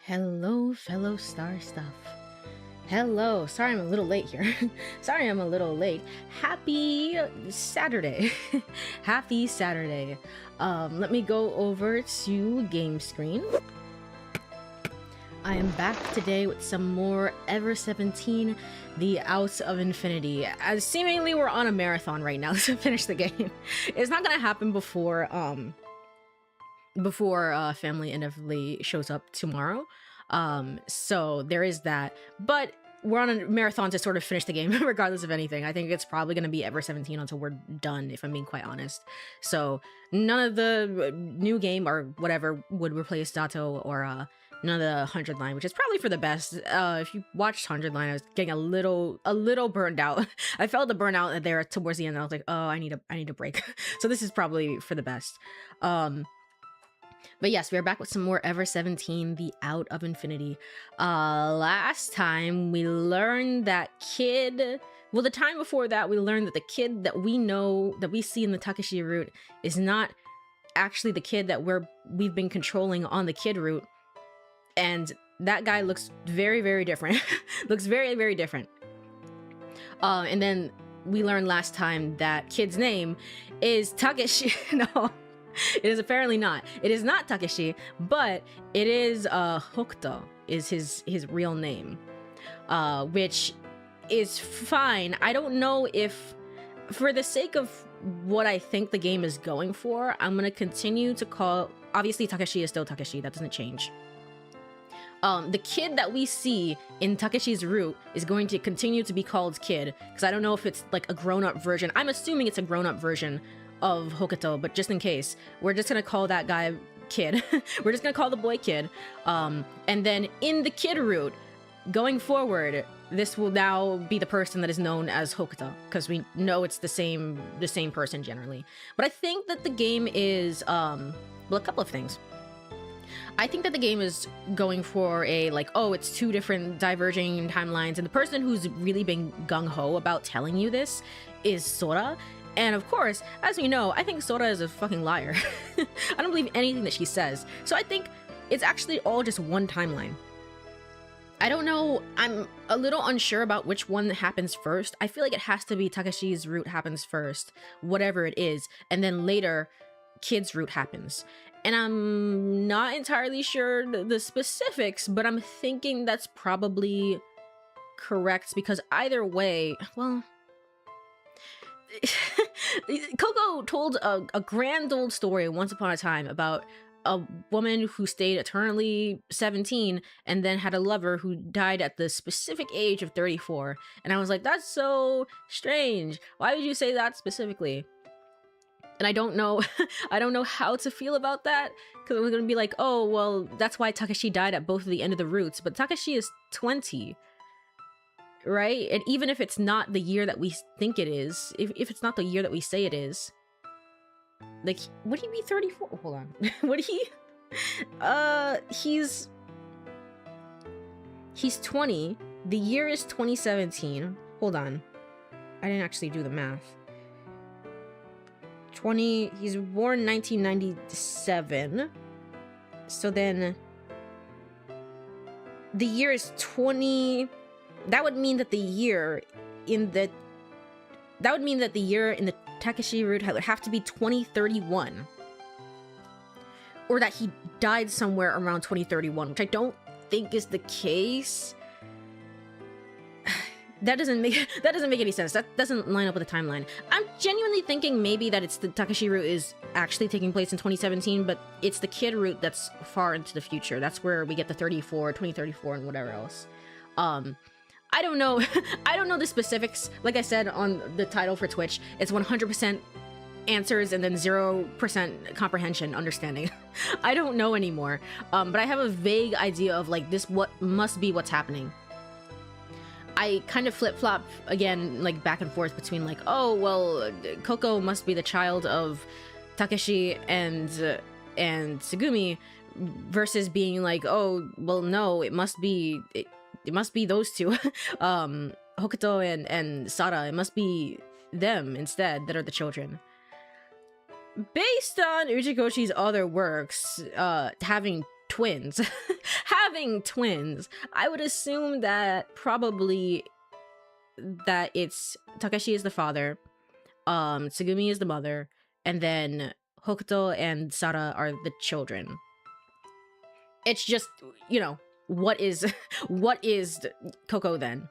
Hello, fellow star stuff. Hello. Sorry I'm a little late here. Sorry I'm a little late. Happy Saturday. Happy Saturday. Let me go over to game screen. I am back today with some more Ever 17, the Out of Infinity. As seemingly we're on a marathon right now to finish the game. It's not gonna happen before family inevitably shows up tomorrow. So there is that, but we're on a marathon to sort of finish the game regardless of anything. I think it's probably going to be Ever 17 until we're done, if I'm being quite honest. So none of the new game or whatever would replace Dato or none of the 100 line, which is probably for the best. If you watched 100 line, I was getting a little burned out. I felt the burnout there towards the end, and I was like, oh, I need a break. So this is probably for the best. But yes, we are back with some more Ever 17, the Out of Infinity. Last time we learned that the time before that we learned that the kid that we see in the Takeshi route is not actually the kid that we've been controlling on the kid route. And that guy looks very, very different. Looks very, very different. And then we learned last time that kid's name is Takeshi. No. It is apparently not. It is not Takeshi, but it is Hokuto is his real name, which is fine. I don't know if, for the sake of what I think the game is going for, I'm gonna continue to call. Obviously, Takeshi is still Takeshi. That doesn't change. The kid that we see in Takeshi's route is going to continue to be called Kid, because I don't know if it's like a grown-up version. I'm assuming it's a grown-up version of Hokuto, but just in case, we're just gonna call that guy Kid. We're just gonna call the boy Kid. And then in the Kid route, going forward, this will now be the person that is known as Hokuto, because we know it's the same person generally. But I think that the game is well, a couple of things. I think that the game is going for a it's two different diverging timelines, and the person who's really been gung-ho about telling you this is Sora. And of course, as we know, I think Sora is a fucking liar. I don't believe anything that she says. So I think it's actually all just one timeline. I don't know, I'm a little unsure about which one happens first. I feel like it has to be Takeshi's route happens first, whatever it is, and then later Kid's route happens. And I'm not entirely sure the specifics, but I'm thinking that's probably correct, because either way, well, Coco told a grand old story once upon a time about a woman who stayed eternally 17 and then had a lover who died at the specific age of 34. And I was like, that's so strange. Why would you say that specifically? And I don't know I don't know how to feel about that, because we're gonna be like, oh well, that's why Takeshi died at both of the end of the routes, but Takeshi is 20. Right? And even if it's not the year that we think it is, if it's not the year that we say it is, like, would he be 34? Hold on. Would he? He's 20. The year is 2017. Hold on. I didn't actually do the math. 20, he's born 1997. So then the year is 20. That would mean that the year in the Takeshi route would have to be 2031. Or that he died somewhere around 2031, which I don't think is the case. That doesn't make any sense. That doesn't line up with the timeline. I'm genuinely thinking maybe that it's the Takeshi route is actually taking place in 2017, but it's the Kid route that's far into the future. That's where we get the 2034, and whatever else. I don't know. I don't know the specifics. Like I said on the title for Twitch, it's 100% answers and then 0% comprehension, understanding. I don't know anymore. But I have a vague idea of like what must be what's happening. I kind of flip-flop again, like back and forth between like, oh well, Coco must be the child of Takeshi and Tsugumi, versus being like, oh well, no, it must be those two, Hokuto and Sara. It must be them instead that are the children. Based on Uchikoshi's other works, having twins, having twins, I would assume that probably that it's Takashi is the father, Tsugumi is the mother, and then Hokuto and Sara are the children. It's just, you know, what is what is Koko then?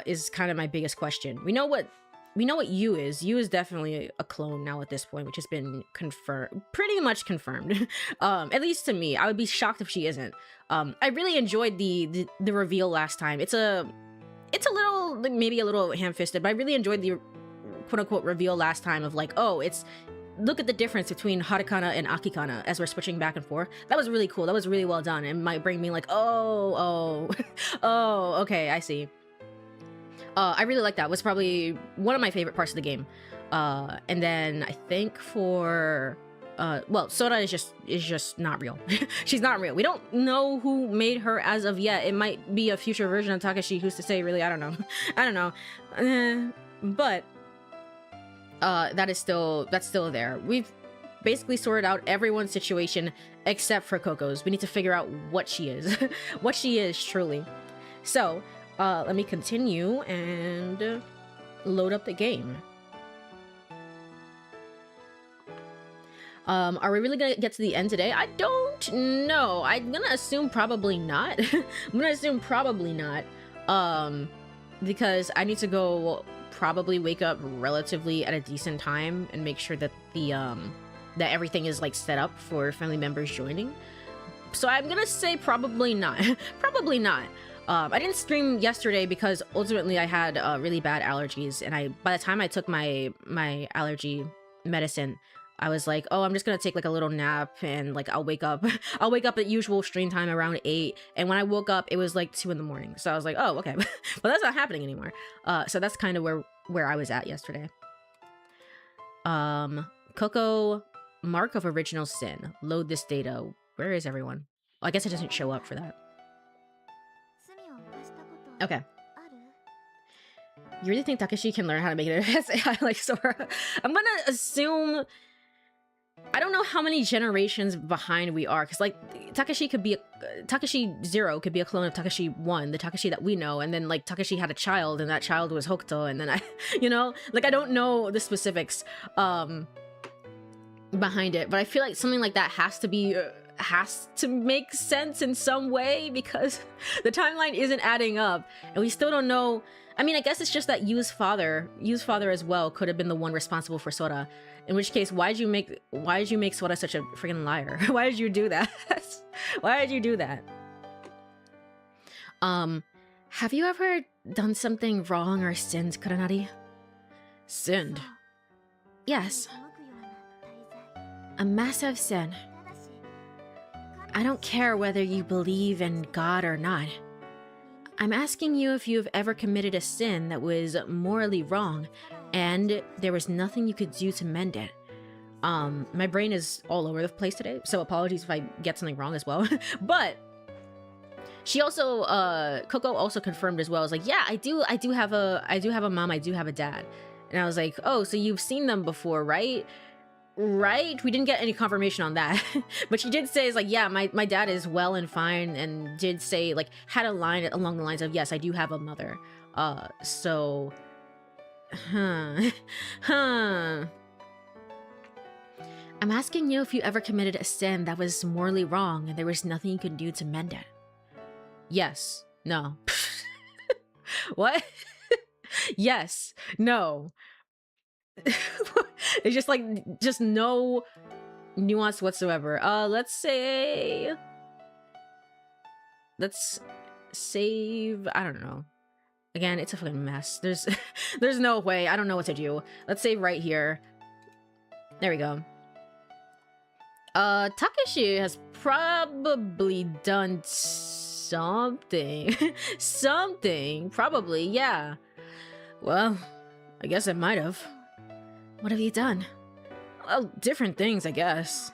Is kind of my biggest question. We know what Yu is. Yu is definitely a clone now at this point, which has been confirmed, pretty much confirmed. At least to me. I would be shocked if she isn't. I really enjoyed the reveal last time. It's a little, like, maybe a little ham-fisted, but I really enjoyed the quote-unquote reveal last time of like, oh, it's, look at the difference between Harakana and Akikana as we're switching back and forth. That was really cool. That was really well done. And my brain being like, oh, okay, I see. I really like that. It was probably one of my favorite parts of the game. And then I think for well, Sora is just not real. She's not real. We don't know who made her as of yet. It might be a future version of Takashi, who's to say, really. I don't know. I don't know. But that's still there. We've basically sorted out everyone's situation except for Koko's. We need to figure out what she is. What she is truly. So let me continue and load up the game. Are we really gonna get to the end today? I don't know. I'm gonna assume probably not. I'm gonna assume probably not. Because I need to go probably wake up relatively at a decent time and make sure that the that everything is like set up for family members joining. So I'm gonna say probably not. Probably not. I didn't stream yesterday because ultimately I had really bad allergies, and by the time I took my allergy medicine, I was like, oh, I'm just gonna take like a little nap, and like I'll wake up at usual stream time around 8, and when I woke up it was like 2 in the morning. So I was like, oh, okay. But that's not happening anymore. So that's kind of where I was at yesterday. Coco, mark of original sin. Load this data. Where is everyone? Well, I guess it doesn't show up for that. Okay. You really think Takashi can learn how to make it as AI like Sora? I'm gonna assume... I don't know how many generations behind we are, because like Takashi 0 could be a clone of Takashi 1, the Takashi that we know, and then like Takashi had a child, and that child was Hokuto, and then you know, like I don't know the specifics behind it, but I feel like something like that has to make sense in some way, because the timeline isn't adding up, and we still don't know. I mean, I guess it's just that Yu's father as well could have been the one responsible for Sora. In which case, why did you make Sora such a freaking liar? Why did you do that? Why did you do that? Have you ever done something wrong or sinned, Kuranari? Sinned? Yes. A massive sin. I don't care whether you believe in God or not. I'm asking you if you've ever committed a sin that was morally wrong, and there was nothing you could do to mend it. My brain is all over the place today, so apologies if I get something wrong as well. But she also, Coco also confirmed as well. I was like, yeah, I do have a mom, I do have a dad. And I was like, oh, so you've seen them before, right? Right? We didn't get any confirmation on that. But she did say, it's like, yeah, my dad is well and fine, and did say, like, had a line along the lines of, yes, I do have a mother. So... I'm asking you if you ever committed a sin that was morally wrong and there was nothing you could do to mend it. Yes. No. What? Yes. No. It's just like, just no nuance whatsoever. Let's save, I don't know. Again, it's a fucking mess. There's no way. I don't know what to do. Let's save right here. There we go. Takeshi has probably done something. Something. Probably, yeah. Well, I guess I might have. What have you done? Well, different things, I guess.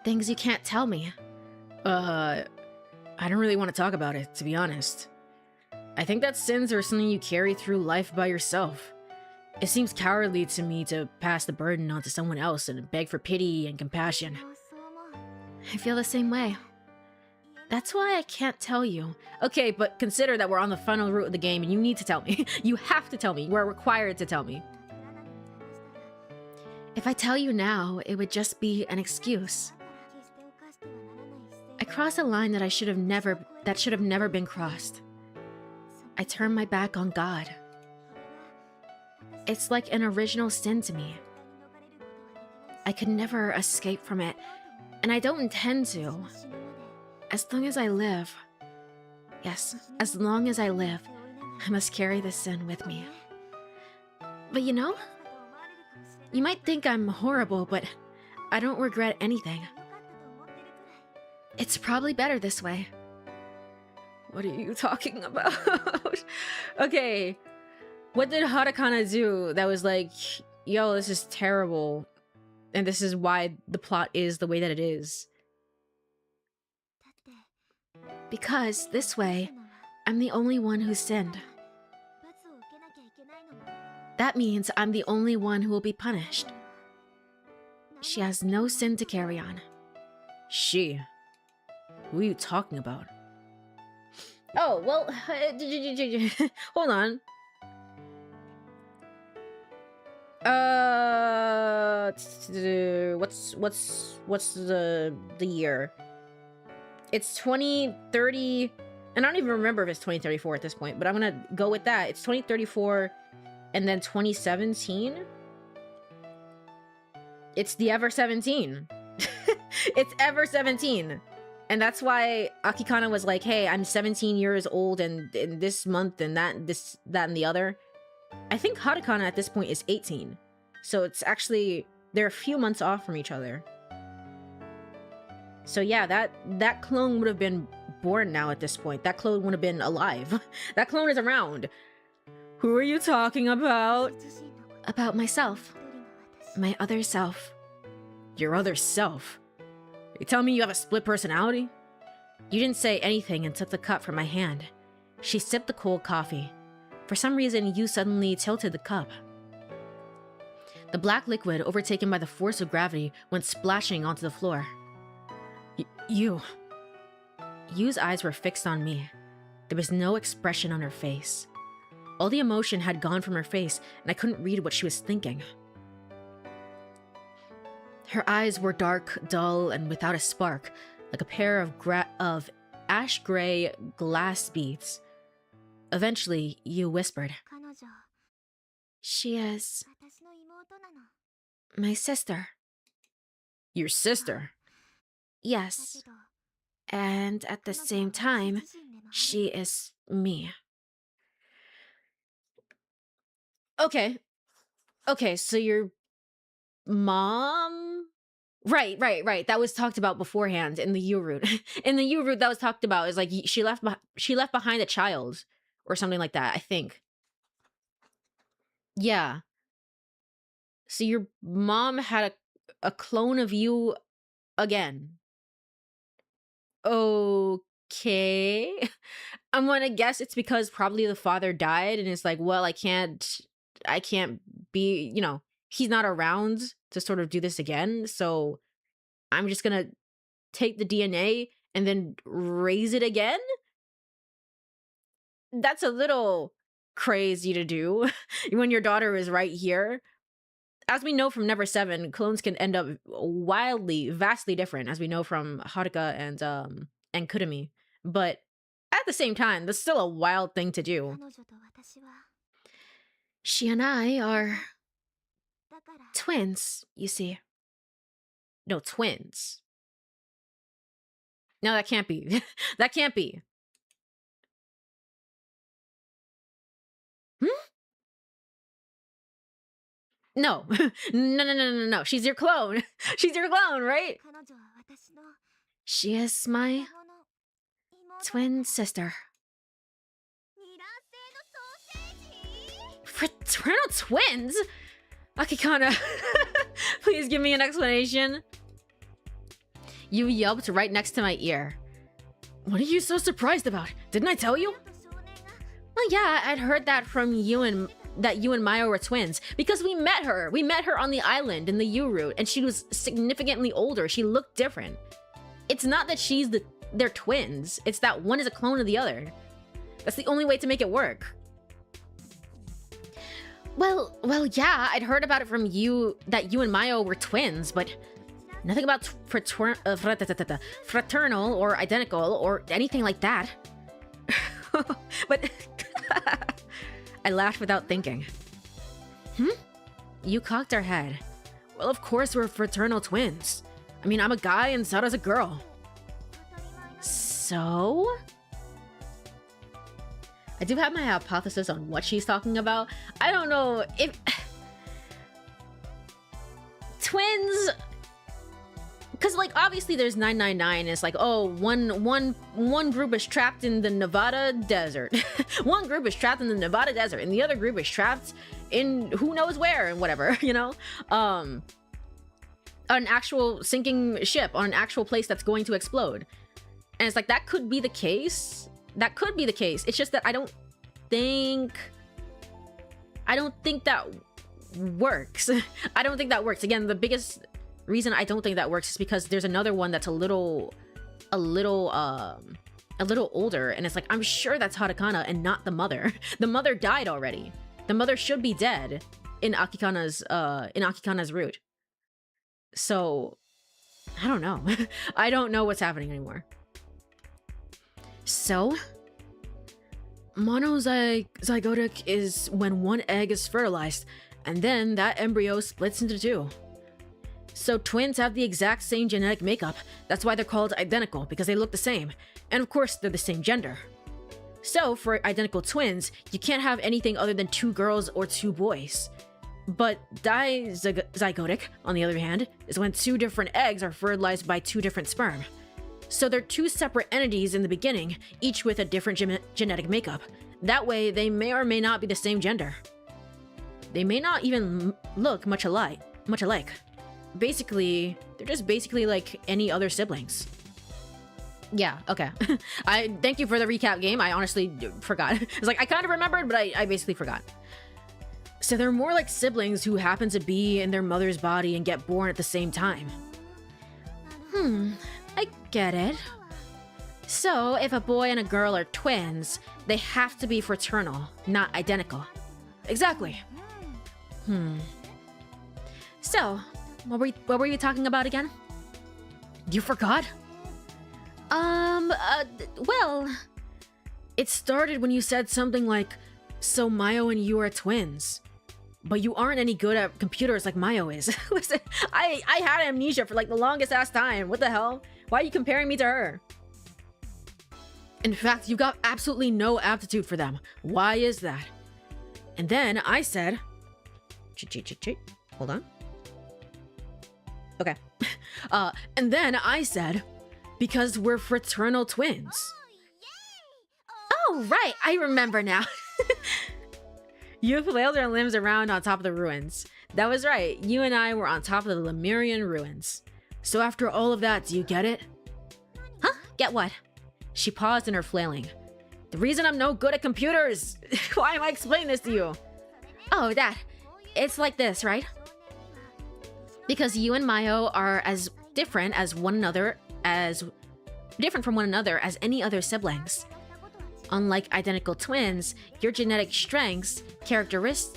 Things you can't tell me. I don't really want to talk about it, to be honest. I think that sins are something you carry through life by yourself. It seems cowardly to me to pass the burden onto someone else and beg for pity and compassion. I feel the same way. That's why I can't tell you. Okay, but consider that we're on the final route of the game and you need to tell me. You have to tell me. You are required to tell me. If I tell you now, it would just be an excuse. I crossed a line that should have never been crossed. I turned my back on God. It's like an original sin to me. I could never escape from it, and I don't intend to. As long as I live, yes, as long as I live, I must carry this sin with me. But you know, you might think I'm horrible, but I don't regret anything. It's probably better this way. What are you talking about? Okay, what did Hatakana do that was like, yo, this is terrible, and this is why the plot is the way that it is? Because this way, I'm the only one who sinned. That means I'm the only one who will be punished. She has no sin to carry on. She? Who are you talking about? Oh, well, hold on. What's the year? It's 2030, and I don't even remember if it's 2034 at this point, but I'm gonna go with that. It's 2034, and then 2017. It's the Ever 17. It's Ever 17. And that's why Akikana was like, hey, I'm 17 years old and in this month and that and the other. I think Hatakana at this point is 18. So it's actually, they're a few months off from each other. So yeah, that clone would have been born now at this point. That clone would have been alive. That clone is around. Who are you talking about? About myself. My other self. Your other self? You tell me you have a split personality? You didn't say anything and took the cup from my hand. She sipped the cold coffee. For some reason, you suddenly tilted the cup. The black liquid, overtaken by the force of gravity, went splashing onto the floor. Yu's eyes were fixed on me. There was no expression on her face. All the emotion had gone from her face, and I couldn't read what she was thinking. Her eyes were dark, dull, and without a spark, like a pair of ash-gray glass beads. Eventually, Yu whispered, "She is my sister." Your sister? Yes. And at the same time, she is me. Okay, so your mom? Right. That was talked about beforehand in the U route. In the U route, that was talked about is like she left behind a child or something like that, I think. Yeah. So your mom had a clone of you again. Okay. I'm gonna guess it's because probably the father died and it's like, well, I can't be, he's not around to sort of do this again. So I'm just gonna take the DNA and then raise it again? That's a little crazy to do when your daughter is right here. As we know from Never 7, clones can end up vastly different, as we know from Haruka and Kurumi. But at the same time, that's still a wild thing to do. She and I are twins, you see. No, twins. No, that can't be. That can't be. No. No. She's your clone. She's your clone, right? She is my twin sister. Fraternal twins? Akikana, please give me an explanation. You yelped right next to my ear. What are you so surprised about? Didn't I tell you? Well, yeah, I'd heard that from you and Mayo were twins because we met her. We met her on the island in the U route, and she was significantly older. She looked different. It's not that she's the they're twins. It's that one is a clone of the other. That's the only way to make it work. Well, yeah, I'd heard about it from you that you and Mayo were twins, but nothing about fraternal or identical or anything like that. But I laughed without thinking. You cocked her head. Well, of course we're fraternal twins. I mean, I'm a guy and Sara's a girl. So? I do have my hypothesis on what she's talking about. I don't know if... Twins... Because, like, obviously there's 999. It's like, oh, one group is trapped in the Nevada desert. One group is trapped in the Nevada desert, and the other group is trapped in who knows where and whatever, you know? An actual sinking ship on an actual place that's going to explode. And it's like, that could be the case. That could be the case. It's just that I don't think that works. I don't think that works. Again, the biggest reason I don't think that works is because there's another one that's a little older, and it's like, I'm sure that's Hatakana and not the mother. The mother died already. The mother should be dead in Akikana's route. So I don't know. I don't know what's happening anymore. So monozygotic is when one egg is fertilized and then that embryo splits into two. So twins have the exact same genetic makeup. That's why they're called identical, because they look the same. And of course, they're the same gender. So for identical twins, you can't have anything other than 2 girls or 2 boys. But dizygotic, on the other hand, is when 2 different eggs are fertilized by 2 different sperm. So they're 2 separate entities in the beginning, each with a different genetic makeup. That way, they may or may not be the same gender. They may not even look much alike. Basically, they're just basically like any other siblings. Yeah, okay. I thank you for the recap game. I honestly forgot. It's like, I kind of remembered, but I basically forgot. So they're more like siblings who happen to be in their mother's body and get born at the same time. I get it. So if a boy and a girl are twins, they have to be fraternal, not identical. Exactly. So, what were you talking about again? You forgot? Well, it started when you said something like, so Mayo and you are twins. But you aren't any good at computers like Mayo is. Listen, I had amnesia for like the longest ass time. What the hell? Why are you comparing me to her? In fact, you got absolutely no aptitude for them. Why is that? And then I said... Hold on. Okay. And then I said, because we're fraternal twins. Oh, right. I remember now. You flailed your limbs around on top of the ruins. That was right. You and I were on top of the Lemurian ruins. So after all of that, do you get it? Huh? Get what? She paused in her flailing. The reason I'm no good at computers. Why am I explaining this to you? Oh, that. It's like this, right? Because you and Mayo are as different from one another as any other siblings. Unlike identical twins, your genetic strengths, characters,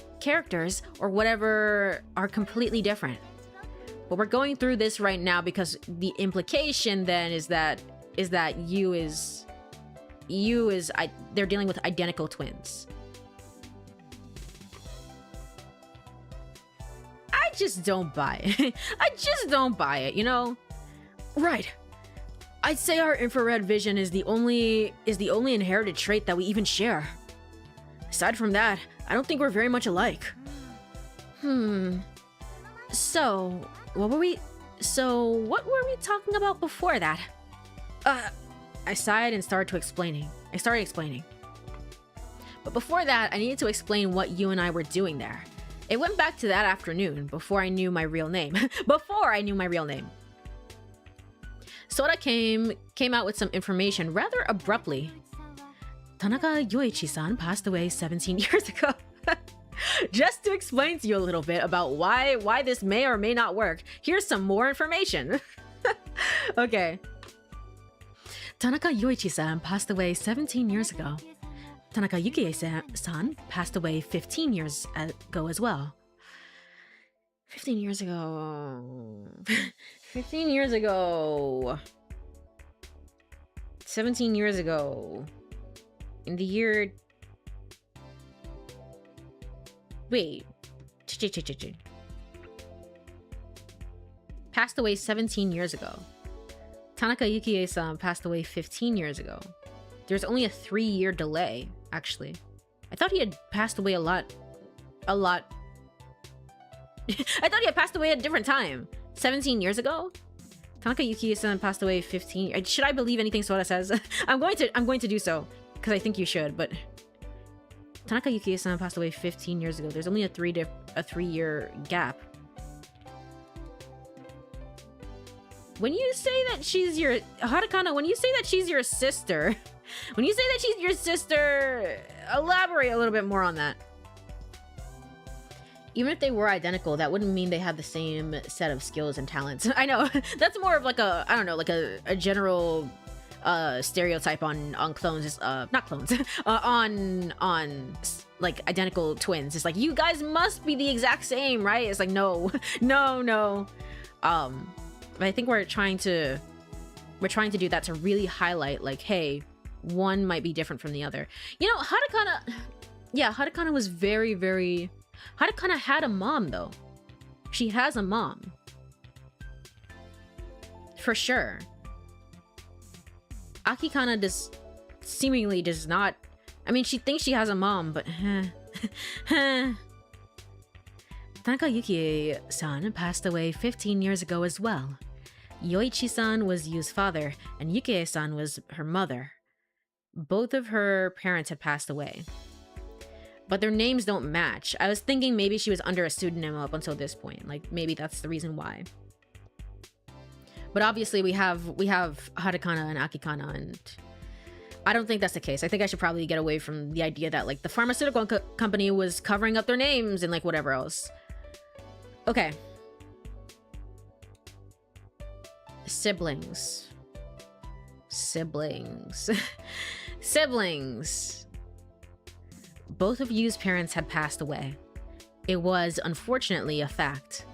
or whatever are completely different. But we're going through this right now because the implication then is that they're dealing with identical twins. I just don't buy it. I just don't buy it, you know? Right. I'd say our infrared vision is the only inherited trait that we even share. Aside from that, I don't think we're very much alike. So, what were we talking about before that? I sighed and started explaining. But before that, I needed to explain what you and I were doing there. It went back to that afternoon before I knew my real name. Sora came out with some information rather abruptly. Tanaka Yoichi-san passed away 17 years ago. Just to explain to you a little bit about why this may or may not work, here's some more information. Okay. Tanaka Yoichi-san passed away 17 years ago. Tanaka Yukie-san passed away 15 years ago as well. 15 years ago. 15 years ago. 17 years ago. In the year... Wait. Passed away 17 years ago. Tanaka Yukie-san passed away 15 years ago. There's only a 3-year delay, actually. I thought he had passed away a lot. I thought he had passed away at a different time. 17 years ago? Tanaka Yukie-san passed away 15... Should I believe anything Sora says? I'm going to do so, because I think you should, but... Tanaka Yukie-san passed away 15 years ago. There's only a 3-year gap. When you say that she's your... Hatakana, when you say that she's your sister... When you say that she's your sister... Elaborate a little bit more on that. Even if they were identical, that wouldn't mean they had the same set of skills and talents. I know. That's more of like a... I don't know, like a general... stereotype on clones. Is not clones. on like identical twins. It's like, you guys must be the exact same, right? It's like, no. No. But I think we're trying to do that to really highlight, like, hey, one might be different from the other. You know, Hatakana was very, very... Hatakana had a mom, though. She has a mom. For sure. Akikana seemingly does not... I mean, she thinks she has a mom, but... Tanaka Yukie-san passed away 15 years ago as well. Yoichi-san was Yu's father, and Yukie-san was her mother. Both of her parents had passed away. But their names don't match. I was thinking maybe she was under a pseudonym up until this point. Like, maybe that's the reason why. But obviously we have Hatakana and Akikana, and I don't think that's the case. I think I should probably get away from the idea that, like, the pharmaceutical company was covering up their names and, like, whatever else. Okay. Siblings. Both of Yu's parents had passed away. It was, unfortunately, a fact.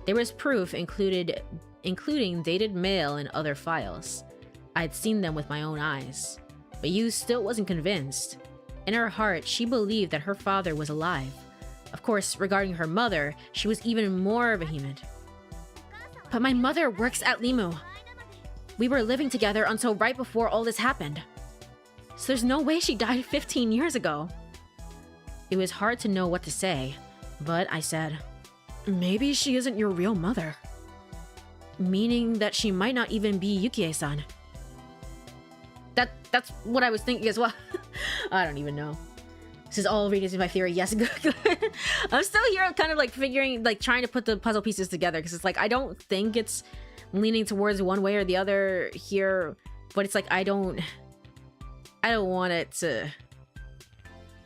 There was proof including dated mail and other files. I'd seen them with my own eyes. But Yu still wasn't convinced. In her heart, she believed that her father was alive. Of course, regarding her mother, she was even more vehement. But my mother works at Limu. We were living together until right before all this happened. So there's no way she died 15 years ago. It was hard to know what to say, but I said, maybe she isn't your real mother. Meaning that she might not even be Yukie-san. That's what I was thinking as well. I don't even know. This is all reading my theory. Yes, good. I'm still here kind of like figuring, like trying to put the puzzle pieces together, because it's like, I don't think it's leaning towards one way or the other here, but it's like, I don't want it to...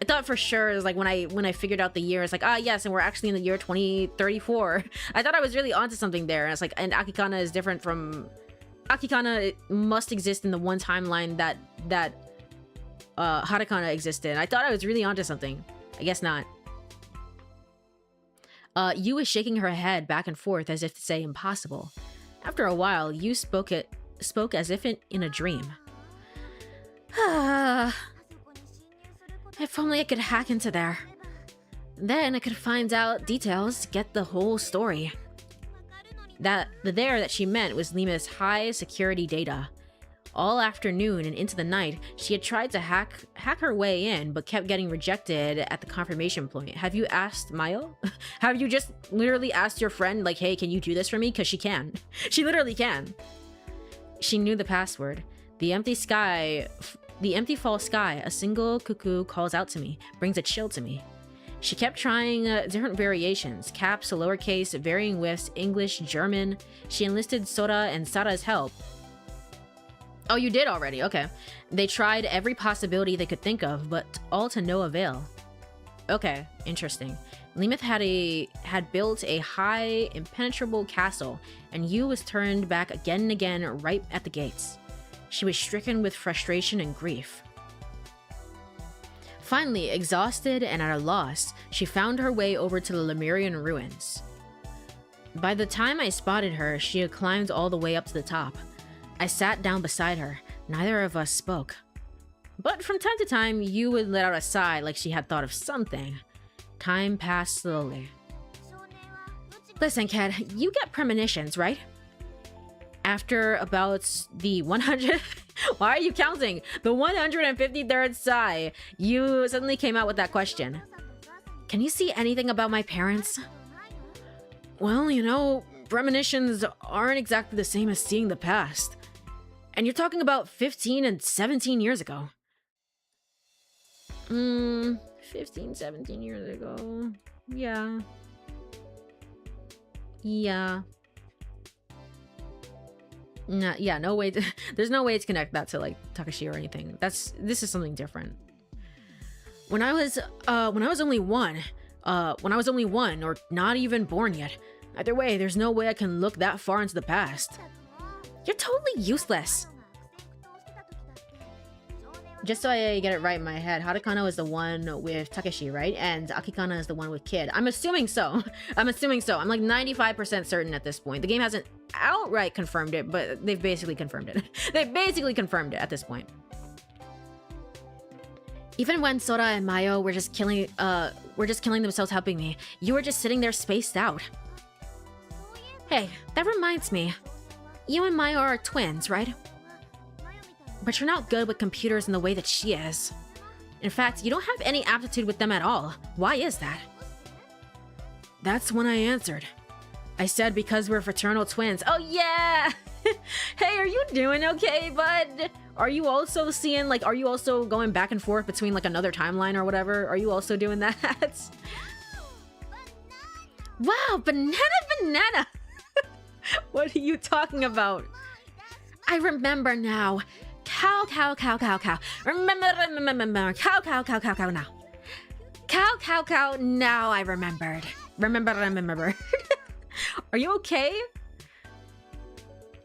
I thought for sure, it was like when I figured out the year, it's like, yes, and we're actually in the year 2034. I thought I was really onto something there. And it's like, and Akikana is different from... Akikana must exist in the one timeline that Hatakana existed. I thought I was really onto something. I guess not. Yu was shaking her head back and forth as if to say impossible. After a while, Yu spoke as if in a dream. If only I could hack into there. Then I could find out details to get the whole story. The there that she meant was Lima's high security data. All afternoon and into the night, she had tried to hack her way in, but kept getting rejected at the confirmation point. Have you asked Mayo? Have you just literally asked your friend, like, hey, can you do this for me? Because she can. She literally can. She knew the password. The empty fall sky, a single cuckoo calls out to me, brings a chill to me. She kept trying different variations, caps, lowercase, varying whiffs, English, German. She enlisted Sora and Sara's help. Oh, you did already, okay. They tried every possibility they could think of, but all to no avail. Okay, interesting. Lemeth had built a high, impenetrable castle, and Yu was turned back again and again right at the gates. She was stricken with frustration and grief. Finally, exhausted and at a loss, she found her way over to the Lemurian ruins. By the time I spotted her, she had climbed all the way up to the top. I sat down beside her. Neither of us spoke. But from time to time, Yu would let out a sigh like she had thought of something. Time passed slowly. Listen, kid, you get premonitions, right? After about the 100... Why are you counting? The 153rd sigh, you suddenly came out with that question. Can you see anything about my parents? Well, you know, premonitions aren't exactly the same as seeing the past. And you're talking about 15 and 17 years ago. 15, 17 years ago. Yeah. Yeah. Nah, yeah, no way to, there's no way to connect that to like Takashi or anything. This is something different. When I was only one or not even born yet. Either way, there's no way I can look that far into the past. You're totally useless. Just so I get it right in my head, Hatakana is the one with Takeshi, right? And Akikana is the one with Kid. I'm assuming so. I'm like 95% certain at this point. The game hasn't outright confirmed it, but they've basically confirmed it. They've basically confirmed it at this point. Even when Sora and Mayo were just killing themselves helping me, you were just sitting there spaced out. Hey, that reminds me. You and Mayo are twins, right? But you're not good with computers in the way that she is. In fact, you don't have any aptitude with them at all. Why is that? That's when I answered. I said because we're fraternal twins. Oh yeah! Hey, are you doing okay, bud? Are you also seeing, like, are you also going back and forth between, like, another timeline or whatever? Are you also doing that? Wow, banana! What are you talking about? I remember now. Cow. Remember. Cow now. Cow. Now I remembered. Remember. Are you okay?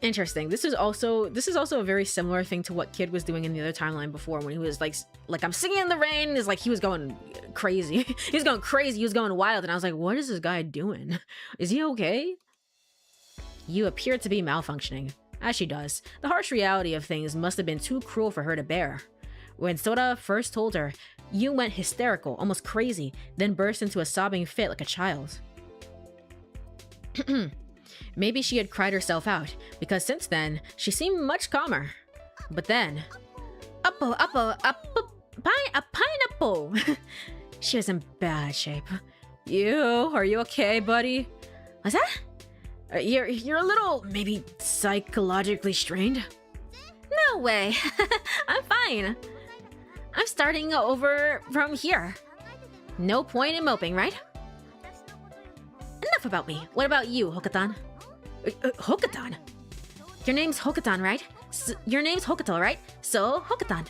Interesting. This is also a very similar thing to what Kid was doing in the other timeline before, when he was like I'm singing in the rain. Is like he was going crazy. He was going crazy. He was going wild, and I was like, what is this guy doing? Is he okay? You appear to be malfunctioning. As she does. The harsh reality of things must have been too cruel for her to bear. When Sora first told her, Yu went hysterical, almost crazy, then burst into a sobbing fit like a child. Maybe she had cried herself out, because since then, she seemed much calmer. But then... a pineapple! She was in bad shape. Are you okay, buddy? What's that? You're a little, maybe, psychologically strained? No way. I'm fine. I'm starting over from here. No point in moping, right? Enough about me. What about you, Hokutan? Hokutan? Your name's Hokutan, right? Your name's Hokuto, right? So, Hokutan.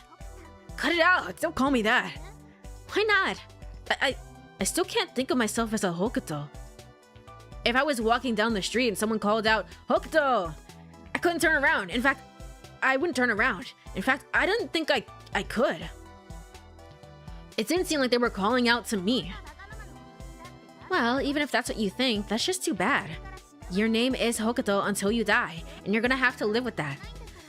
Cut it out. Don't call me that. Why not? I still can't think of myself as a Hokuto. If I was walking down the street and someone called out, Hokuto! I couldn't turn around. In fact, I wouldn't turn around. In fact, I didn't think I could. It didn't seem like they were calling out to me. Well, even if that's what you think, that's just too bad. Your name is Hokuto until you die, and you're gonna have to live with that.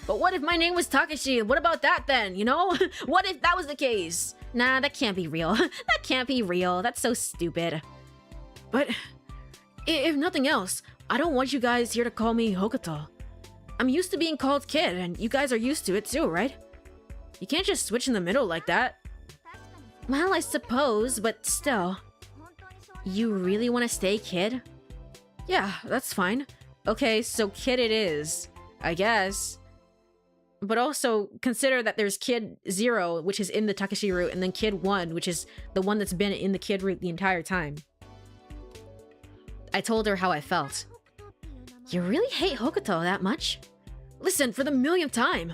But what if my name was Takashi? What about that then, you know? What if that was the case? Nah, that can't be real. That can't be real. That's so stupid. But... if nothing else, I don't want you guys here to call me Hokuto. I'm used to being called Kid, and you guys are used to it too, right? You can't just switch in the middle like that. Well, I suppose, but still. You really want to stay Kid? Yeah, that's fine. Okay, so Kid it is, I guess. But also, consider that there's Kid 0, which is in the Takashi route, and then Kid 1, which is the one that's been in the Kid route the entire time. I told her how I felt. You really hate Hokuto that much? Listen, for the millionth time,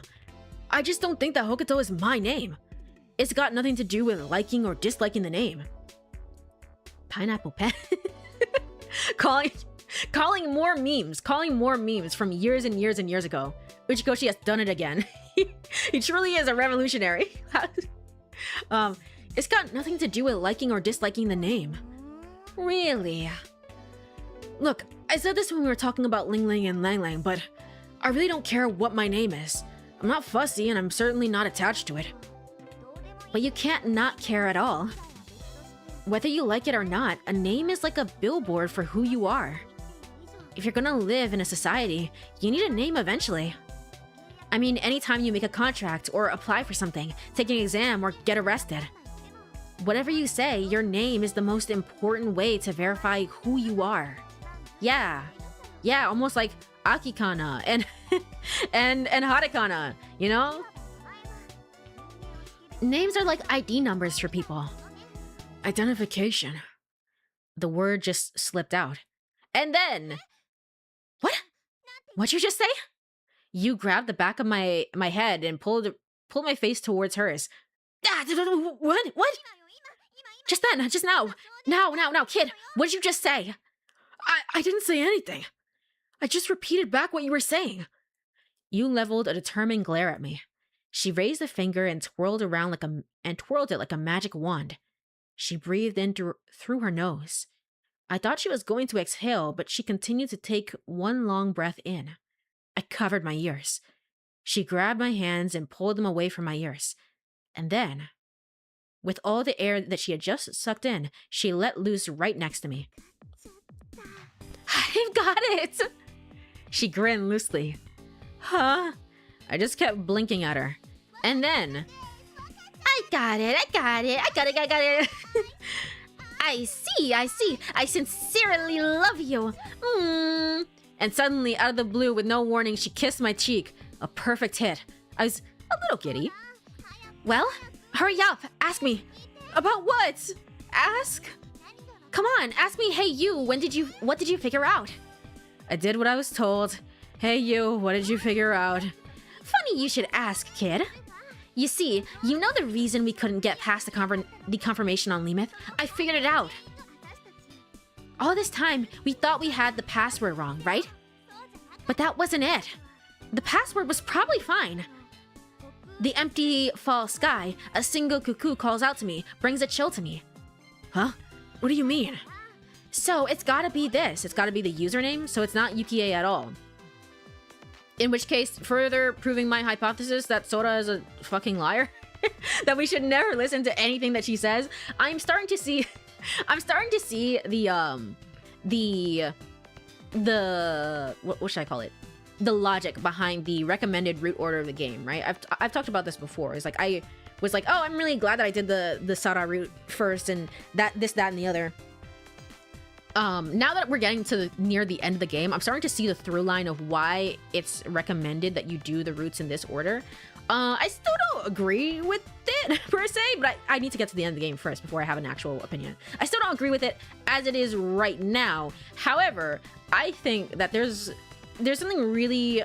I just don't think that Hokuto is my name. It's got nothing to do with liking or disliking the name. Pineapple pen? calling more memes from years and years and years ago. Uchikoshi has done it again. He truly is a revolutionary. It's got nothing to do with liking or disliking the name. Really? Look, I said this when we were talking about Ling Ling and Lang Lang, but I really don't care what my name is. I'm not fussy and I'm certainly not attached to it. But you can't not care at all. Whether you like it or not, a name is like a billboard for who you are. If you're gonna live in a society, you need a name eventually. I mean, anytime you make a contract or apply for something, take an exam, or get arrested. Whatever you say, your name is the most important way to verify who you are. Yeah, almost like Akikana and and Hatakana, you know? Names are like ID numbers for people. Identification. The word just slipped out. And then... What? What'd you just say? You grabbed the back of my head and pulled my face towards hers. Ah, what? Just then, just now. Now, kid, what did you just say? I didn't say anything. I just repeated back what you were saying. You leveled a determined glare at me. She raised a finger and twirled it like a magic wand. She breathed in through her nose. I thought she was going to exhale, but she continued to take one long breath in. I covered my ears. She grabbed my hands and pulled them away from my ears. And then, with all the air that she had just sucked in, she let loose right next to me. I've got it! She grinned loosely. Huh? I just kept blinking at her. And then... I got it. I see. I sincerely love you. And suddenly, out of the blue, with no warning, she kissed my cheek. A perfect hit. I was a little giddy. Well, hurry up. Ask me. About what? Ask? Come on, ask me, hey you, what did you figure out? I did what I was told. Hey you, what did you figure out? Funny you should ask, kid. You see, you know the reason we couldn't get past the confirmation on Limith? I figured it out. All this time, we thought we had the password wrong, right? But that wasn't it. The password was probably fine. The empty fall sky, a single cuckoo calls out to me, brings a chill to me. Huh? What do you mean? So it's gotta be this. It's gotta be the username, so it's not Yukie at all. In which case, further proving my hypothesis that Sora is a fucking liar. That we should never listen to anything that she says. I'm starting to see the what should I call it? The logic behind the recommended route order of the game, right? I've talked about this before. It's like I was like, oh, I'm really glad that I did the Sara route first and that, and the other. Now that we're getting to near the end of the game, I'm starting to see the through line of why it's recommended that you do the routes in this order. I still don't agree with it per se, but I need to get to the end of the game first before I have an actual opinion. I still don't agree with it as it is right now. However, I think that there's something really...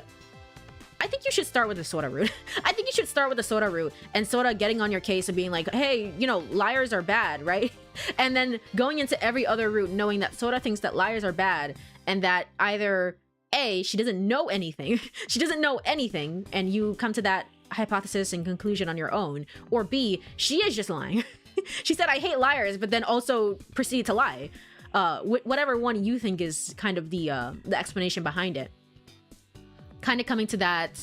I think you should start with the Sora route. I think you should start with the Sora route and Sora getting on your case and being like, hey, you know, liars are bad, right? And then going into every other route knowing that Sora thinks that liars are bad and that either A, she doesn't know anything, and you come to that hypothesis and conclusion on your own, or B, she is just lying. She said, I hate liars, but then also proceeded to lie. Whatever one you think is kind of the explanation behind it. Kind of coming to that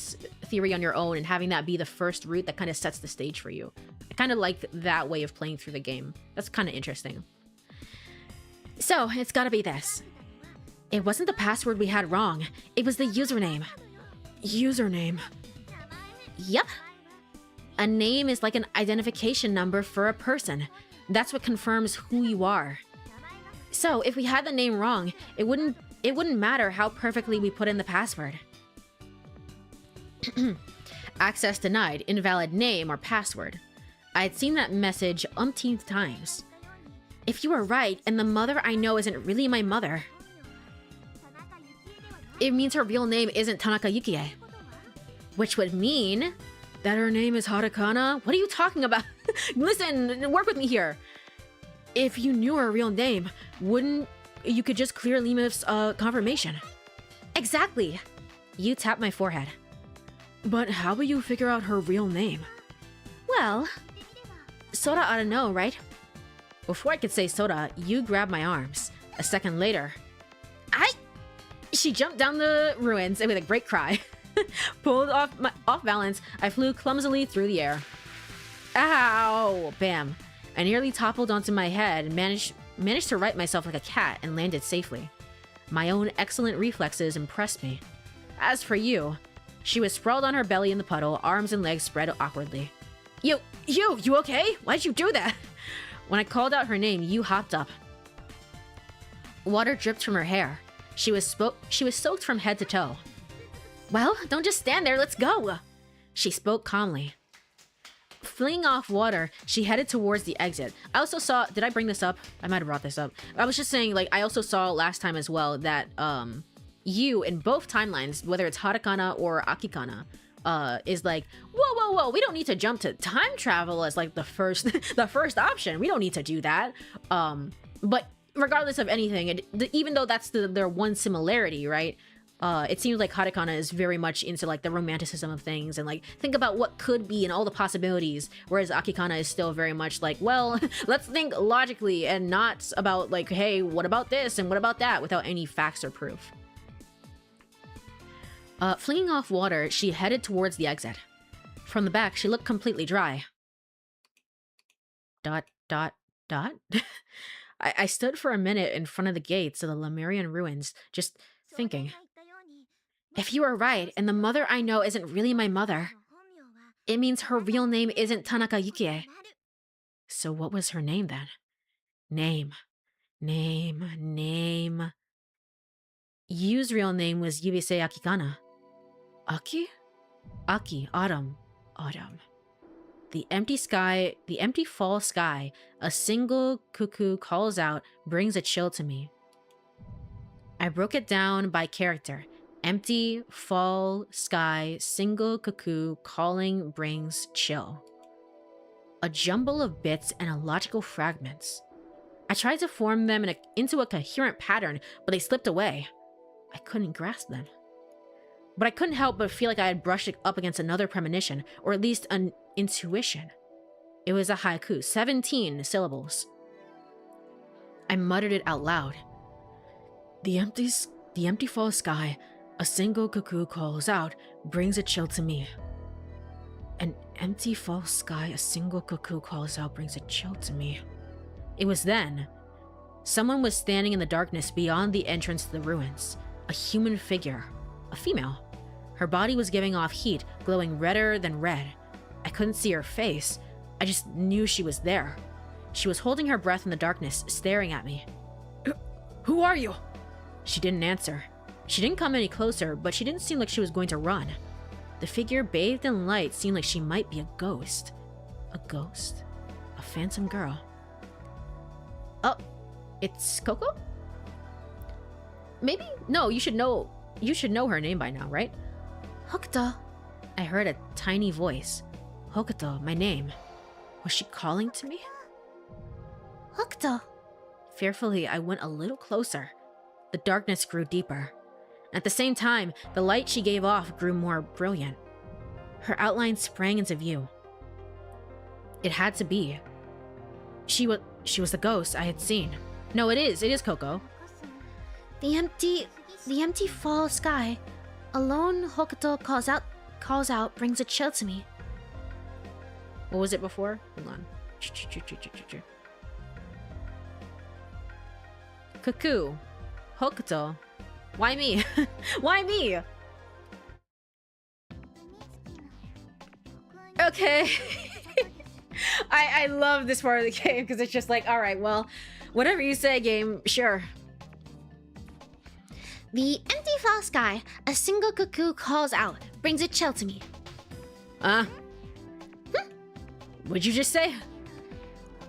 theory on your own and having that be the first route that kind of sets the stage for you. I kind of like that way of playing through the game. That's kind of interesting. So, it's gotta be this. It wasn't the password we had wrong. It was the username. Username. Yep. A name is like an identification number for a person. That's what confirms who you are. So, if we had the name wrong, it wouldn't matter how perfectly we put in the password. Access denied, invalid name or password. I had seen that message umpteenth times. If you were right, and the mother I know isn't really my mother, it means her real name isn't Tanaka Yukie. Which would mean that her name is Hatakana? What are you talking about? Listen, work with me here. If you knew her real name, wouldn't you could just clear Limif's confirmation. Exactly. You tap my forehead. But how will you figure out her real name? Well, Soda ought to know, right? Before I could say Soda, you grabbed my arms. A second later, she jumped down the ruins with a great cry. Pulled off balance, I flew clumsily through the air. Ow! Bam. I nearly toppled onto my head and managed to right myself like a cat and landed safely. My own excellent reflexes impressed me. As for you, she was sprawled on her belly in the puddle, arms and legs spread awkwardly. You okay? Why'd you do that? When I called out her name, you hopped up. Water dripped from her hair. She was soaked from head to toe. Well, don't just stand there, let's go! She spoke calmly. Flinging off water, she headed towards the exit. I also saw, did I bring this up? I might have brought this up. I was just saying, like, I also saw last time as well that, you, in both timelines, whether it's Hatakana or Akikana, is like, whoa, we don't need to jump to time travel as, like, the first option. We don't need to do that. But regardless of anything, even though that's their one similarity, right? It seems like Hatakana is very much into like the romanticism of things and like think about what could be and all the possibilities, whereas Akikana is still very much like, well, let's think logically and not about like, hey, what about this and what about that without any facts or proof. Flinging off water, she headed towards the exit. From the back, she looked completely dry. ... I stood for a minute in front of the gates of the Lemurian ruins, just thinking. If you are right, and the mother I know isn't really my mother, it means her real name isn't Tanaka Yukie. So what was her name then? Name. Yu's real name was Yubisei Akikana. Aki? Aki, autumn. The empty fall sky, a single cuckoo calls out, brings a chill to me. I broke it down by character. Empty, fall, sky, single cuckoo, calling, brings, chill. A jumble of bits and illogical fragments. I tried to form them into a coherent pattern, but they slipped away. I couldn't grasp them. But I couldn't help but feel like I had brushed it up against another premonition, or at least an intuition. It was a haiku, 17 syllables. I muttered it out loud. The empty fall sky, a single cuckoo calls out, brings a chill to me. An empty fall sky, a single cuckoo calls out, brings a chill to me. It was then. Someone was standing in the darkness beyond the entrance to the ruins. A human figure. A female. Her body was giving off heat, glowing redder than red. I couldn't see her face. I just knew she was there. She was holding her breath in the darkness, staring at me. Who are you? She didn't answer. She didn't come any closer, but she didn't seem like she was going to run. The figure bathed in light seemed like she might be a ghost. A ghost? A phantom girl. Oh, it's Coco? Maybe? No, you should know her name by now, right? Hokuto. I heard a tiny voice. Hokuto, my name. Was she calling to me? Hokuto. Fearfully, I went a little closer. The darkness grew deeper. At the same time, the light she gave off grew more brilliant. Her outline sprang into view. It had to be. She was the ghost I had seen. No, it is Coco. The empty fall sky. Alone Hokuto calls out, brings a chill to me. What was it before? Hold on. Cuckoo. Hokuto. Why me? Why me? Okay. I love this part of the game because it's just like, alright, well, whatever you say, game, sure. The empty fall sky, a single cuckoo calls out, brings a chill to me. What'd you just say?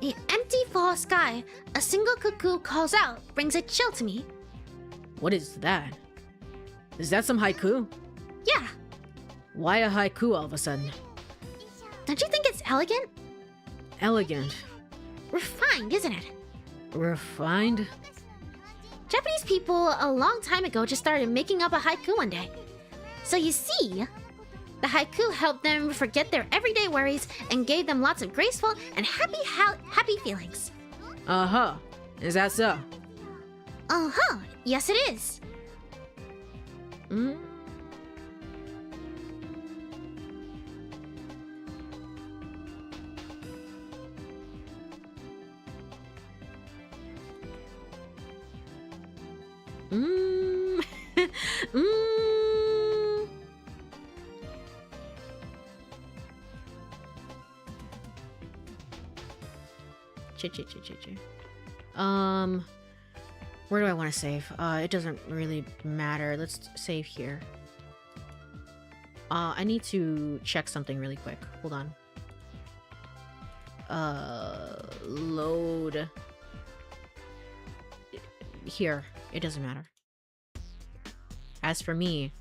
The empty fall sky, a single cuckoo calls out, brings a chill to me. What is that? Is that some haiku? Yeah. Why a haiku all of a sudden? Don't you think it's elegant? Elegant. Refined, isn't it? Refined? Japanese people a long time ago just started making up a haiku one day. So you see, the haiku helped them forget their everyday worries and gave them lots of graceful and happy feelings. Uh-huh. Is that so? Uh-huh. Yes, it is. Mm. Mm. Mm. Where do I want to save? It doesn't really matter. Let's save here. I need to check something really quick. Hold on. Load. Here. It doesn't matter. As for me,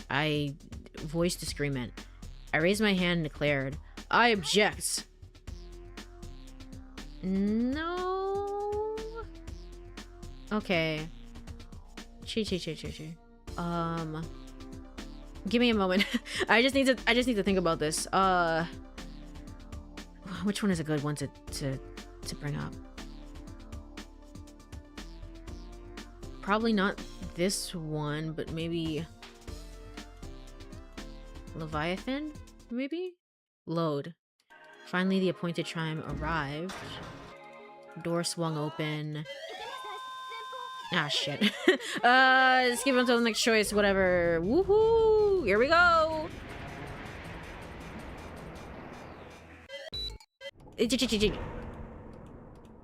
I voiced disagreement. I raised my hand and declared, I object. No. Okay. Chi. Give me a moment. I just need to think about this. Which one is a good one to bring up? Probably not this one, but maybe Leviathan? Maybe? Load. Finally, the appointed time arrived. Door swung open. Ah, shit. Let's give it until the next choice, whatever. Woohoo! Here we go!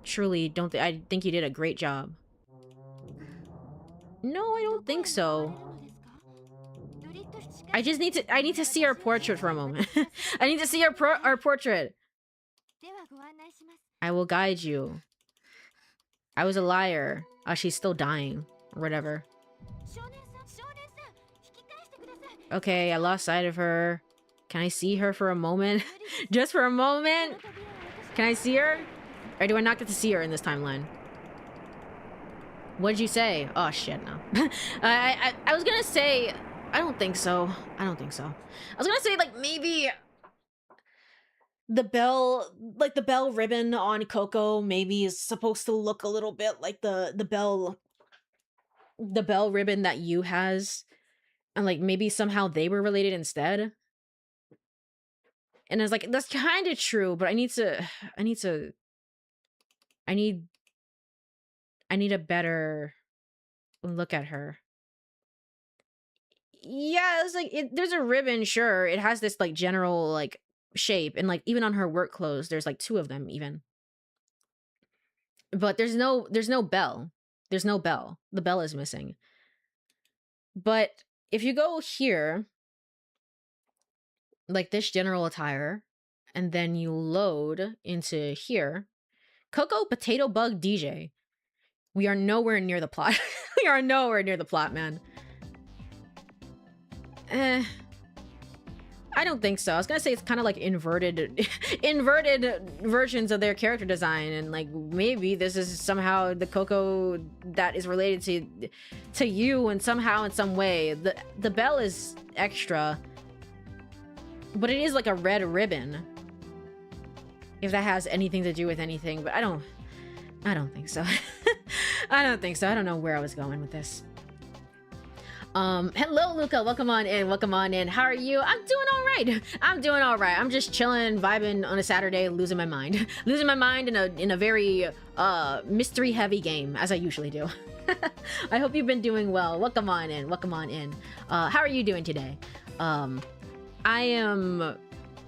Truly, I think you did a great job. No, I don't think so. I need to see our portrait for a moment. I need to see our portrait. I will guide you. I was a liar. She's still dying. Or whatever. Okay, I lost sight of her. Can I see her for a moment? Just for a moment? Can I see her? Or do I not get to see her in this timeline? What did you say? Oh shit, no. I was gonna say... I don't think so. I don't think so. I was gonna say, like, maybe... the bell ribbon on Coco maybe is supposed to look a little bit like the bell ribbon that Yu has. And, like, maybe somehow they were related instead. And I was like, that's kind of true, but I need a better look at her. Yeah, it's like there's a ribbon, sure. It has this like general like shape, and like even on her work clothes, there's like 2 of them even. But there's no bell. There's no bell. The bell is missing. But if you go here, like this general attire, and then you load into here, Coco Potato Bug DJ. We are nowhere near the plot. We are nowhere near the plot, man. I don't think so. I was gonna say it's kind of like inverted versions of their character design, and like maybe this is somehow the Coco that is related to you, and somehow in some way the bell is extra, but it is like a red ribbon. If that has anything to do with anything, but I don't think so. I don't think so. I don't know where I was going with this. Hello, Luca. Welcome on in. How are you? I'm doing all right. I'm just chilling, vibing on a Saturday, losing my mind. Losing my mind in a very mystery heavy game, as I usually do. I hope you've been doing well. Welcome on in. How are you doing today? I am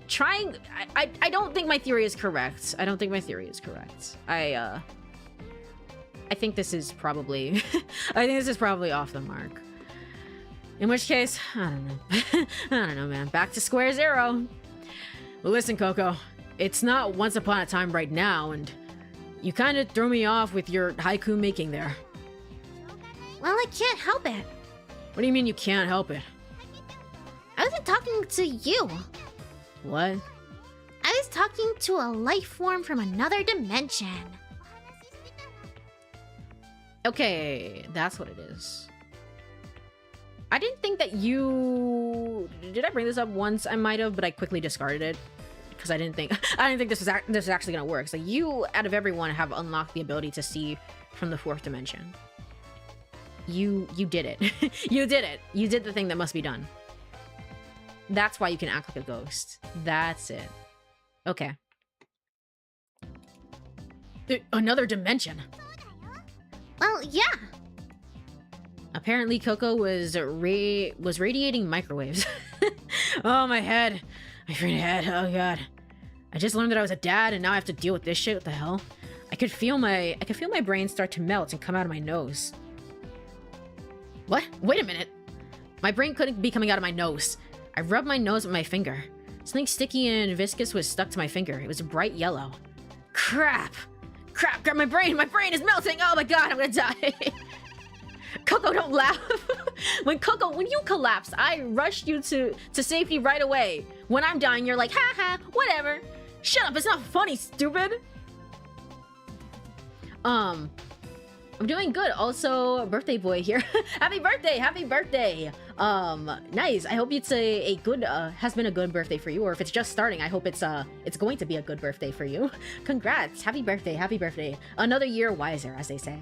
trying. I don't think my theory is correct. I think this is probably off the mark. In which case, I don't know. I don't know, man. Back to square zero. Well, listen, Coco. It's not once upon a time right now, and you kind of threw me off with your haiku making there. Well, I can't help it. What do you mean you can't help it? I wasn't talking to you. What? I was talking to a life form from another dimension. Okay, that's what it is. I didn't think that you... Did I bring this up once? I might have, but I quickly discarded it. Because I didn't think this was actually gonna work. So you, out of everyone, have unlocked the ability to see from the 4th dimension. You did it. You did it. You did the thing that must be done. That's why you can act like a ghost. That's it. Okay. Another dimension. Well, yeah. Apparently Coco was radiating microwaves. Oh, my head. My freaking head. Oh god. I just learned that I was a dad and now I have to deal with this shit. What the hell? I could feel my brain start to melt and come out of my nose. What? Wait a minute. My brain couldn't be coming out of my nose. I rubbed my nose with my finger. Something sticky and viscous was stuck to my finger. It was bright yellow. Crap! Crap! Grab my brain! My brain is melting! Oh my god, I'm gonna die! Coco, don't laugh! When you collapsed, I rushed you to safety right away. When I'm dying, you're like, haha, whatever. Shut up, it's not funny, stupid! I'm doing good. Also, birthday boy here. Happy birthday! Happy birthday! Nice. I hope it's a good, has been a good birthday for you, or if it's just starting, I hope it's going to be a good birthday for you. Congrats! Happy birthday! Happy birthday! Another year wiser, as they say.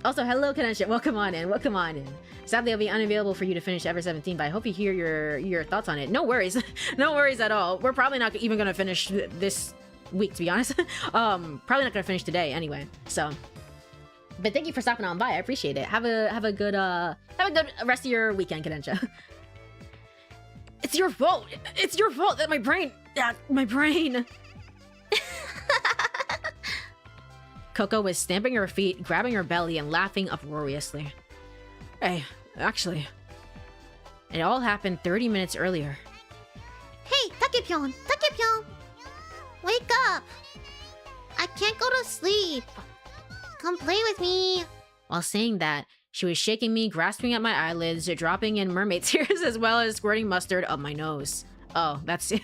Also, hello, Kanesha. Welcome on in. Welcome on in. Sadly, I'll be unavailable for you to finish Ever 17, but I hope you hear your thoughts on it. No worries. No worries at all. We're probably not even gonna finish this week, to be honest. Probably not gonna finish today anyway. So, but thank you for stopping on by. I appreciate it. Have a good rest of your weekend, Kanesha. It's your fault. It's your fault that my brain. Coco was stamping her feet, grabbing her belly, and laughing uproariously. Hey, actually, it all happened 30 minutes earlier. Hey, Takepyeon! Takepyeon! Wake up! I can't go to sleep. Come play with me. While saying that, she was shaking me, grasping at my eyelids, dropping in mermaid tears, as well as squirting mustard up my nose. Oh, that's it.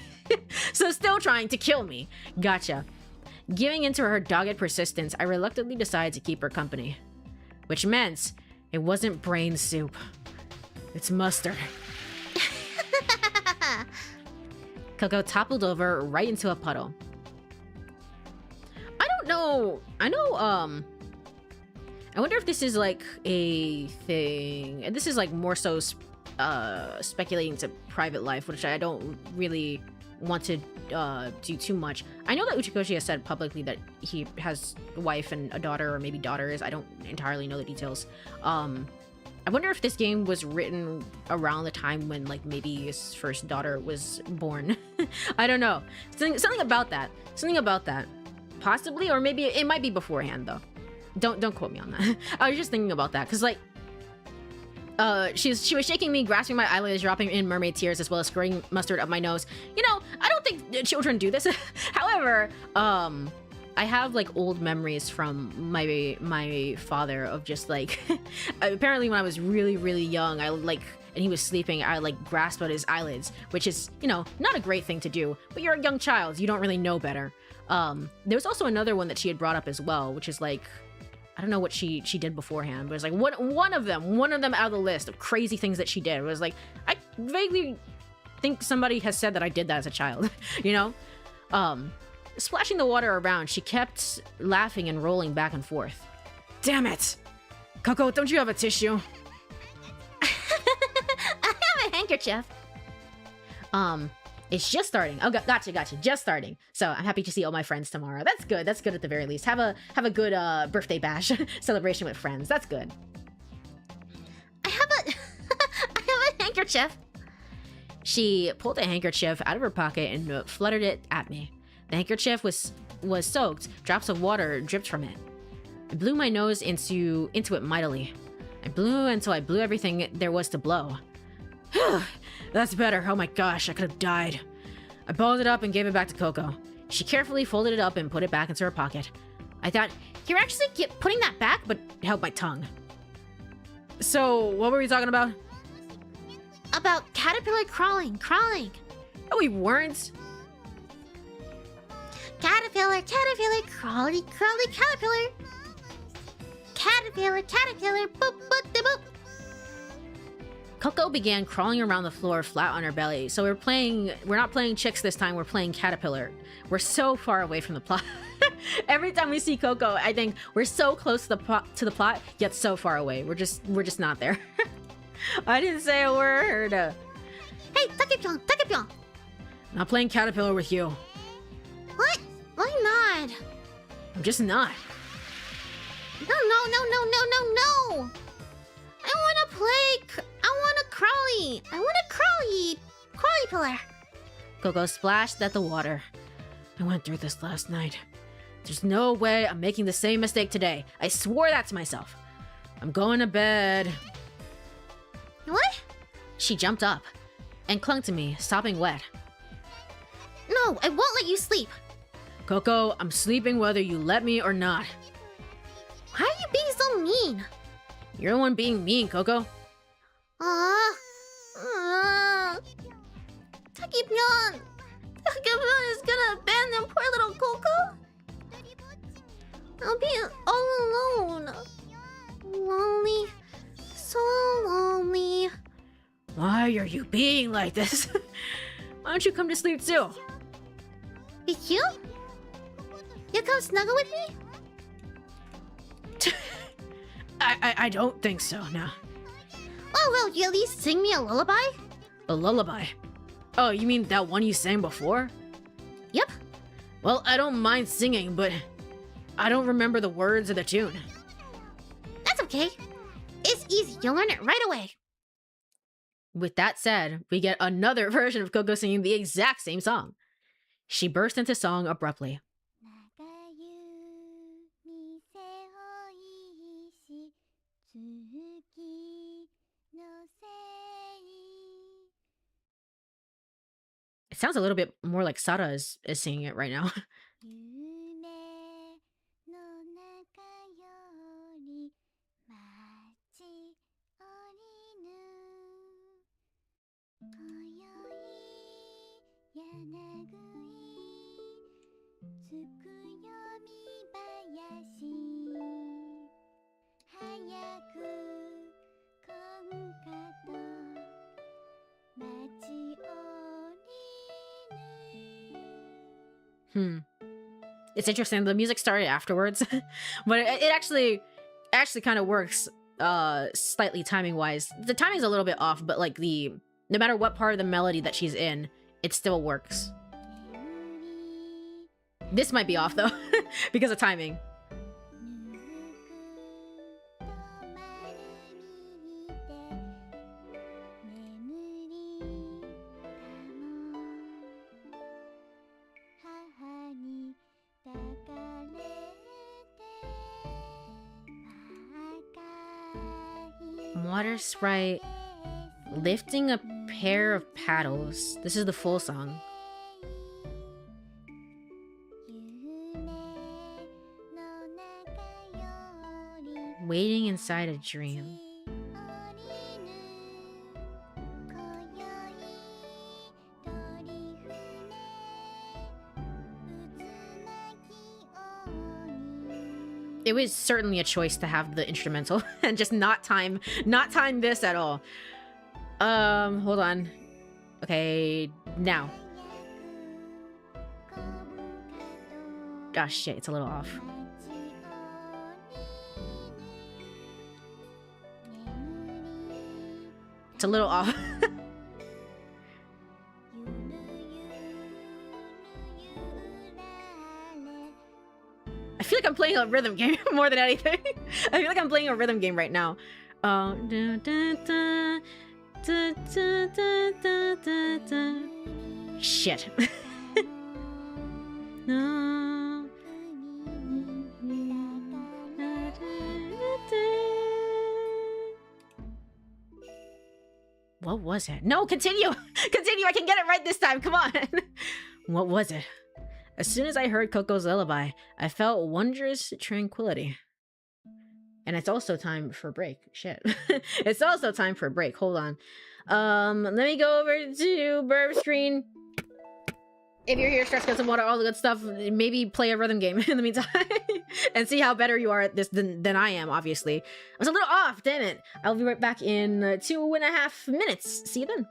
So still trying to kill me. Gotcha. Giving into her dogged persistence, I reluctantly decided to keep her company. Which meant it wasn't brain soup. It's mustard. Coco toppled over right into a puddle. I don't know. I wonder if this is like a thing. And this is like more so speculating to private life, which I don't really want to do too much. I know that Uchikoshi has said publicly that he has a wife and a daughter, or maybe daughters. I don't entirely know the details. I wonder if this game was written around the time when like maybe his first daughter was born. I don't know. Something about that. Something about that. Possibly, or maybe it might be beforehand though. Don't quote me on that. I was just thinking about that because like she was shaking me, grasping my eyelids, dropping in mermaid tears, as well as squirting mustard up my nose. You know, I don't think children do this. However, I have like old memories from my father of just like apparently when I was really young, and he was sleeping, I like grasped at his eyelids, which is, you know, not a great thing to do, but you're a young child, you don't really know better. There was also another one that she had brought up as well, which is like, I don't know what she did beforehand, but it's like one of them out of the list of crazy things that she did was like, I vaguely think somebody has said that I did that as a child, you know? Splashing the water around, she kept laughing and rolling back and forth. Damn it! Coco, don't you have a tissue? I have a handkerchief. It's just starting. Oh, gotcha. Just starting. So I'm happy to see all my friends tomorrow. That's good. That's good at the very least. Have a good birthday bash celebration with friends. That's good. I have a handkerchief. She pulled a handkerchief out of her pocket and fluttered it at me. The handkerchief was soaked. Drops of water dripped from it. I blew my nose into it mightily. I blew until I blew everything there was to blow. That's better. Oh my gosh, I could have died. I balled it up and gave it back to Coco. She carefully folded it up and put it back into her pocket. I thought, you're actually putting that back, but it held my tongue. So, what were we talking about? About caterpillar crawling. No, we weren't. Caterpillar Caterpillar, caterpillar, crawly, crawly, caterpillar. Caterpillar, caterpillar, boop, boop, de boop. Coco began crawling around the floor flat on her belly. So we're not playing chicks this time, we're playing caterpillar. We're so far away from the plot. Every time we see Coco, I think we're so close to the plot, yet so far away. We're just not there. I didn't say a word. Hey, Takepyeon, Takepyeon. Not playing caterpillar with you. What? Why not? I'm just not. No. I want to play. I want a crawly. I want a crawly pillar. Coco splashed at the water. I went through this last night. There's no way I'm making the same mistake today. I swore that to myself. I'm going to bed. What? She jumped up and clung to me, sopping wet. No, I won't let you sleep. Coco, I'm sleeping whether you let me or not. Why are you being so mean? You're the one being mean, Coco. Takepyeon! Takepyeon is gonna abandon poor little Coco? I'll be all alone. Lonely. So lonely. Why are you being like this? Why don't you come to sleep too? With you? You come snuggle with me? I don't think so, no. Oh, will you at least sing me a lullaby? A lullaby? Oh, you mean that one you sang before? Yep. Well, I don't mind singing, but I don't remember the words of the tune. That's okay. It's easy. You'll learn it right away. With that said, we get another version of Coco singing the exact same song. She burst into song abruptly. It sounds a little bit more like Sara is singing it right now. It's interesting. The music started afterwards, but it actually kind of works slightly timing wise. The timing's a little bit off, but like no matter what part of the melody that she's in, it still works. This might be off though because of timing. Water sprite lifting a pair of paddles. This is the full song. Waiting inside a dream. It was certainly a choice to have the instrumental and just not time this at all. Hold on. Okay, now. Ah, shit, it's a little off. It's a little off. I feel like I'm playing a rhythm game more than anything. I feel like I'm playing a rhythm game right now. Shit. What was it? No, continue! Continue, I can get it right this time, come on! What was it? As soon as I heard Coco's lullaby, I felt wondrous tranquility. And it's also time for a break. Shit. It's also time for a break. Hold on. Let me go over to burp screen. if you're here, stress, get some water, all the good stuff, maybe play a rhythm game in the meantime and see how better you are at this than I am, obviously. I was a little off, damn it. I'll be right back in 2.5 minutes. See you then.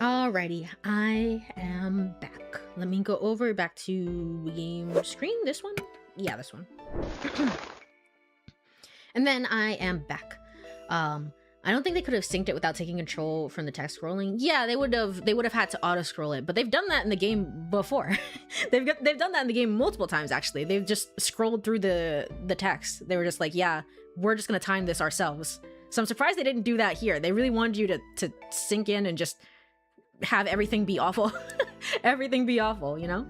Alrighty, I am back. Let me go over back to game screen. This one? Yeah, this one. And then I am back. I don't think they could have synced it without taking control from the text scrolling. Yeah, they would have had to auto scroll it, but they've done that in the game before. they've done that in the game multiple times actually. They've just scrolled through the text. They were just like, yeah, we're just gonna time this ourselves. So I'm surprised they didn't do that here. They really wanted you to sink in and just have everything be awful. Everything be awful, you know?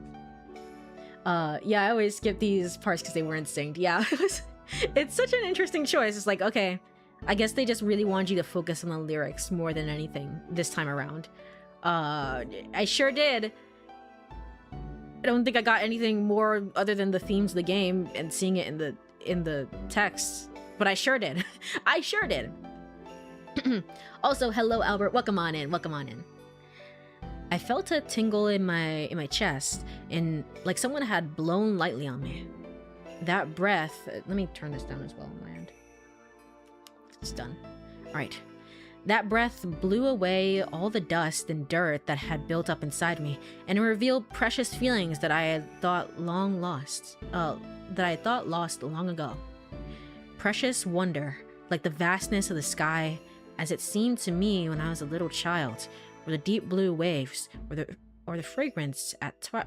Yeah, I always skip these parts because they weren't synced. Yeah, it's such an interesting choice. It's like, okay, I guess they just really wanted you to focus on the lyrics more than anything this time around. I sure did. I don't think I got anything more other than the themes of the game and seeing it in the text, but I sure did. I sure did. Also, hello Albert, welcome on in, welcome on in. I felt a tingle in my chest, and like someone had blown lightly on me. That breath, let me turn this down as well on my end. It's done. All right. That breath blew away all the dust and dirt that had built up inside me, and it revealed precious feelings that I had thought lost long ago. Precious wonder, like the vastness of the sky, as it seemed to me when I was a little child, or the deep blue waves, or the fragrance at twilight.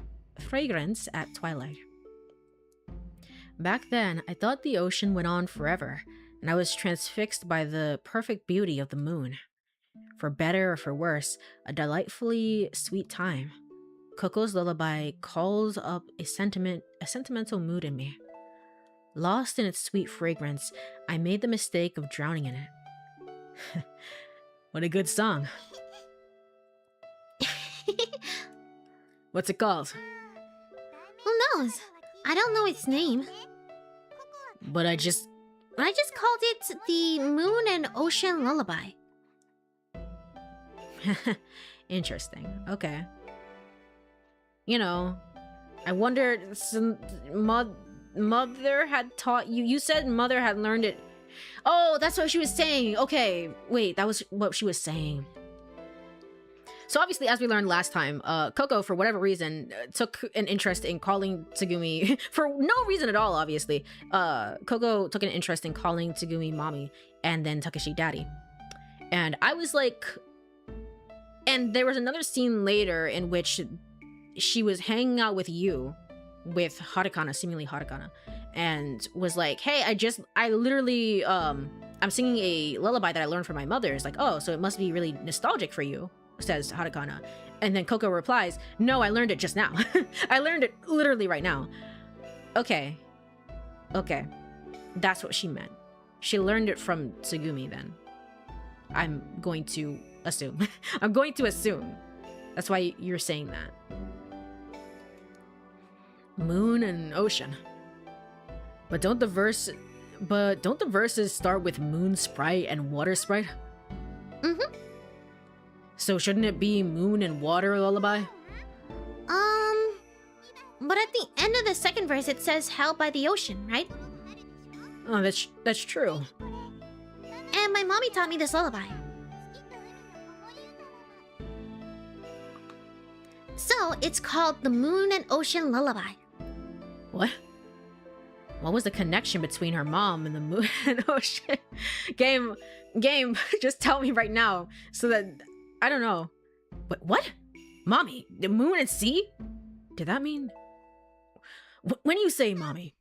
Back then, I thought the ocean went on forever, and I was transfixed by the perfect beauty of the moon. For better or for worse, a delightfully sweet time. Coco's lullaby calls up a sentimental mood in me. Lost in its sweet fragrance, I made the mistake of drowning in it. What a good song. Who What's it called? knows? I don't know its name. But I just called it the Moon and Ocean Lullaby. Interesting. Okay. You know, I wondered, mother had taught you. You said mother had learned it. Oh, that's what she was saying. Okay, wait, that was what she was saying. So obviously, as we learned last time, Coco, for whatever reason, took an interest in calling Tsugumi for no reason at all. Obviously, Coco took an interest in calling Tsugumi mommy and then Takeshi daddy, and I was like, and there was another scene later in which she was hanging out with you, with Haruka, seemingly Haruka, and was like, hey, I literally, I'm singing a lullaby that I learned from my mother. It's like, oh, so it must be really nostalgic for you, says Haruka. And then Coco replies, no, I learned it just now. I learned it literally right now. Okay. That's what she meant. She learned it from Tsugumi then. I'm going to assume. I'm going to assume. That's why you're saying that. Moon and ocean. But don't the verses start with moon sprite and water sprite? Mm-hmm. So shouldn't it be moon and water lullaby? But at the end of the second verse it says held by the ocean, right? Oh, that's true. And my mommy taught me this lullaby. So it's called the Moon and Ocean Lullaby. What? What was the connection between her mom and the moon and ocean? Game, just tell me right now so that I don't know. What? Mommy, the moon and sea? Did that mean? When you say mommy?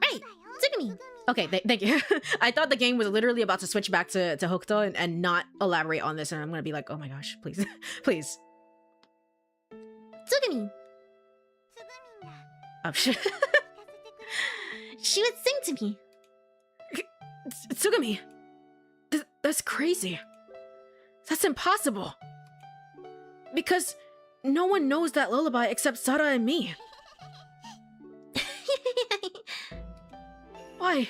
Right, Tsugumi. Okay, thank you. I thought the game was literally about to switch back to Hokuto and not elaborate on this, and I'm gonna be like, oh my gosh, please, please. Tsugumi. Oh shit. She would sing to me. Tsugumi. That's crazy. That's impossible. Because no one knows that lullaby except Sara and me. Why?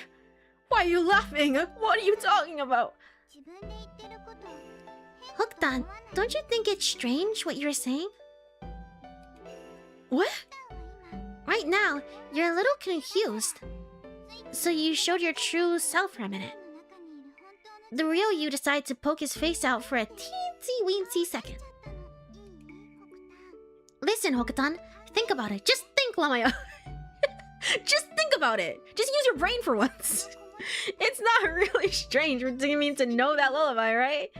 Why are you laughing? What are you talking about? Hokutan, don't you think it's strange what you're saying? What? Right now, you're a little confused. So you showed your true self for a minute. The real you decided to poke his face out for a teensy-weensy second. Listen, Hokutan, think about it. Just think, Lamaya. Just think about it. Just use your brain for once. It's not really strange for Tsugumi to know that lullaby, right?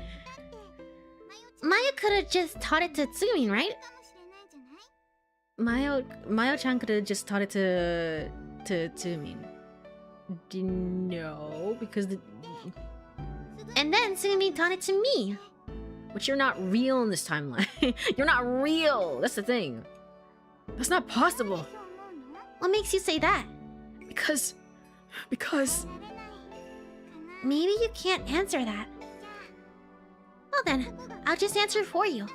Maya could have just taught it to Tsugumi, right? Mayo-chan could have just taught it to Tsugumi. No, because and then Tsugumi taught it to me. But you're not real in this timeline. You're not real. That's the thing. That's not possible. What makes you say that? Because... Maybe you can't answer that. Well then, I'll just answer for you.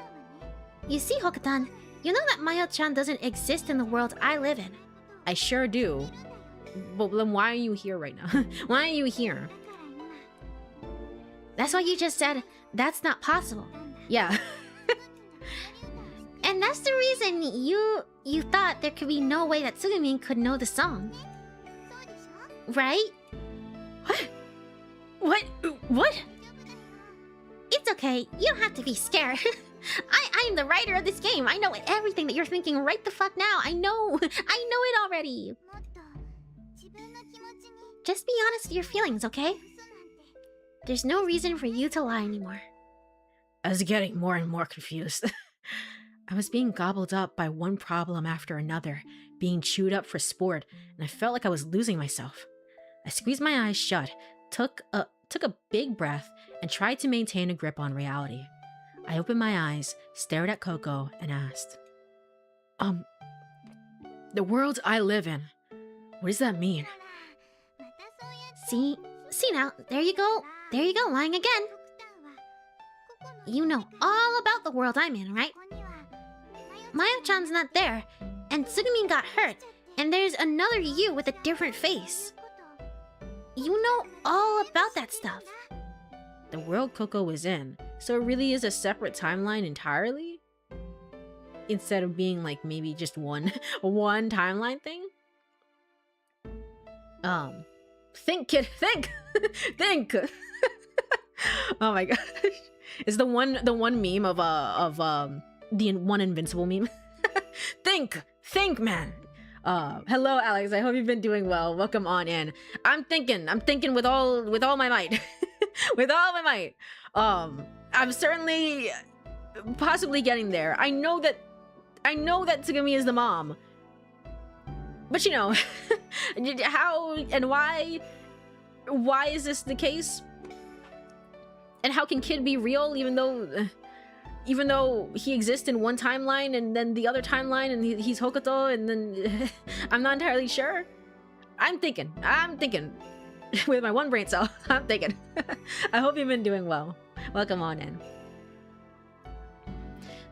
You see, Hokutan, you know that Mayo-chan doesn't exist in the world I live in. I sure do. But then why are you here right now? Why are you here? That's why you just said, that's not possible. Yeah. And that's the reason you thought there could be no way that Tsugumi could know the song. Right? What? It's okay. You don't have to be scared. I'm the writer of this game. I know everything that you're thinking right the fuck now. I know it already. Just be honest with your feelings, okay? There's no reason for you to lie anymore. I was getting more and more confused. I was being gobbled up by one problem after another, being chewed up for sport, and I felt like I was losing myself. I squeezed my eyes shut, took a big breath, and tried to maintain a grip on reality. I opened my eyes, stared at Coco, and asked, the world I live in, what does that mean? See now, there you go, lying again. You know all about the world I'm in, right? Mayo-chan's not there, and Tsugumi got hurt, and there's another you with a different face. You know all about that stuff. The world Coco was in, so it really is a separate timeline entirely? Instead of being like maybe just one timeline thing? Think, kid, think! Think! Oh my gosh. It's the one meme of the one invincible meme. Think, man. Hello, Alex. I hope you've been doing well. Welcome on in. I'm thinking with all my might. With all my might. I'm certainly possibly getting there. I know that Tsugumi is the mom. But you know, how and why is this the case? And how can Kid be real even though he exists in one timeline and then the other timeline and he's Hokuto and then I'm not entirely sure. I'm thinking with my one brain cell. I'm thinking. I hope you've been doing well. Welcome on in.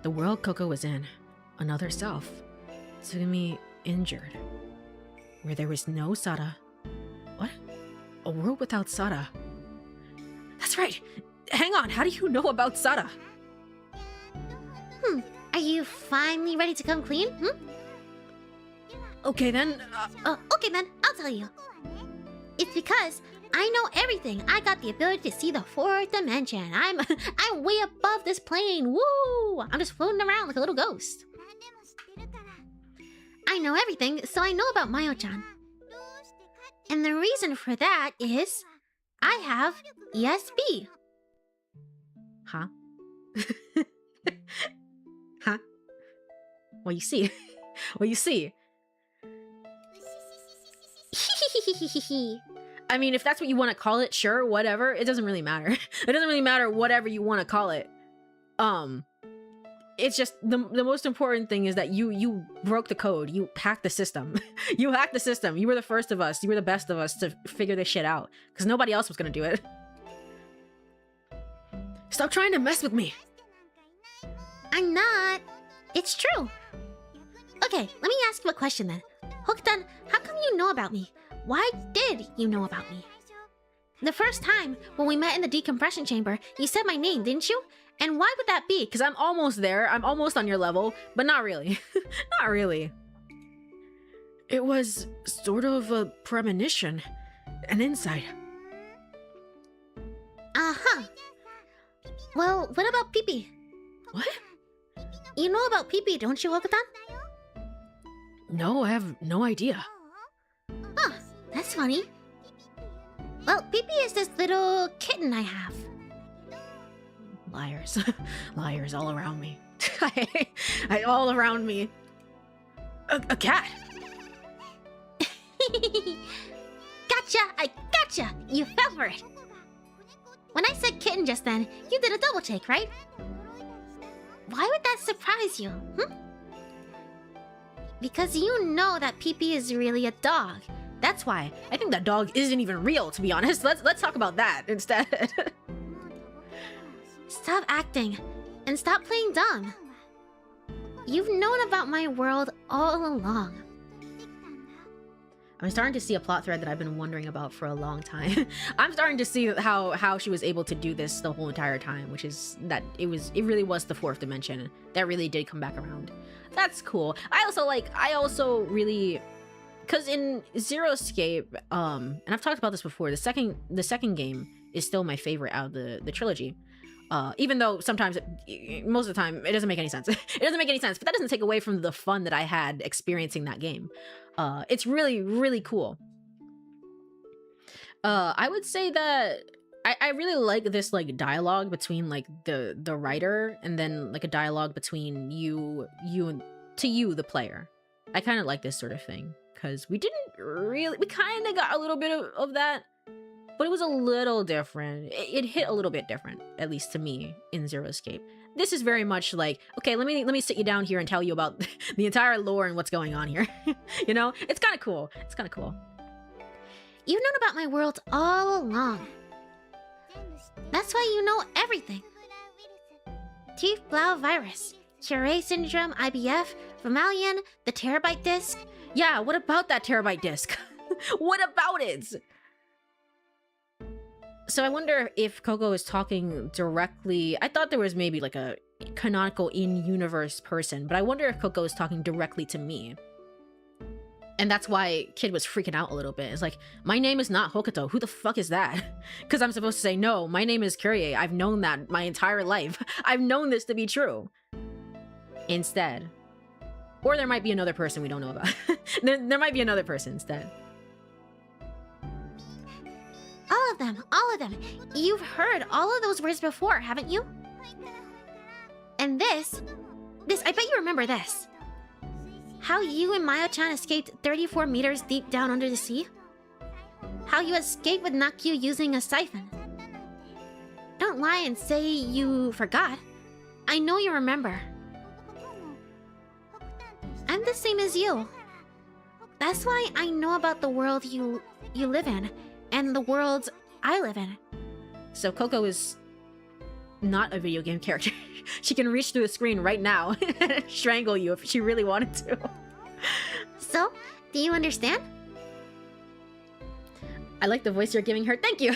The world Coco was in, another self. Tsugumi injured. Where there was no Sada. What? A world without Sada. That's right. Hang on, how do you know about Sada? Are you finally ready to come clean? Okay then. Okay then, I'll tell you. It's because I know everything. I got the ability to see the fourth dimension. I'm way above this plane. Woo! I'm just floating around like a little ghost. I know everything, so I know about Mayo-chan. And the reason for that is I have ESB. Huh? Huh? Well, you see. I mean, if that's what you want to call it, sure, whatever. It doesn't really matter. It doesn't really matter whatever you want to call it. It's just the most important thing is that you broke the code. You hacked the system. You hacked the system. You were the first of us. You were the best of us to figure this shit out. Because nobody else was going to do it. Stop trying to mess with me. I'm not. It's true. Okay, let me ask you a question then. Hokutan, how come you know about me? Why did you know about me? The first time when we met in the decompression chamber, you said my name, didn't you? And why would that be? Because I'm almost there. I'm almost on your level, but not really. Not really. It was sort of a premonition, an insight. Uh-huh. Well, what about Pee-Pee? What? You know about Pee-Pee, don't you, Hokutan? No, I have no idea. Huh, that's funny. Well, Pee-Pee is this little kitten I have. Liars. Liars all around me. All around me. A cat. Gotcha! I gotcha! You fell for it. When I said kitten just then, you did a double take, right? Why would that surprise you? Because you know that Pee-Pee is really a dog. That's why. I think that dog isn't even real, to be honest. Let's talk about that instead. Stop acting, and stop playing dumb. You've known about my world all along. I'm starting to see a plot thread that I've been wondering about for a long time. I'm starting to see how she was able to do this the whole entire time, which is that it really was the fourth dimension that really did come back around. That's cool. I also really, because in Zero Escape, and I've talked about this before, the second game is still my favorite out of the trilogy. Even though sometimes, most of the time, it doesn't make any sense. It doesn't make any sense, but that doesn't take away from the fun that I had experiencing that game. It's really, really cool. I would say that I really like this like dialogue between like the writer and then like a dialogue between you and the player. I kind of like this sort of thing because we kind of got a little bit of that. But it was a little different. It hit a little bit different, at least to me, in Zero Escape. This is very much like, okay, let me sit you down here and tell you about the entire lore and what's going on here. You know? It's kind of cool. It's kind of cool. You've known about my world all along. That's why you know everything. Teeth Blau virus. Courie syndrome, IBF, Vermalion, the terabyte disk. Yeah, what about that terabyte disk? What about it? So I wonder if Coco is talking directly. I thought there was maybe like a canonical in-universe person, but I wonder if Coco is talking directly to me. And that's why Kid was freaking out a little bit. It's like, my name is not Hokuto. Who the fuck is that? Because I'm supposed to say, no, my name is Courie. I've known that my entire life. I've known this to be true. Instead. Or there might be another person we don't know about. there might be another person instead. All of them, all of them. You've heard all of those words before, haven't you? And this, I bet you remember this. How you and Mayo-chan escaped 34 meters deep down under the sea? How you escaped with Nakyu using a siphon? Don't lie and say you forgot. I know you remember. I'm the same as you. That's why I know about the world you live in, and the world I live in. So Coco is not a video game character. She can reach through the screen right now and strangle you if she really wanted to. So, do you understand? I like the voice you're giving her. Thank you.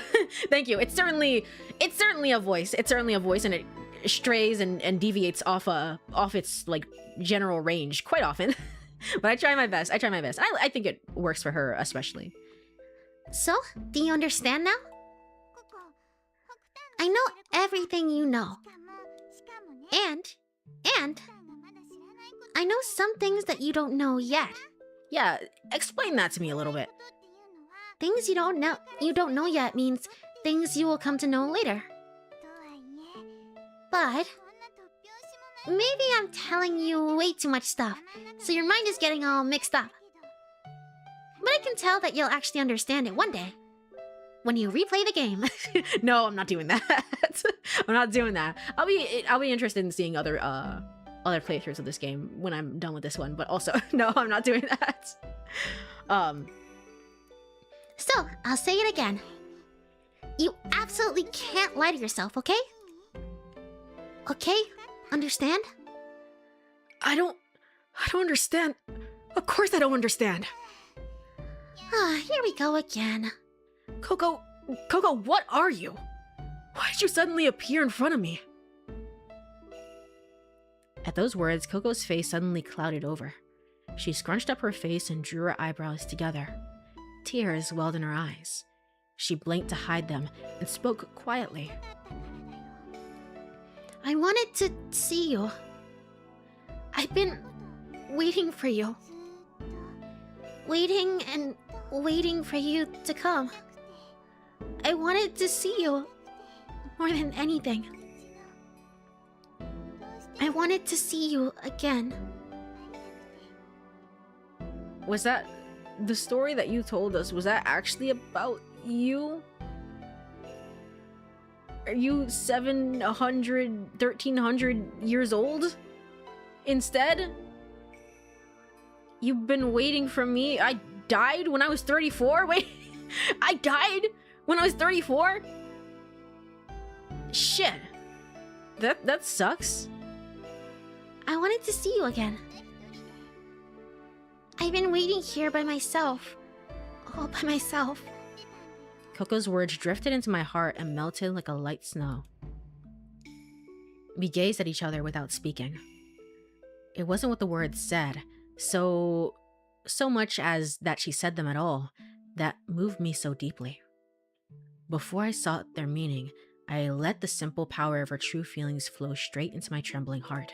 Thank you. It's certainly a voice. It's certainly a voice, and it strays and deviates off its like general range quite often. But I try my best. I think it works for her especially. So, do you understand now? I know everything you know. And I know some things that you don't know yet. Yeah, explain that to me a little bit. Things you don't know yet means things you will come to know later. But maybe I'm telling you way too much stuff, so your mind is getting all mixed up. But I can tell that you'll actually understand it one day. When you replay the game. No, I'm not doing that. I'm not doing that. I'll be interested in seeing other playthroughs of this game when I'm done with this one, but also no, I'm not doing that. So, I'll say it again. You absolutely can't lie to yourself, okay? Okay? Understand? I don't understand. Of course I don't understand. Here we go again. Coco, what are you? Why'd you suddenly appear in front of me? At those words, Coco's face suddenly clouded over. She scrunched up her face and drew her eyebrows together. Tears welled in her eyes. She blinked to hide them and spoke quietly. I wanted to see you. I've been waiting for you. Waiting and waiting for you to come. I wanted to see you more than anything. I wanted to see you again. Was that the story that you told us? Was that actually about you? Are you 700, 1300 years old? Instead? You've been waiting for me? I died when I was 34? Wait, I died when I was 34? Shit. That sucks. I wanted to see you again. I've been waiting here by myself. All by myself. Coco's words drifted into my heart and melted like a light snow. We gazed at each other without speaking. It wasn't what the words said, so much as that she said them at all, that moved me so deeply. Before I sought their meaning, I let the simple power of her true feelings flow straight into my trembling heart.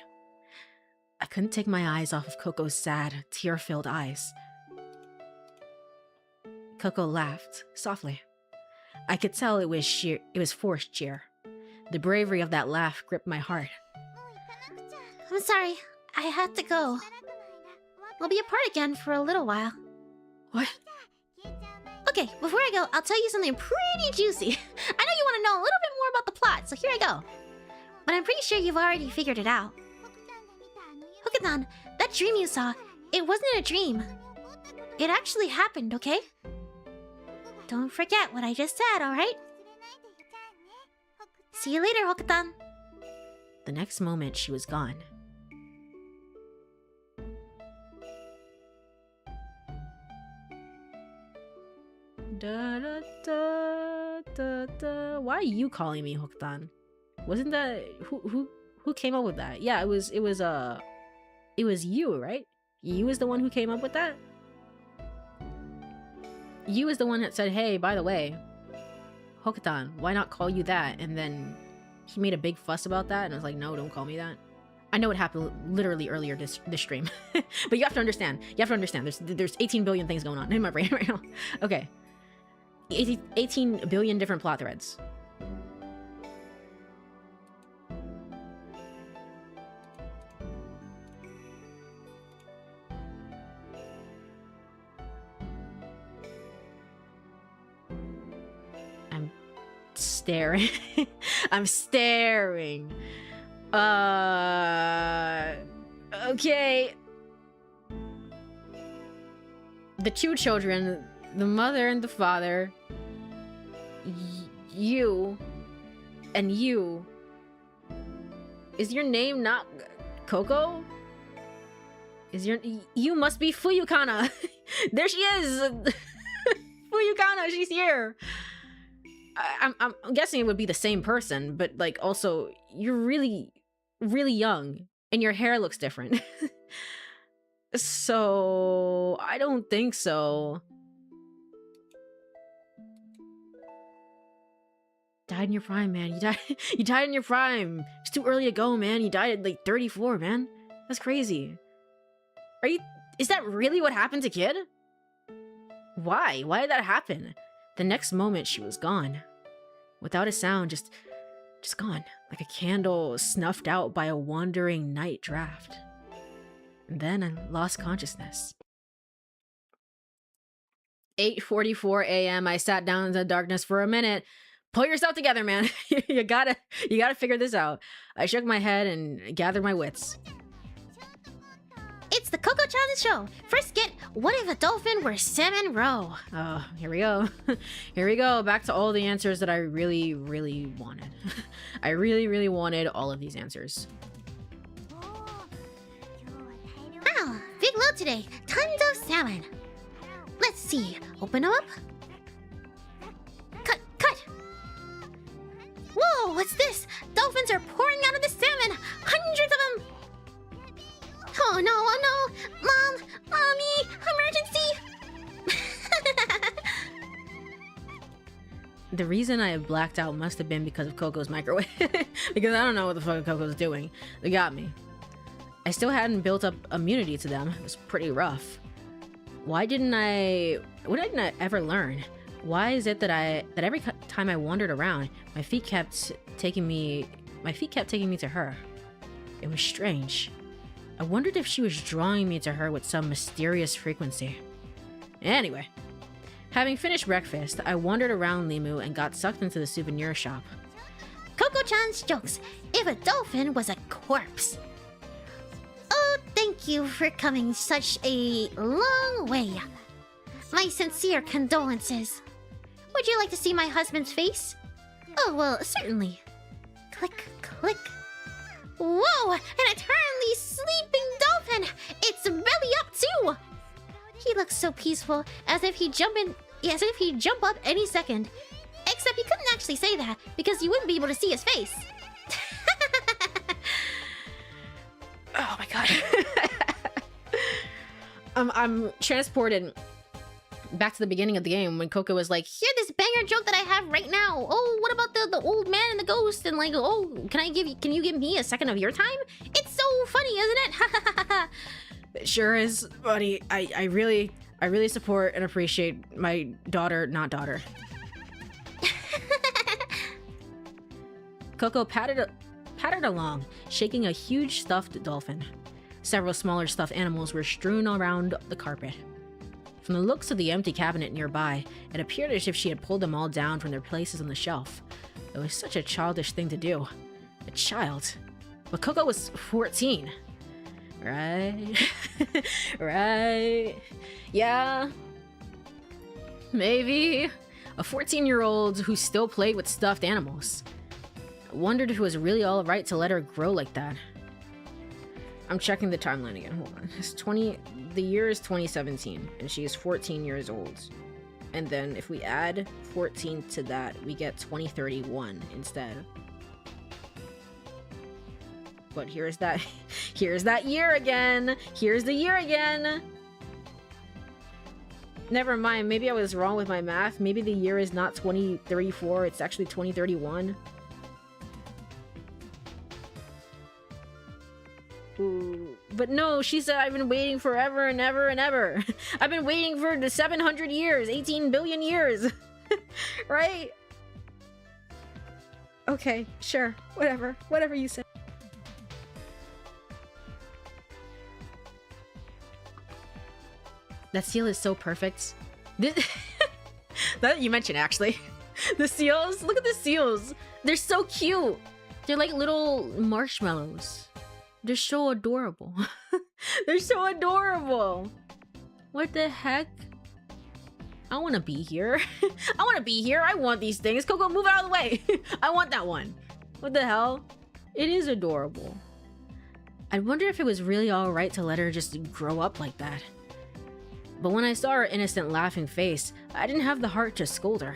I couldn't take my eyes off of Coco's sad, tear-filled eyes. Coco laughed, softly. I could tell it was forced cheer. The bravery of that laugh gripped my heart. I'm sorry, I had to go. We'll be apart again for a little while. What? Okay, before I go, I'll tell you something pretty juicy. I know you want to know a little bit more about the plot, so here I go. But I'm pretty sure you've already figured it out. Hokutan, that dream you saw, it wasn't a dream. It actually happened, okay? Don't forget what I just said, alright? See you later, Hokutan. The next moment, she was gone. Da, da, da, da, da. Why are you calling me Hoktan? Wasn't that who came up with that? Yeah, it was you, right? You was the one who came up with that? You was the one that said, hey, by the way, Hoktan, why not call you that? And then he made a big fuss about that, and I was like, no, don't call me that. I know it happened literally earlier this stream, but you have to understand. There's 18 billion things going on in my brain right now. Okay, 18 billion different plot threads. I'm staring. I'm staring. Okay. The two children, the mother and the father, you, and you. Is your name not Coco? You must be Fuyukana. There she is. Fuyukana, she's here. I'm guessing it would be the same person, but like also you're really young and your hair looks different. So I don't think so. Died in your prime, man. You died in your prime. It's too early to go, man. You died at like 34, man. That's crazy. Is that really what happened to Kid? Why did that happen? The next moment, she was gone. Without a sound, just gone. Like a candle snuffed out by a wandering night draft. And then I lost consciousness. 8:44 a.m. I sat down in the darkness for a minute. Pull yourself together, man. you gotta figure this out. I shook my head and gathered my wits. It's the Coco Challenge show. First get, what if a dolphin were salmon roe? Oh, here we go. Here we go. Back to all the answers that I really wanted. I really wanted all of these answers. Wow, big load today. Tons of salmon. Let's see. Open them up. Cut. Whoa, what's this? Dolphins are pouring out of the salmon. Hundreds of them. Oh no, Mom! Mommy! Emergency! The reason I blacked out must have been because of Coco's microwave. Because I don't know what the fuck Coco's doing. They got me. I still hadn't built up immunity to them. It was pretty rough. What didn't I ever learn? Why is it that every time I wandered around, my feet kept taking me to her? It was strange. I wondered if she was drawing me to her with some mysterious frequency. Anyway, having finished breakfast, I wandered around Limu and got sucked into the souvenir shop. Coco-chan's jokes. If a dolphin was a corpse. Oh, thank you for coming such a long way. My sincere condolences. Would you like to see my husband's face? Oh, well, certainly. Click. Whoa! An eternally sleeping dolphin! It's belly up too! He looks so peaceful, as if he'd jump up any second. Except he couldn't actually say that, because you wouldn't be able to see his face. Oh my god. I'm transported back to the beginning of the game when Coco was like, hear this banger joke that I have right now. Oh, what about the old man and the ghost? And like, oh, can you give me a second of your time? It's so funny, isn't it? It sure is, buddy. I really support and appreciate my not daughter. Coco pattered along, shaking a huge stuffed dolphin. Several smaller stuffed animals were strewn around the carpet. From the looks of the empty cabinet nearby, it appeared as if she had pulled them all down from their places on the shelf. It was such a childish thing to do. A child. But Coco was 14. Right? Right? Yeah. Maybe. A 14-year-old who still played with stuffed animals. I wondered if it was really alright to let her grow like that. I'm checking the timeline again. Hold on. The year is 2017, and she is 14 years old. And then if we add 14 to that, we get 2031 instead. But here's that year again. Here's the year again. Never mind, maybe I was wrong with my math. Maybe the year is not 2034, it's actually 2031. Ooh. But no, she said I've been waiting forever and ever and ever. I've been waiting for the 700 years, 18 billion years. Right? Okay, sure. Whatever you say. That seal is so perfect. This that you mentioned, actually. The seals, look at the seals. They're so cute. They're like little marshmallows. They're so adorable. They're so adorable. What the heck? I want to be here. I want to be here. I want these things. Coco, move out of the way. I want that one. What the hell? It is adorable. I wonder if it was really alright to let her just grow up like that. But when I saw her innocent laughing face, I didn't have the heart to scold her.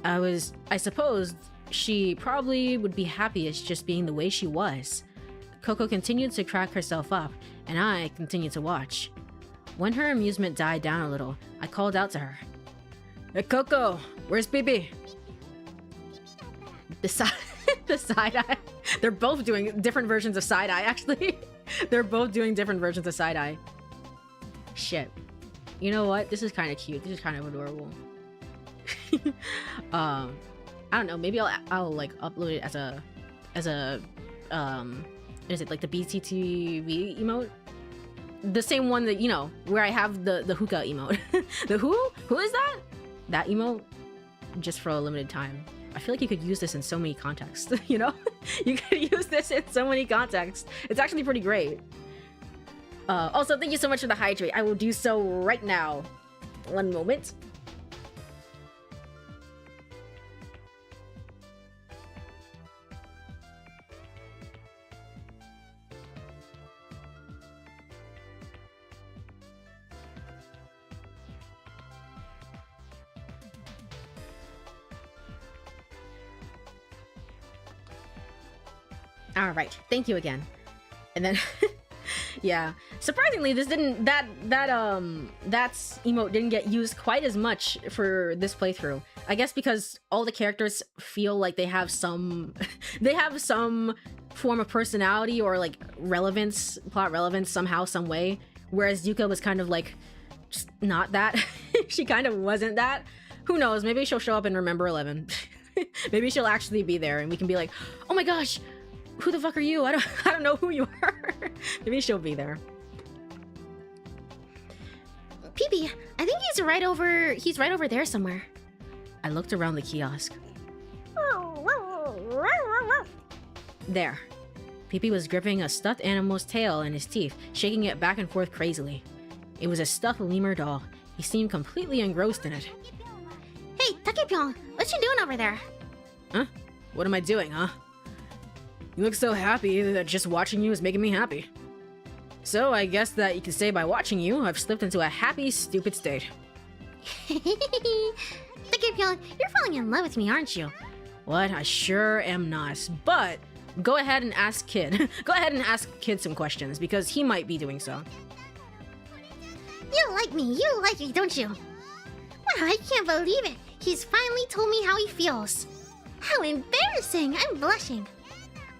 I supposed she probably would be happiest just being the way she was. Coco continued to crack herself up, and I continued to watch. When her amusement died down a little, I called out to her. Hey Coco, where's Bibi? The side-eye. They're both doing different versions of side-eye, actually. They're both doing different versions of side-eye. Shit. You know what? This is kind of cute. This is kind of adorable. I don't know. Maybe I'll like upload it as a is it like the BTTV emote? The same one that, you know, where I have the hookah emote. The who is that? That emote? Just for a limited time. I feel like you could use this in so many contexts, you know? You could use this in so many contexts. It's actually pretty great. Also, thank you so much for the hydrate. I will do so right now. One moment. All right, thank you again. And then, yeah, surprisingly, this didn't that emote didn't get used quite as much for this playthrough. I guess because all the characters feel like they have some form of personality or like relevance, plot relevance somehow, some way. Whereas Yuka was kind of like just not that. She kind of wasn't that. Who knows? Maybe she'll show up in Remember 11. Maybe she'll actually be there, and we can be like, oh my gosh. Who the fuck are you? I don't know who you are. Maybe she'll be there. Peepee, I think he's right over there somewhere. I looked around the kiosk. There. Peepee was gripping a stuffed animal's tail in his teeth, shaking it back and forth crazily. It was a stuffed lemur doll. He seemed completely engrossed in it. Hey, Takepyeong, what you doing over there? Huh? What am I doing, huh? You look so happy that just watching you is making me happy. So I guess that you could say by watching you, I've slipped into a happy, stupid state. Takepyeong, you're falling in love with me, aren't you? What? I sure am not. But go ahead and ask Kid. Go ahead and ask Kid some questions, because he might be doing so. You like me, don't you? Wow, I can't believe it. He's finally told me how he feels. How embarrassing, I'm blushing.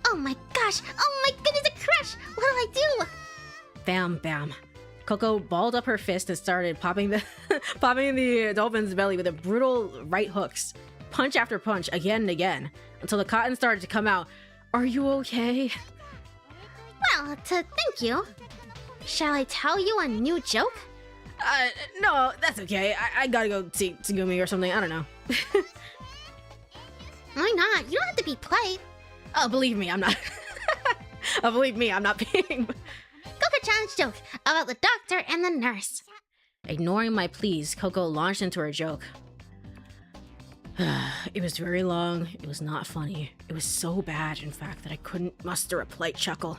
Oh my gosh! Oh my goodness, a crush! What'll I do? Bam, bam. Coco balled up her fist and started popping the dolphin's belly with a brutal right hooks. Punch after punch, again and again, until the cotton started to come out. Are you okay? Well, to thank you. Shall I tell you a new joke? No, that's okay. I gotta go see Tsugumi or something. I don't know. Why not? You don't have to be polite. Oh, believe me, I'm not. Believe me, I'm not being. Coco-chan's joke about the doctor and the nurse. Ignoring my pleas, Coco launched into her joke. It was very long. It was not funny. It was so bad, in fact, that I couldn't muster a polite chuckle.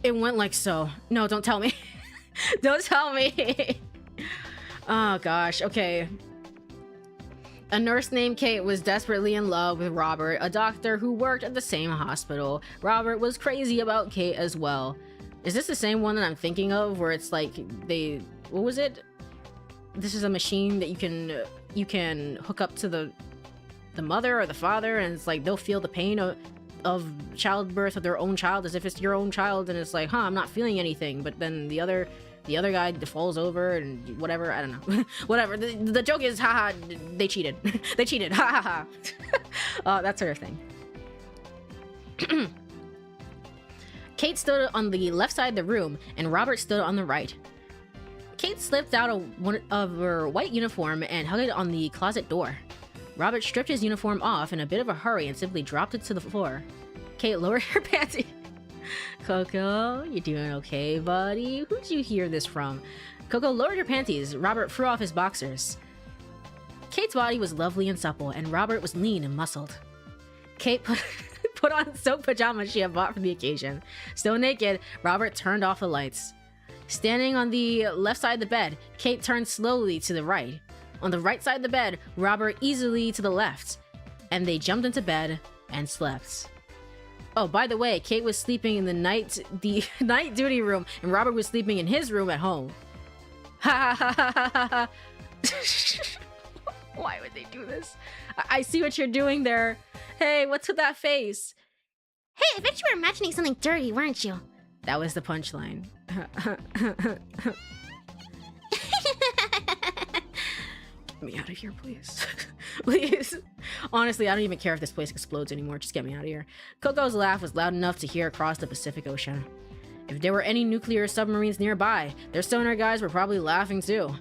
It went like so. No, don't tell me. Don't tell me. Oh gosh. Okay. A nurse named Kate was desperately in love with Robert, a doctor who worked at the same hospital. Robert was crazy about Kate as well. Is this the same one that I'm thinking of, where it's like what was it? This is a machine that you can hook up to the mother or the father, and it's like they'll feel the pain of childbirth of their own child as if it's your own child, and it's like, huh, I'm not feeling anything, but then the other guy falls over and whatever, I don't know. Whatever. The joke is, haha, they cheated. They cheated. Ha ha ha. That sort of thing. Kate stood on the left side of the room, and Robert stood on the right. Kate slipped out of one of her white uniform and hung it on the closet door. Robert stripped his uniform off in a bit of a hurry and simply dropped it to the floor. Kate lowered her panties. Coco, you doing okay, buddy? Who'd you hear this from? Coco lowered her panties. Robert threw off his boxers. Kate's body was lovely and supple, and Robert was lean and muscled. Kate put on silk pajamas she had bought for the occasion. Still naked, Robert turned off the lights. Standing on the left side of the bed, Kate turned slowly to the right. On the right side of the bed, Robert easily to the left, and they jumped into bed and slept. Oh, by the way, Kate was sleeping in the night duty room, and Robert was sleeping in his room at home. Ha ha ha ha ha ha. Why would they do this? I see what you're doing there. Hey, what's with that face? Hey, I bet you were imagining something dirty, weren't you? That was the punchline. Get me out of here, please. Please. Honestly, I don't even care if this place explodes anymore. Just get me out of here. Coco's laugh was loud enough to hear across the Pacific Ocean. If there were any nuclear submarines nearby, their sonar guys were probably laughing too.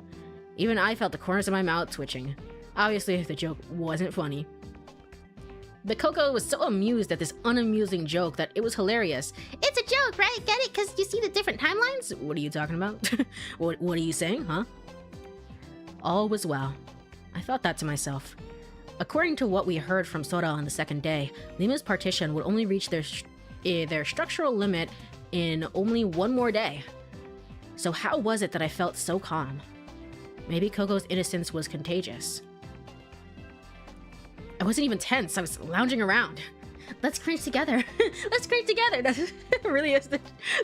Even I felt the corners of my mouth twitching. Obviously, the joke wasn't funny. But Coco was so amused at this unamusing joke that it was hilarious. It's a joke, right? Get it? Because you see the different timelines? What are you talking about? What are you saying, huh? All was well. I thought that to myself. According to what we heard from Sora on the second day, Lima's partition would only reach their structural limit in only one more day. So how was it that I felt so calm? Maybe Coco's innocence was contagious. I wasn't even tense, I was lounging around. Let's cringe together. Let's cringe together. That really is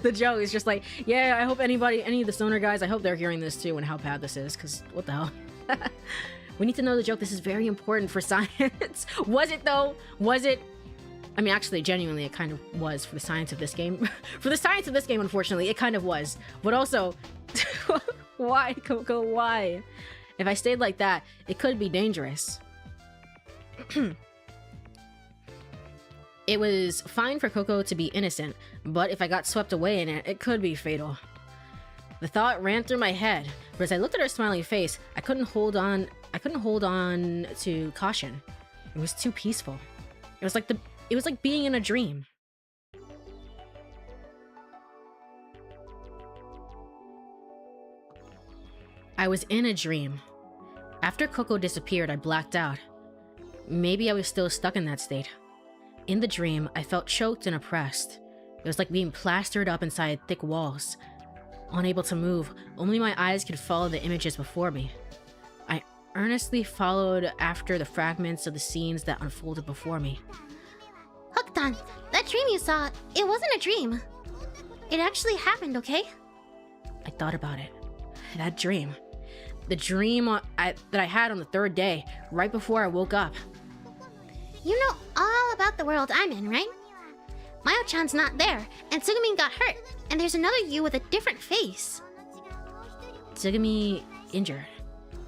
the joke. It's just like, yeah, I hope any of the sonar guys, I hope they're hearing this too and how bad this is, because what the hell? We need to know the joke. This is very important for science. Was it though? Was it? I mean, actually, genuinely, it kind of was for the science of this game. For the science of this game, unfortunately, it kind of was. But also, why, Coco, why? If I stayed like that, it could be dangerous. It was fine for Coco to be innocent, but if I got swept away in it, it could be fatal. The thought ran through my head, but as I looked at her smiling face, I couldn't hold on to caution. It was too peaceful. It was like being in a dream. I was in a dream. After Coco disappeared, I blacked out. Maybe I was still stuck in that state. In the dream, I felt choked and oppressed. It was like being plastered up inside thick walls. Unable to move, only my eyes could follow the images before me. I earnestly followed after the fragments of the scenes that unfolded before me. Hooked-on, that dream you saw, it wasn't a dream. It actually happened, okay? I thought about it. That dream. The dream that I had on the third day, right before I woke up. You know all about the world I'm in, right? Mayo-chan's not there, and Tsugumi got hurt, and there's another you with a different face. Tsugumi injured,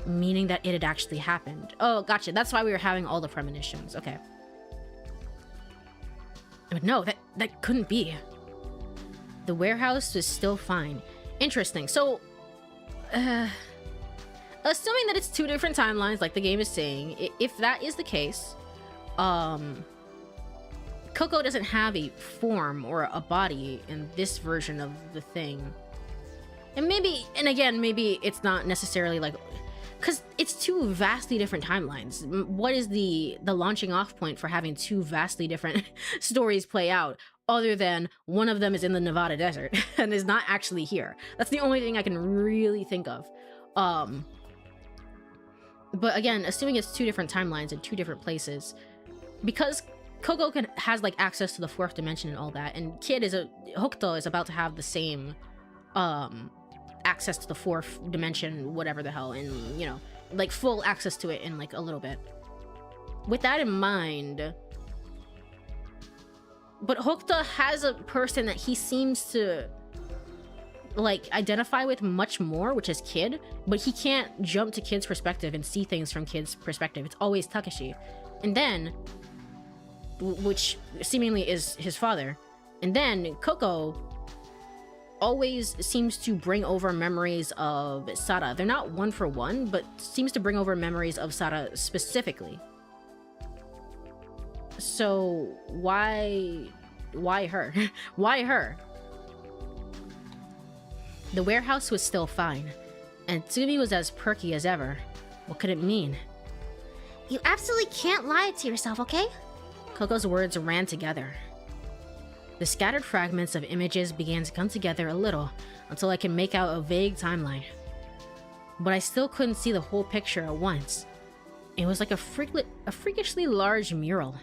meaning that it had actually happened. Oh, gotcha. That's why we were having all the premonitions. Okay. But no, that couldn't be. The warehouse was still fine. Interesting. So, assuming that it's two different timelines, like the game is saying, if that is the case, Coco doesn't have a form or a body in this version of the thing. And maybe it's not necessarily like, because it's two vastly different timelines. What is the launching off point for having two vastly different stories play out, other than one of them is in the Nevada desert and is not actually here? That's the only thing I can really think of. But again, assuming it's 2 different timelines in 2 different places, because Coco has like access to the 4th dimension and all that, and Hokuto is about to have the same access to the 4th dimension, whatever the hell, and like full access to it in like a little bit. With that in mind, but Hokuto has a person that he seems to like identify with much more, which is Kid, but he can't jump to Kid's perspective and see things from Kid's perspective. It's always Takeshi. And then, which seemingly is his father. And then Coco always seems to bring over memories of Sara. They're not one for one, but seems to bring over memories of Sara specifically. So why her? Why her? The warehouse was still fine, and Tsumi was as perky as ever. What could it mean? You absolutely can't lie to yourself, okay? Coco's words ran together. The scattered fragments of images began to come together a little until I could make out a vague timeline. But I still couldn't see the whole picture at once. It was like a freakishly large mural.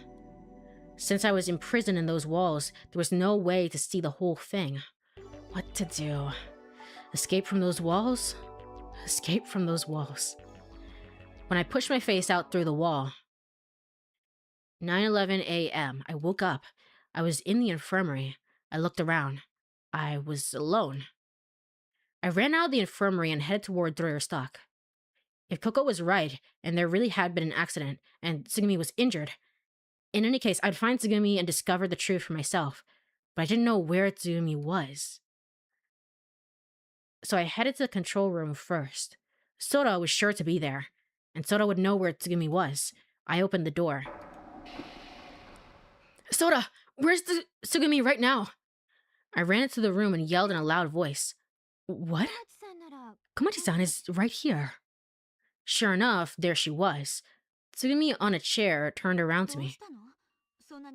Since I was imprisoned in those walls, there was no way to see the whole thing. What to do? Escape from those walls? Escape from those walls. When I pushed my face out through the wall. 9:11 a.m. I woke up. I was in the infirmary. I looked around. I was alone. I ran out of the infirmary and headed toward Stock. If Coco was right, and there really had been an accident, and Tsugumi was injured, in any case, I'd find Tsugumi and discover the truth for myself, but I didn't know where Tsugumi was. So I headed to the control room first. Sora was sure to be there, and Sora would know where Tsugumi was. I opened the door. Sora, where's the Tsugumi right now? I ran into the room and yelled in a loud voice. What? Komachi-san is right here. Sure enough, there she was. Tsugumi on a chair turned around to me.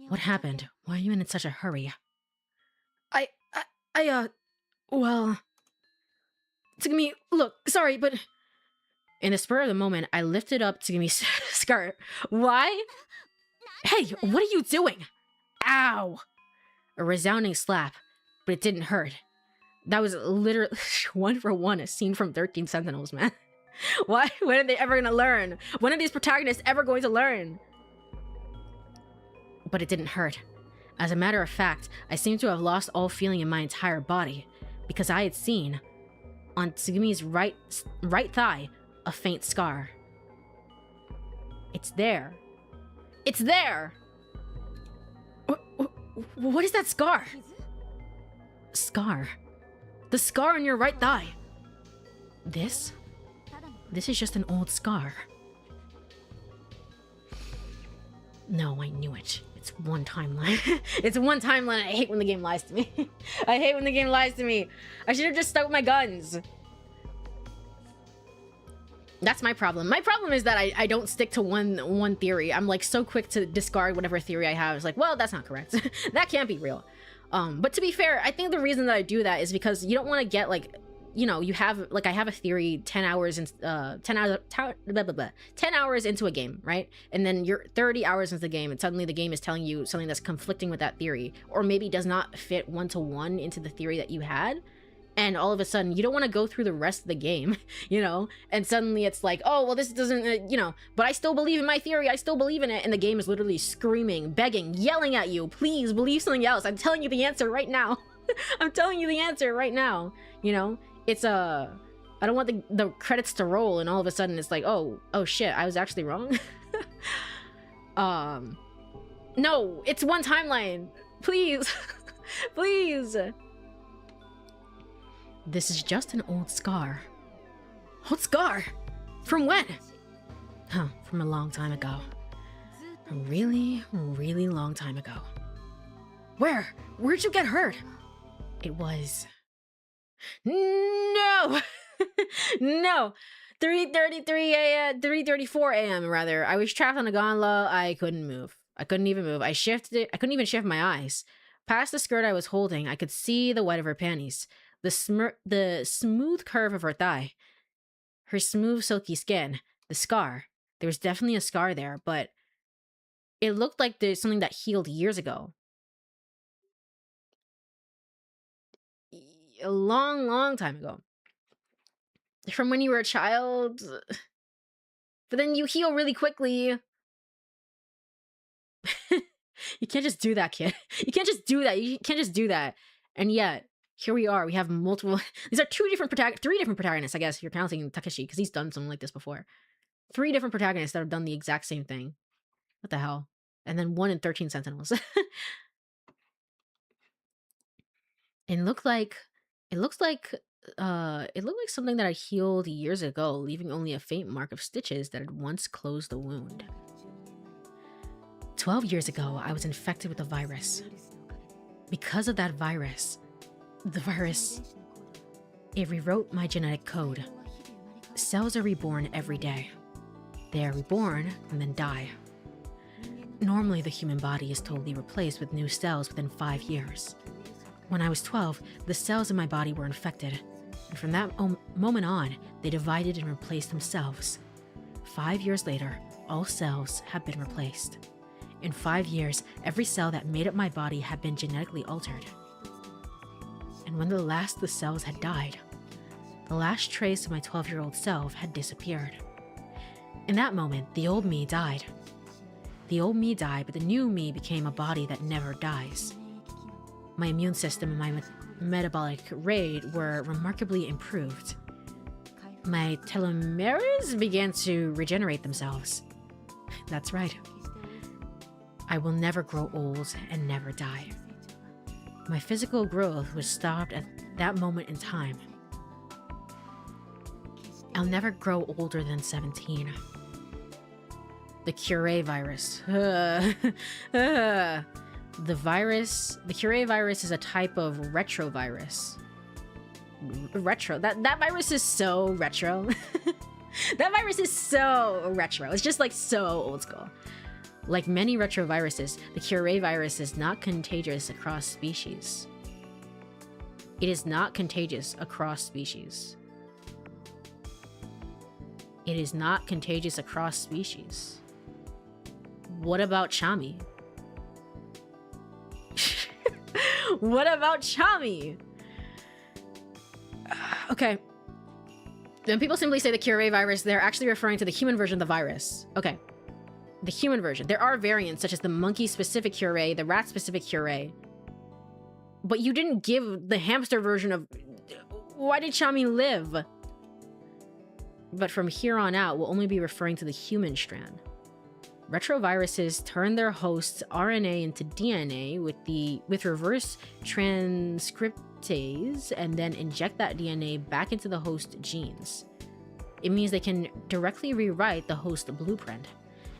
What happened? Why are you in such a hurry? Well... Tsugumi, look, sorry, but... In the spur of the moment, I lifted up Tsugumi's skirt. Why? Hey, what are you doing? Ow! A resounding slap, but it didn't hurt. That was literally 1 for 1 a scene from 13 Sentinels, man. Why? When are they ever gonna learn? When are these protagonists ever going to learn? But it didn't hurt. As a matter of fact, I seemed to have lost all feeling in my entire body, because I had seen, on Tsugumi's right thigh, a faint scar. It's there. It's there! What is that scar? Scar? The scar on your right thigh. This is just an old scar. No, I knew it. It's one timeline. It's one timeline. I hate when the game lies to me. I hate when the game lies to me. I should have just stuck with my guns. That's my problem. My problem is that I don't stick to one theory. I'm like so quick to discard whatever theory I have. It's like, well, that's not correct. That can't be real. But to be fair, I think the reason that I do that is because you don't want to get like, you know, you have like, I have a theory 10 hours into a game, right? And then you're 30 hours into the game and suddenly the game is telling you something that's conflicting with that theory, or maybe does not fit 1-to-1 into the theory that you had. And all of a sudden, you don't want to go through the rest of the game, you know? And suddenly it's like, oh, well, this doesn't, you know, but I still believe in my theory. I still believe in it. And the game is literally screaming, begging, yelling at you. Please believe something else. I'm telling you the answer right now. I'm telling you the answer right now. You know, it's I don't want the credits to roll. And all of a sudden it's like, oh shit, I was actually wrong. No, it's one timeline. Please, please. This is just an old scar. Old scar? From when? Huh, from a long time ago. A really, really long time ago. Where'd you get hurt? It was... No! No! 3:34 a.m. rather. I was trapped on a gondola. I couldn't move. I couldn't even move. I couldn't even shift my eyes. Past the skirt I was holding, I could see the white of her panties. The smooth curve of her thigh, her smooth silky skin, the scar. There was definitely a scar there, but it looked like there's something that healed years ago. A long, long time ago. From when you were a child. But then you heal really quickly. You can't just do that, kid. You can't just do that. You can't just do that. And yet, here we are. We have multiple... These are three different protagonists, I guess, if you're counting Takeshi, because he's done something like this before. 3 different protagonists that have done the exact same thing. What the hell? And then 1 in 13 Sentinels. It looks like something that I healed years ago, leaving only a faint mark of stitches that had once closed the wound. 12 years ago, I was infected with a virus. Because of that virus, it rewrote my genetic code. Cells are reborn every day. They are reborn and then die. Normally, the human body is totally replaced with new cells within 5 years. When I was 12, the cells in my body were infected, and from that moment on, they divided and replaced themselves. 5 years later, all cells have been replaced. In 5 years, every cell that made up my body had been genetically altered. And when the last of the cells had died, the last trace of my 12-year-old self had disappeared. In that moment, the old me died. The old me died, but the new me became a body that never dies. My immune system and my metabolic rate were remarkably improved. My telomeres began to regenerate themselves. That's right. I will never grow old and never die. My physical growth was stopped at that moment in time. I'll never grow older than 17. The Courie virus. The Courie virus is a type of retrovirus. That virus is so retro. That virus is so retro. It's just like so old school. Like many retroviruses, the Courie virus is not contagious across species. It is not contagious across species. It is not contagious across species. What about Chami? What about Chami? Okay. When people simply say the Courie virus, they're actually referring to the human version of the virus. Okay. The human version. There are variants such as the monkey-specific Courie, the rat-specific Courie. But you didn't give the hamster version of... Why did Chami live? But from here on out, we'll only be referring to the human strand. Retroviruses turn their host's RNA into DNA with reverse transcriptase and then inject that DNA back into the host genes. It means they can directly rewrite the host blueprint.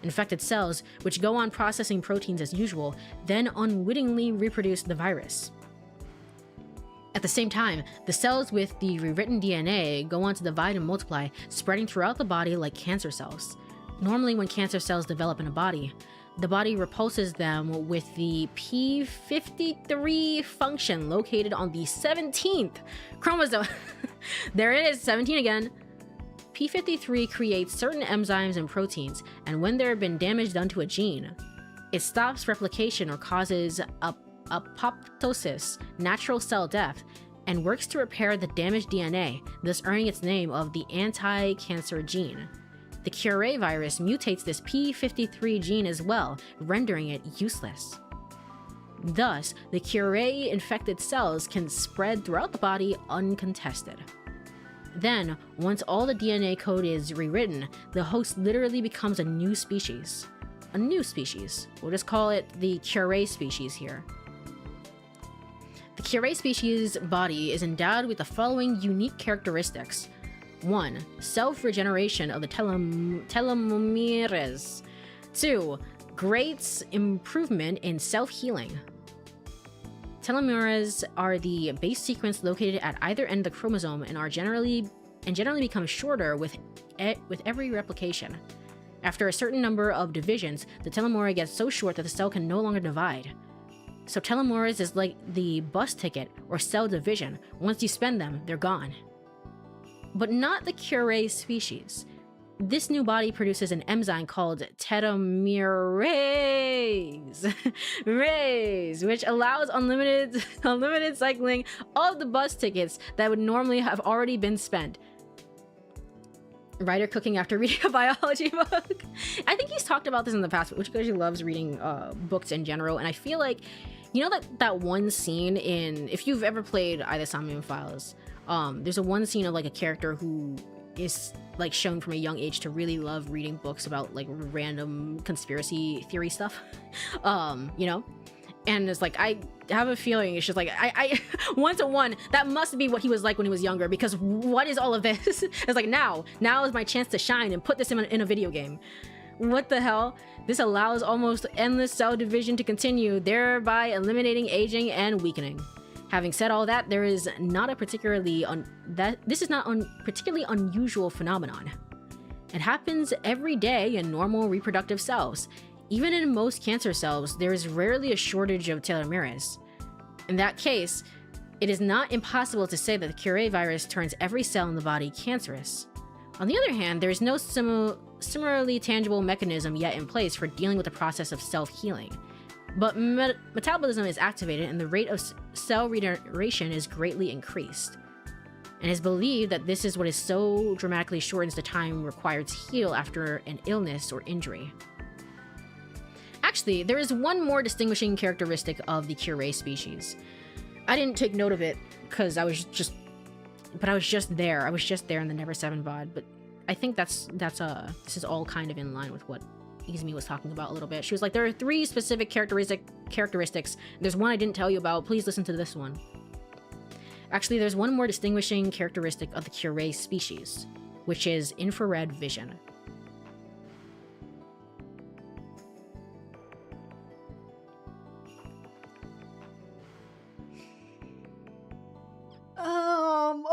Infected cells, which go on processing proteins as usual, then unwittingly reproduce the virus. At the same time, the cells with the rewritten DNA go on to divide and multiply, spreading throughout the body like cancer cells. Normally, when cancer cells develop in a body, the body repulses them with the p53 function located on the 17th chromosome. There it is, 17 again. p53 creates certain enzymes and proteins, and when there have been damage done to a gene, it stops replication or causes apoptosis, natural cell death, and works to repair the damaged DNA, thus earning its name of the anti-cancer gene. The Courie virus mutates this p53 gene as well, rendering it useless. Thus, the Courie-infected cells can spread throughout the body uncontested. Then, once all the DNA code is rewritten, the host literally becomes a new species. A new species. We'll just call it the Courie species here. The Courie species body is endowed with the following unique characteristics. 1. Self-regeneration of the telomeres. 2. Great improvement in self-healing. Telomeres are the base sequence located at either end of the chromosome and generally become shorter with every replication. After a certain number of divisions, the telomere gets so short that the cell can no longer divide. So telomeres is like the bus ticket or cell division. Once you spend them, they're gone. But not the Courie species. this new body produces an enzyme called telomerase, which allows unlimited cycling of the bus tickets that would normally have already been spent. Writer cooking after reading a biology book. I think he's talked about this in the past, which because he loves reading books in general, and I feel like, you know, that one scene in, if you've ever played either Somnium Files, there's a one scene of like a character who is like shown from a young age to really love reading books about like random conspiracy theory stuff. You know, and it's like, I have a feeling it's just like I 1-to-1 that must be what he was like when he was younger, because what is all of this? It's like, now is my chance to shine and put this in a video game. What the hell? This allows almost endless cell division to continue, thereby eliminating aging and weakening. Having said all that, there is not a particularly particularly unusual phenomenon. It happens every day in normal reproductive cells. Even in most cancer cells, there is rarely a shortage of telomerase. In that case, it is not impossible to say that the Courie virus turns every cell in the body cancerous. On the other hand, there is no similarly tangible mechanism yet in place for dealing with the process of self-healing. But metabolism is activated and the rate of cell regeneration is greatly increased. And it is believed that this is what is so dramatically shortens the time required to heal after an illness or injury. Actually, there is one more distinguishing characteristic of the Courie species. I didn't take note of it because I was just there. I was just there in the Never 7 VOD, but I think this is all kind of in line with what Izumi was talking about a little bit. She was like, there are 3 specific characteristics. There's one I didn't tell you about. Please listen to this one. Actually, there's one more distinguishing characteristic of the Courie species, which is infrared vision.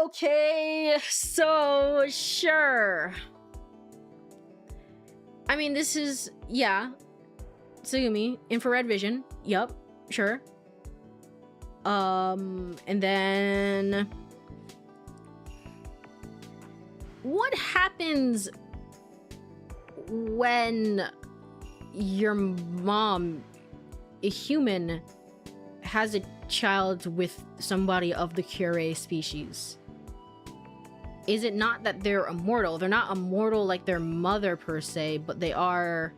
Okay, so sure. I mean, this is, yeah, Tsugumi, infrared vision, yup, sure. And then what happens when your mom, a human, has a child with somebody of the Courie species? Is it not that they're immortal? They're not immortal like their mother per se, but they are...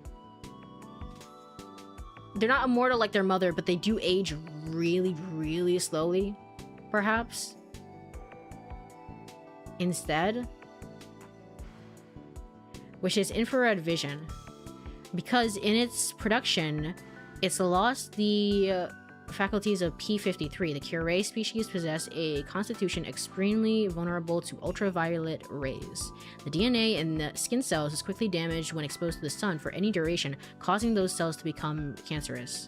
They're not immortal like their mother, but they do age really, really slowly, perhaps? Instead? Which is infrared vision. Because in its production, it's lost the faculties of P53. The Courie species possess a constitution extremely vulnerable to ultraviolet rays. The DNA in the skin cells is quickly damaged when exposed to the sun for any duration, causing those cells to become cancerous.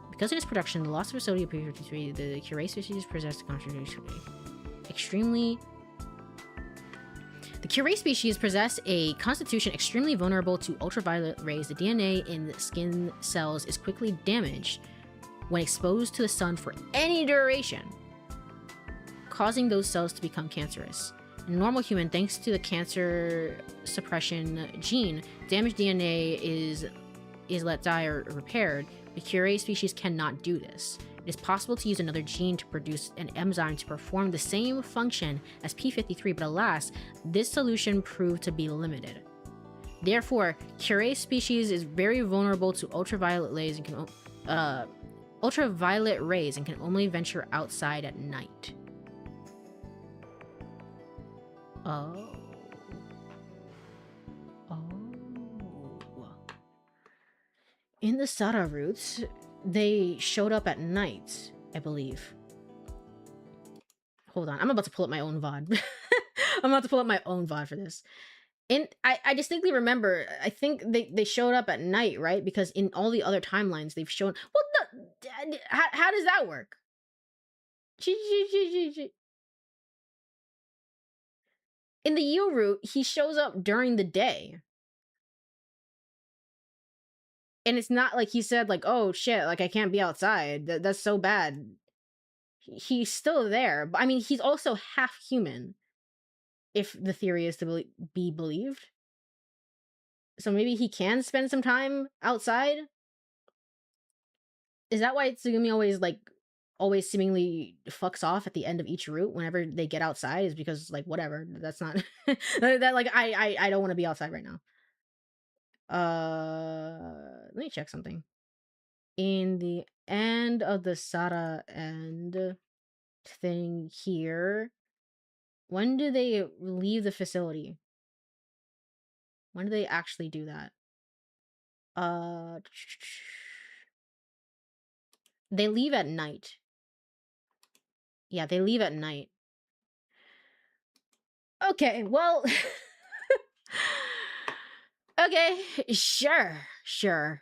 Because in its production, the loss of facility of P53, the Courie species possess a constitution The Courie species possess a constitution extremely vulnerable to ultraviolet rays. The DNA in the skin cells is quickly damaged when exposed to the sun for any duration, causing those cells to become cancerous. In a normal human, thanks to the cancer suppression gene, damaged DNA is let die or repaired. The Courie species cannot do this. It is possible to use another gene to produce an enzyme to perform the same function as P53, but alas, this solution proved to be limited. Therefore, Courie species is very vulnerable to ultraviolet rays and can only venture outside at night. Oh. In the Sada roots, they showed up at night, I believe. Hold on, I'm about to pull up my own VOD. I'm about to pull up my own VOD for this. And I distinctly remember, I think they showed up at night, right? Because in all the other timelines, they've shown... how does that work? In the Yu route, he shows up during the day. And it's not like he said, like, oh shit, like I can't be outside. That's so bad. He's still there. But I mean, he's also half human. if the theory is to be believed. So maybe he can spend some time outside? Is that why Tsugumi always seemingly fucks off at the end of each route whenever they get outside? Is because like whatever, that's not that like I don't want to be outside right now. Let me check something. In the end of the Sara end thing here, when do they leave the facility? When do they actually do that? They leave at night. Yeah, they leave at night. Okay, well, okay, sure.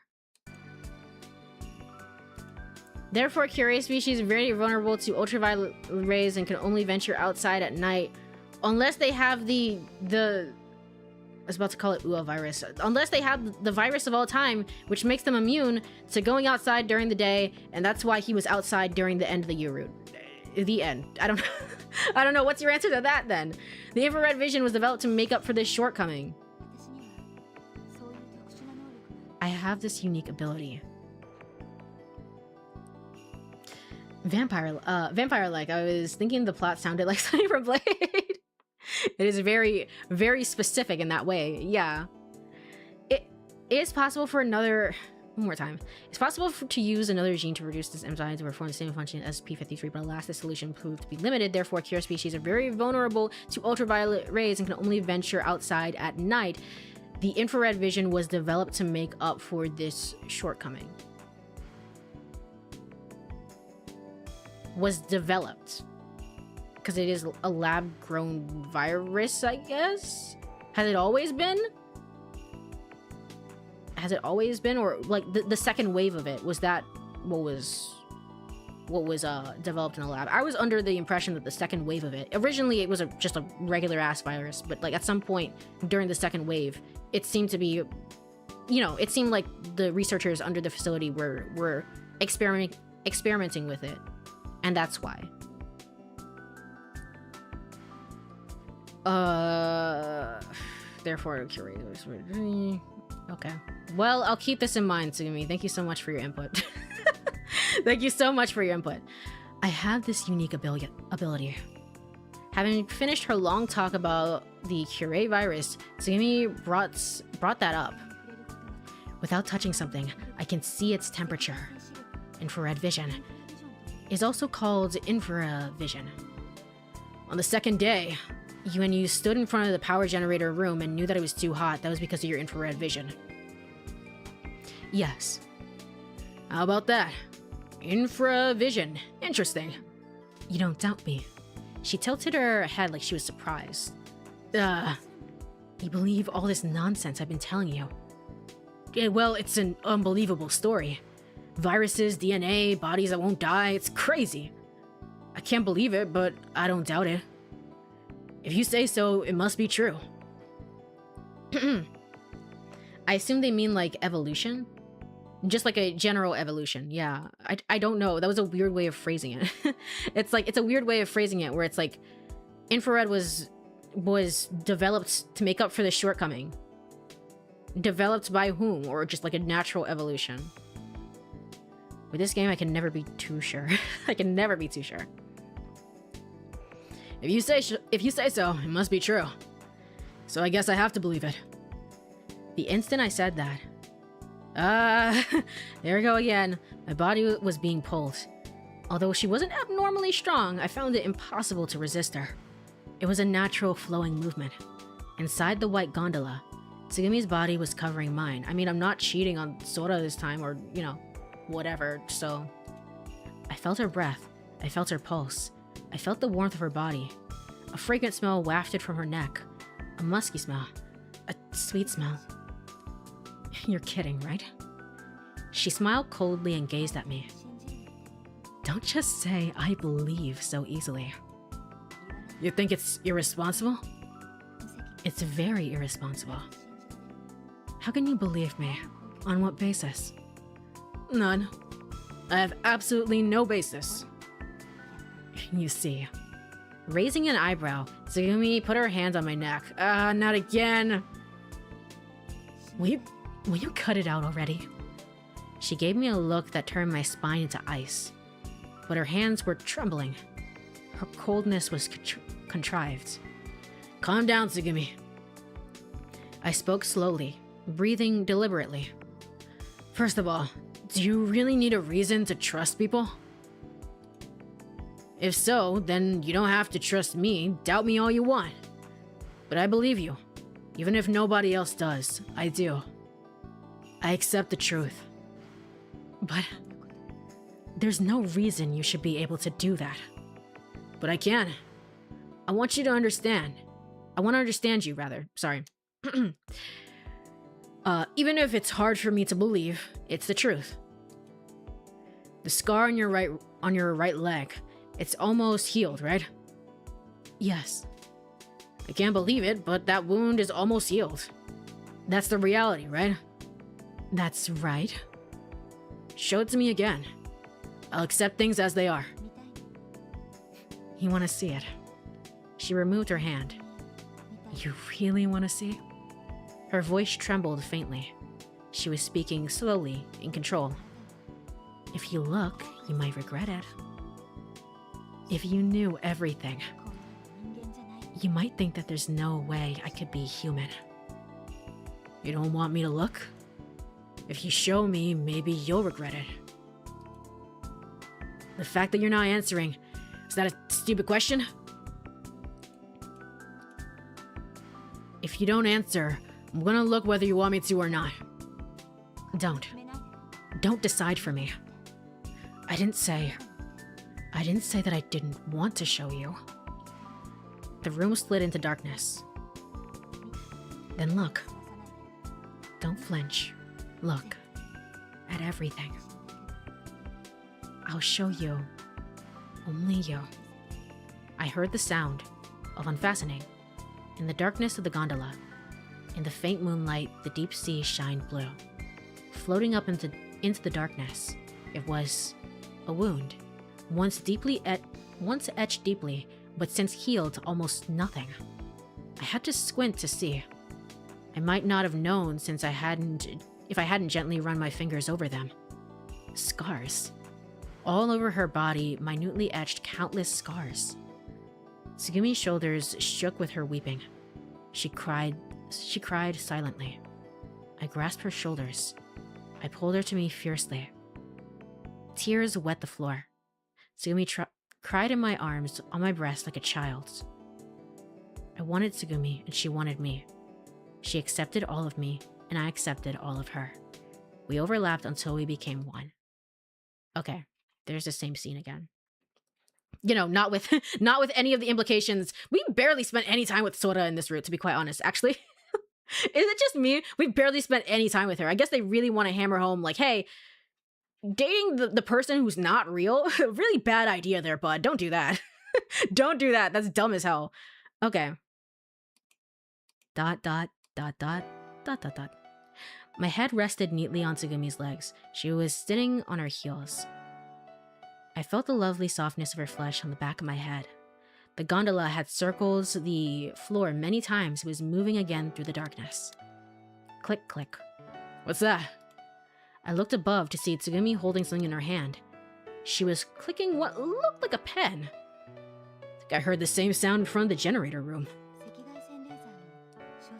Therefore, Courie species are very vulnerable to ultraviolet rays and can only venture outside at night, unless they have the I was about to call it Ua virus. Unless they have the virus of all time, which makes them immune to going outside during the day, and that's why he was outside during the end of the U route. The end. I don't I don't know. What's your answer to that then? The infrared vision was developed to make up for this shortcoming. I have this unique ability. Vampire-like. I was thinking the plot sounded like Cyber Blade. It is very, very specific in that way. Yeah. It is possible for another... One more time. It's possible to use another gene to reduce this enzyme to perform the same function as P53, but alas, this solution proved to be limited. Therefore, Courie species are very vulnerable to ultraviolet rays and can only venture outside at night. The infrared vision was developed to make up for this shortcoming. Was developed. Because it is a lab-grown virus, I guess? Has it always been? Has it always been? Or, like, the second wave of it, was that what was developed in the lab? I was under the impression that the second wave of it... Originally, it was just a regular-ass virus, but, like, at some point during the second wave, it seemed to be... You know, it seemed like the researchers under the facility were experimenting with it. And that's why. Therefore, Courie was... Okay. Well, I'll keep this in mind, Tsugumi. Thank you so much for your input. Thank you so much for your input. I have this unique ability. Having finished her long talk about the Courie virus, Tsugumi brought that up. Without touching something, I can see its temperature. Infrared vision is also called infravision. On the second day, when you stood in front of the power generator room and knew that it was too hot, that was because of your infrared vision. Yes. How about that? Infravision. Interesting. You don't doubt me. She tilted her head like she was surprised. You believe all this nonsense I've been telling you? Yeah, well, it's an unbelievable story. Viruses, DNA, bodies that won't die, it's crazy. I can't believe it, but I don't doubt it. If you say so, it must be true. I assume they mean like evolution? Just like a general evolution, yeah. I don't know, that was a weird way of phrasing it. It's a weird way of phrasing it where it's like infrared was developed to make up for the shortcoming. Developed by whom? Or just like a natural evolution? With this game, I can never be too sure. I can never be too sure. If you say so, it must be true. So I guess I have to believe it. The instant I said that... there we go again. My body was being pulled. Although she wasn't abnormally strong, I found it impossible to resist her. It was a natural flowing movement. Inside the white gondola, Tsugumi's body was covering mine. I mean, I'm not cheating on Sora this time, or, you know, whatever, so... I felt her breath. I felt her pulse. I felt the warmth of her body. A fragrant smell wafted from her neck. A musky smell. A sweet smell. You're kidding, right? She smiled coldly and gazed at me. Don't just say I believe so easily. You think it's irresponsible? It's very irresponsible. How can you believe me? On what basis? None. I have absolutely no basis. You see, Raising an eyebrow, Tsugumi put her hands on my neck. Not again. Will you cut it out already? She gave me a look that turned my spine into ice. But her hands were trembling. Her coldness was contrived. Calm down, Tsugumi. I spoke slowly, breathing deliberately. First of all, do you really need a reason to trust people? If so, then you don't have to trust me. Doubt me all you want. But I believe you. Even if nobody else does, I do. I accept the truth. But there's no reason you should be able to do that. But I can. I want you to understand. I want to understand you, rather. Sorry. Even if it's hard for me to believe, it's the truth. The scar on your right leg, it's almost healed, right? Yes. I can't believe it, but that wound is almost healed. That's the reality, right? That's right. Show it to me again. I'll accept things as they are. You want to see it? She removed her hand. You really want to see? Her voice trembled faintly. She was speaking slowly, in control. If you look, you might regret it. If you knew everything, you might think that there's no way I could be human. You don't want me to look? If you show me, maybe you'll regret it. The fact that you're not answering, is that a stupid question? If you don't answer, I'm gonna look whether you want me to or not. Don't. Don't decide for me. I didn't say that I didn't want to show you. The room slid into darkness. Then look. Don't flinch. Look. At everything. I'll show you. Only you. I heard the sound of unfastening. In the darkness of the gondola, in the faint moonlight, the deep sea shined blue. Floating up into the darkness, it was a wound, once etched deeply, but since healed almost nothing. I had to squint to see. I might not have known if I hadn't gently run my fingers over them. Scars. All over her body, minutely etched countless scars. Tsugumi's shoulders shook with her weeping. She cried silently. I grasped her shoulders. I pulled her to me fiercely. Tears wet the floor. Tsugumi cried in my arms, on my breast like a child. I wanted Tsugumi, and she wanted me. She accepted all of me, and I accepted all of her. We overlapped until we became one. Okay, there's the same scene again. You know, not with any of the implications. We barely spent any time with Sora in this route, to be quite honest. Actually, is it just me? We barely spent any time with her. I guess they really want to hammer home, like, hey, dating the person who's not real, really bad idea there, bud. Don't do that. Don't do that. That's dumb as hell. Okay. ... My head rested neatly on Tsugumi's legs. She was sitting on her heels. I felt the lovely softness of her flesh on the back of my head. The gondola had circled the floor many times. It was moving again through the darkness. Click, click. What's that? I looked above to see Tsugumi holding something in her hand. She was clicking what looked like a pen. I think I heard the same sound in front of the generator room.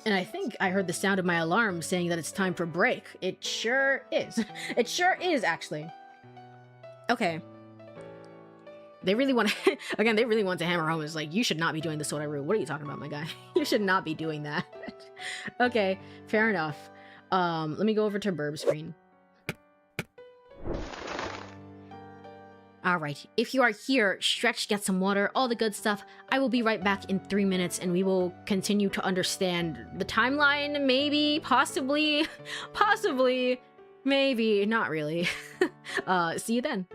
And I think I heard the sound of my alarm saying that it's time for break. It sure is. It sure is, actually. Okay. They really want to, again, they really want to hammer home. It's like, you should not be doing the Sora route. What are you talking about, my guy? You should not be doing that. Okay, fair enough. Let me go over to Burb screen. Alright, if you are here, stretch, get some water, all the good stuff. I will be right back in 3 minutes and we will continue to understand the timeline, maybe, possibly, maybe, not really. See you then.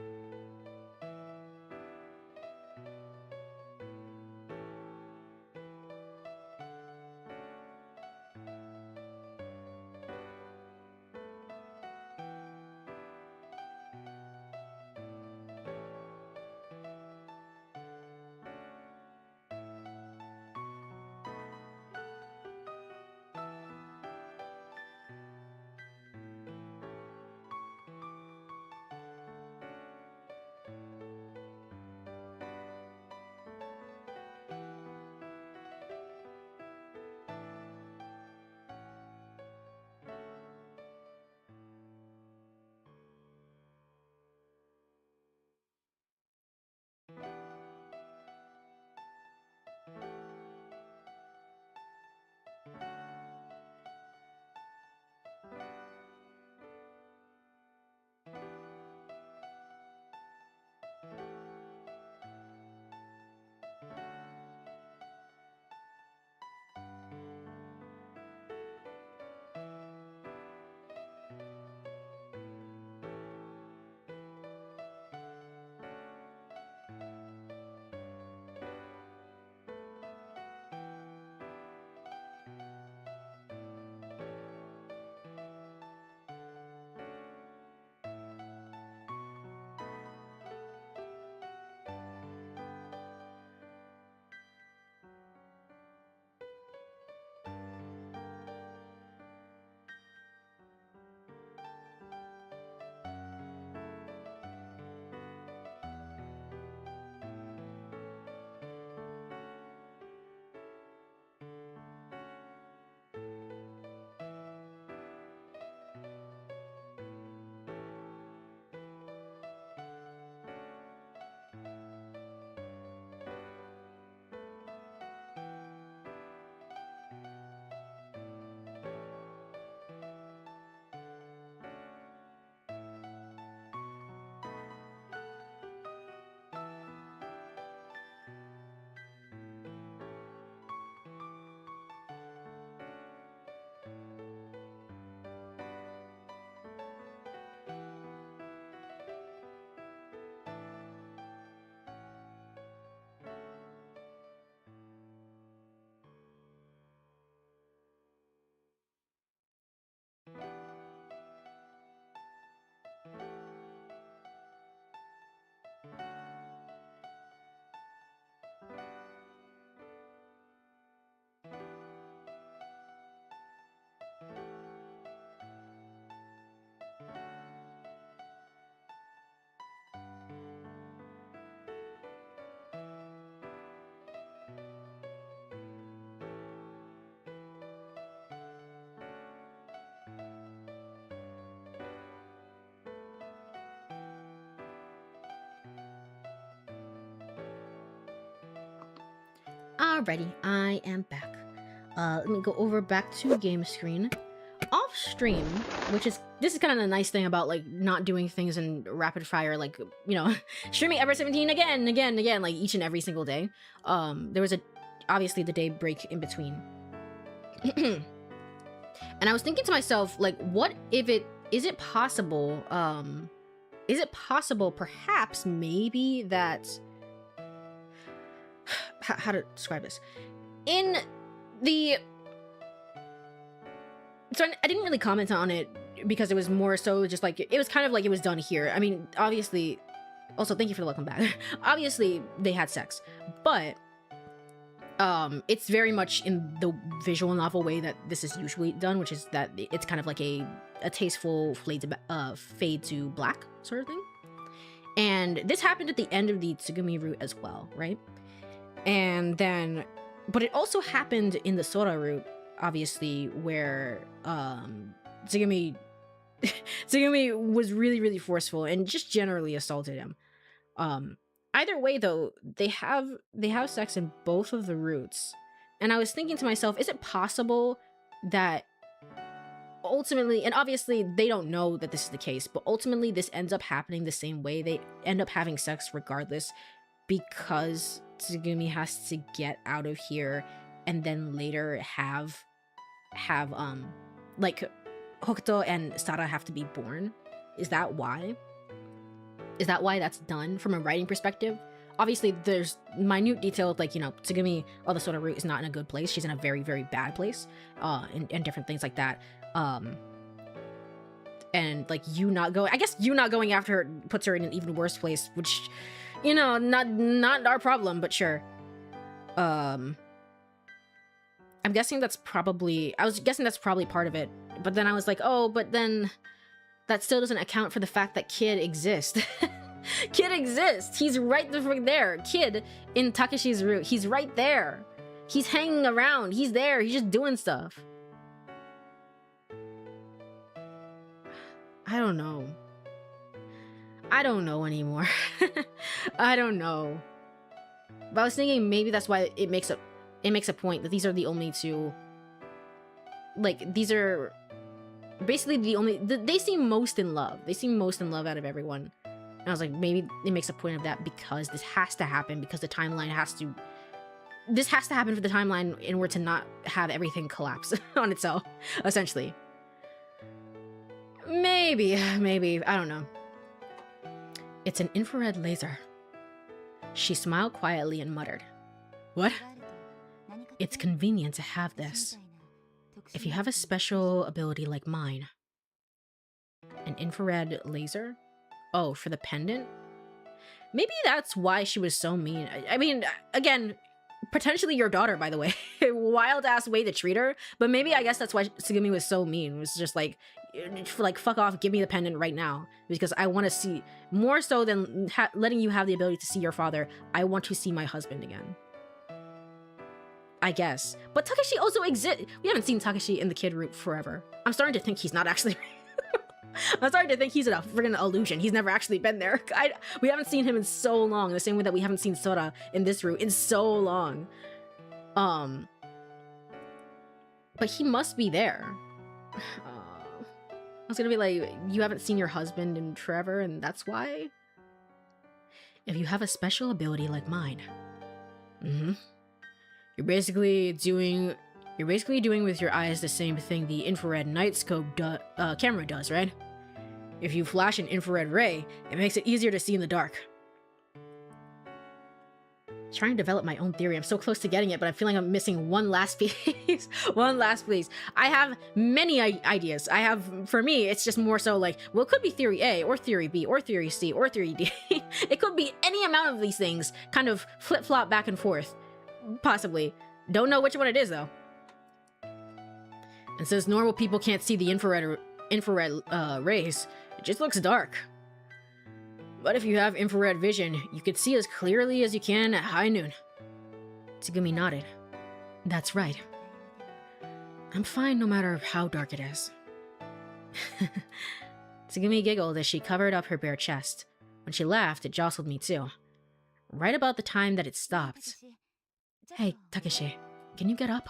Alrighty, I am back. Let me go over back to game screen. Off stream, this is kind of the nice thing about like not doing things in rapid fire, like, you know, streaming Ever 17 again, like each and every single day. There was obviously the day break in between. And I was thinking to myself, like, what if is it possible perhaps maybe that how to describe this in the so I didn't really comment on it because it was more so just like it was kind of like it was done here. I mean, obviously, also thank you for the welcome back. Obviously they had sex, but it's very much in the visual novel way that this is usually done, which is that it's kind of like a tasteful fade to black sort of thing. And this happened at the end of the Tsugumi route as well, right? And then, but it also happened in the Sora route, obviously, where Tsugumi was really, really forceful and just generally assaulted him. Either way, though, they have sex in both of the routes. And I was thinking to myself, is it possible that ultimately, and obviously they don't know that this is the case, but ultimately this ends up happening the same way. They end up having sex regardless because Tsugumi has to get out of here and then later have like Hokuto and Sara have to be born. Is that why? Is that why that's done from a writing perspective? Obviously, there's minute details like, you know, Tsugumi, the Sora route is not in a good place. She's in a very, very bad place, and different things like that. And like you not going after her puts her in an even worse place, which, you know, not our problem, but sure. I'm guessing that's probably, I was guessing that's probably part of it, but then I was like, oh, but then that still doesn't account for the fact that Kid exists. Kid exists. He's right there. Kid in Takeshi's route. He's right there. He's hanging around. He's there. He's just doing stuff. I don't know. I don't know anymore. I don't know. But I was thinking maybe that's why it makes a point that these are the only two. Like, these are basically the only, they seem most in love. They seem most in love out of everyone. And I was like, maybe it makes a point of that because this has to happen, because the timeline has to, this has to happen for the timeline in order to not have everything collapse on itself, essentially. Maybe, I don't know. It's an infrared laser. She smiled quietly and muttered, "What? It's convenient to have this. If you have a special ability like mine." An infrared laser? Oh, for the pendant? Maybe that's why she was so mean. I mean, again, potentially your daughter, by the way. Wild ass way to treat her. But maybe I guess that's why Tsugumi was so mean. It was just like fuck off, give me the pendant right now. Because I want to see, more so than letting you have the ability to see your father, I want to see my husband again. I guess. But Takeshi also exists. We haven't seen Takeshi in the Kid route forever. I'm starting to think he's not actually... I'm starting to think he's a friggin' illusion. He's never actually been there. We haven't seen him in so long, the same way that we haven't seen Sora in this route in so long. But he must be there. I was gonna be like, you haven't seen your husband in forever, and that's why? If you have a special ability like mine. You're basically doing with your eyes the same thing the infrared night scope camera does, right? If you flash an infrared ray, it makes it easier to see in the dark. Trying to develop my own theory. I'm so close to getting it, but I'm feeling I'm missing one last piece. One last piece. I have many ideas. For me, it's just more so like, well, it could be theory A, or theory B, or theory C, or theory D. It could be any amount of these things, kind of flip-flop back and forth. Possibly. Don't know which one it is, though. And since normal people can't see the infrared rays, it just looks dark. But if you have infrared vision, you could see as clearly as you can at high noon. Tsugumi nodded. That's right. I'm fine no matter how dark it is. Tsugumi giggled as she covered up her bare chest. When she laughed, it jostled me too. Right about the time that it stopped. Hey, Takeshi, can you get up?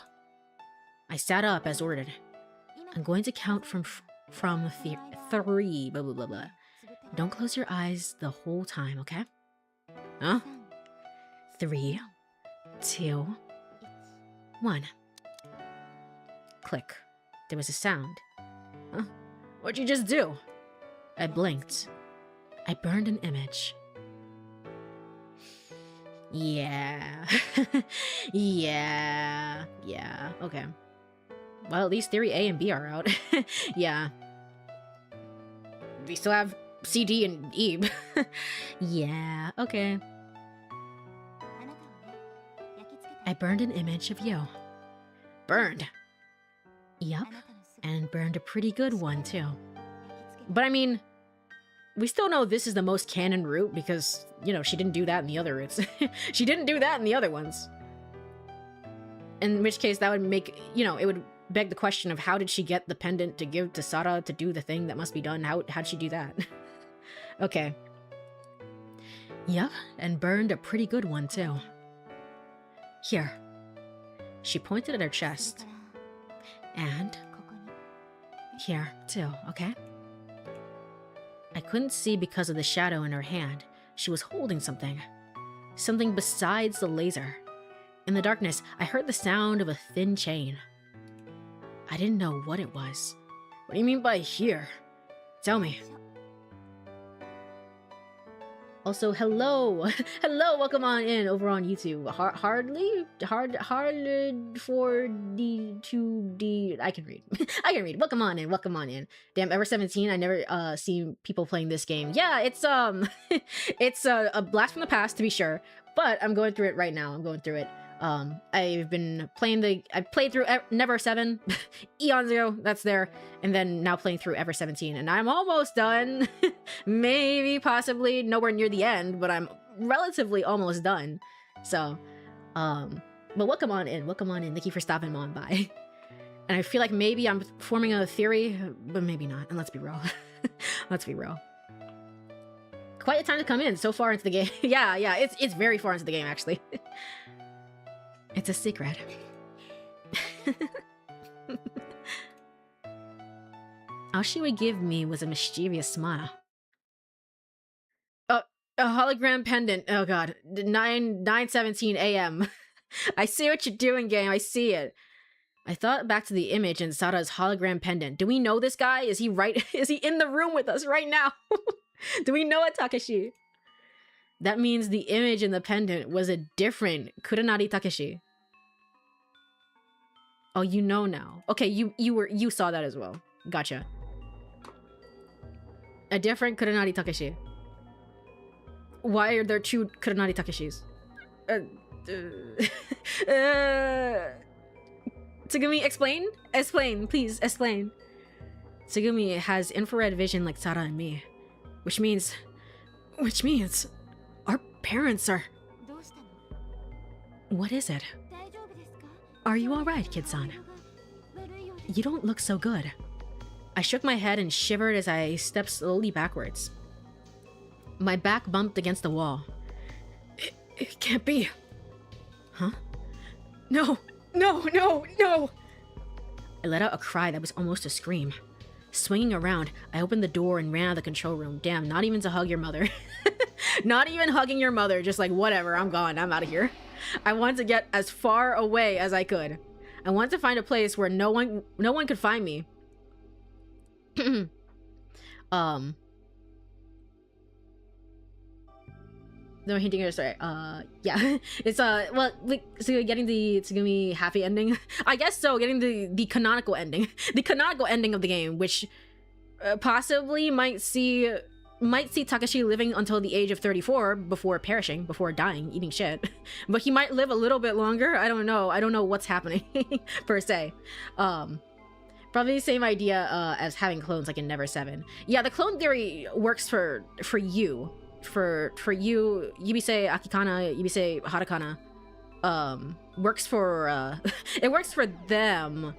I sat up as ordered. I'm going to count from three, blah, blah, blah, blah. Don't close your eyes the whole time, okay? Huh? 3, 2, 1. Click. There was a sound. Huh? What'd you just do? I blinked. I burned an image. Yeah. yeah. Okay. Well, at least theory A and B are out. Yeah. We still have C, D, and E. Yeah, okay. I burned an image of you. Burned? Yup. And burned a pretty good one, too. But I mean, we still know this is the most canon route because, you know, she didn't do that in the other routes. She didn't do that in the other ones. In which case, that would make, you know, it would beg the question of how did she get the pendant to give to Sara to do the thing that must be done? How'd she do that? Okay. Yup, and burned a pretty good one, too. Here. She pointed at her chest. And here, too, okay? I couldn't see because of the shadow in her hand. She was holding something. Something besides the laser. In the darkness, I heard the sound of a thin chain. I didn't know what it was. What do you mean by here? Tell me. Also, hello! Hello, welcome on in over on YouTube. Hardly for the 2D. I can read. I can read. Welcome on in. Damn, ever 17, I never seen people playing this game. Yeah, it's it's a blast from the past to be sure, but I'm going through it right now. I've been playing I played through Never 7, eons ago, that's there, and then now playing through Ever 17, and I'm almost done. Maybe, possibly, nowhere near the end, but I'm relatively almost done. So, but welcome on in, thank you for stopping on by. And I feel like maybe I'm forming a theory, but maybe not, and let's be real. Let's be real. Quite a time to come in, so far into the game. Yeah, it's very far into the game, actually. It's a secret. All she would give me was a mischievous smile. A hologram pendant. Oh god. 9:17 a.m. I see what you're doing, game. I see it. I thought back to the image in Sara's hologram pendant. Do we know this guy? Is he in the room with us right now? Do we know it, Takeshi? That means the image in the pendant was a different Kurenari Takeshi. Oh, you know now. Okay, you saw that as well. Gotcha. A different Kurenari Takeshi. Why are there two Kurenari Takeshis? Tsugumi, explain? Explain, please, explain. Tsugumi has infrared vision like Sara and me. Which means our parents are... What is it? Are you alright, kid-san? You don't look so good. I shook my head and shivered as I stepped slowly backwards. My back bumped against the wall. It can't be. Huh? No! I let out a cry that was almost a scream. Swinging around, I opened the door and ran out of the control room. Damn, not even to hug your mother. Not even hugging your mother, just like, whatever, I'm gone, I'm out of here. I wanted to get as far away as I could. I wanted to find a place where no one could find me. No hinting at sorry. Yeah. It's well, so getting the Tsugumi happy ending. I guess so, getting the canonical ending. The canonical ending of the game, which possibly might see Takashi living until the age of 34 before perishing, before dying, eating shit. But he might live a little bit longer. I don't know what's happening per se. Probably the same idea as having clones like in Never 7. Yeah, the clone theory works for you. For you, Yubisei Akikana, Yubisei Harakana, works for it works for them.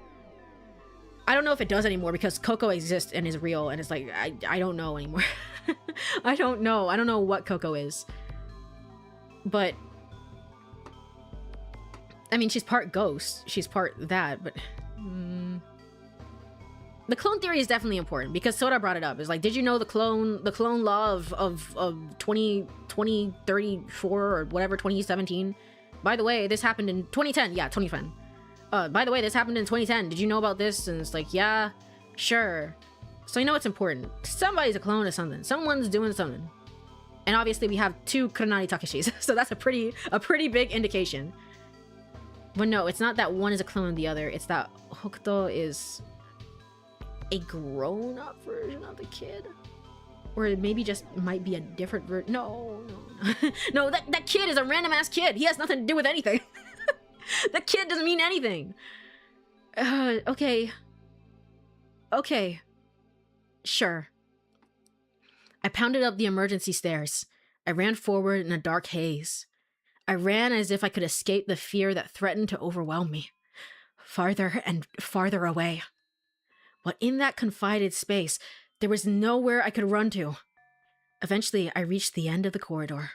I don't know if it does anymore because Coco exists and is real, and it's like I don't know anymore. I don't know what Coco is, but I mean, she's part ghost. She's part that, but... The clone theory is definitely important because Soda brought it up. It's like, did you know the clone law of 2034 or whatever, 2017? By the way, this happened in 2010. Yeah, 2010. By the way, this happened in 2010. Did you know about this? And it's like, yeah, sure. So you know it's important. Somebody's a clone of something. Someone's doing something. And obviously we have 2 Kuronari Takeshis, so that's a pretty big indication. But no, it's not that one is a clone of the other. It's that Hokuto is a grown-up version of the kid, or it maybe just might be a different version. No. No, that kid is a random-ass kid. He has nothing to do with anything. That kid doesn't mean anything. Okay, sure. I pounded up the emergency stairs. I ran forward in a dark haze. I ran as if I could escape the fear that threatened to overwhelm me, farther and farther away. But in that confided space, there was nowhere I could run to. Eventually, I reached the end of the corridor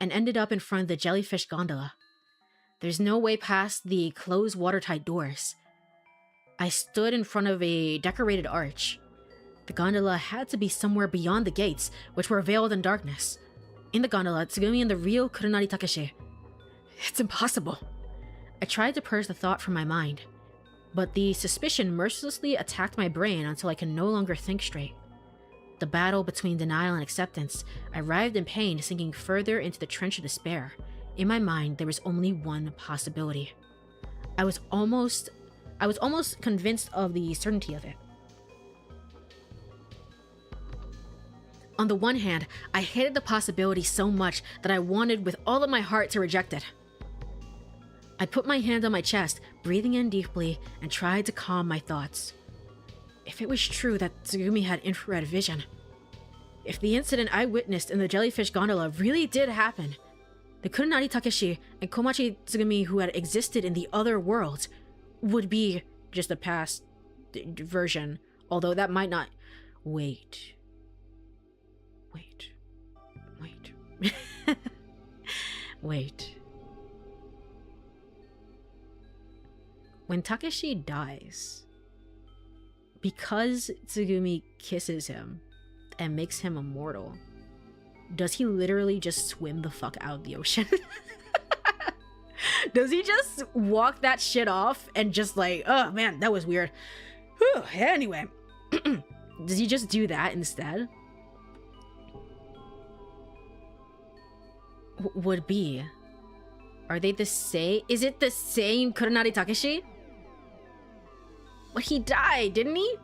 and ended up in front of the jellyfish gondola. There's no way past the closed watertight doors. I stood in front of a decorated arch. The gondola had to be somewhere beyond the gates, which were veiled in darkness. In the gondola, Tsugumi and the real Kuronari Takeshi. It's impossible. I tried to purge the thought from my mind, but the suspicion mercilessly attacked my brain until I could no longer think straight. The battle between denial and acceptance arrived in pain, sinking further into the trench of despair. In my mind, there was only one possibility. I was almost convinced of the certainty of it. On the one hand, I hated the possibility so much that I wanted with all of my heart to reject it. I put my hand on my chest, breathing in deeply, and tried to calm my thoughts. If it was true that Tsugumi had infrared vision, if the incident I witnessed in the jellyfish gondola really did happen, the Kuronari Takeshi and Komachi Tsugumi who had existed in the other worlds would be just a past version, although that might not... Wait. When Takeshi dies, because Tsugumi kisses him and makes him immortal, does he literally just swim the fuck out of the ocean? Does he just walk that shit off and just like, oh man, that was weird. Whew, anyway, does he just do that instead? Would be. Are they the same? Is it the same Kuronari Takeshi? But he died, didn't he?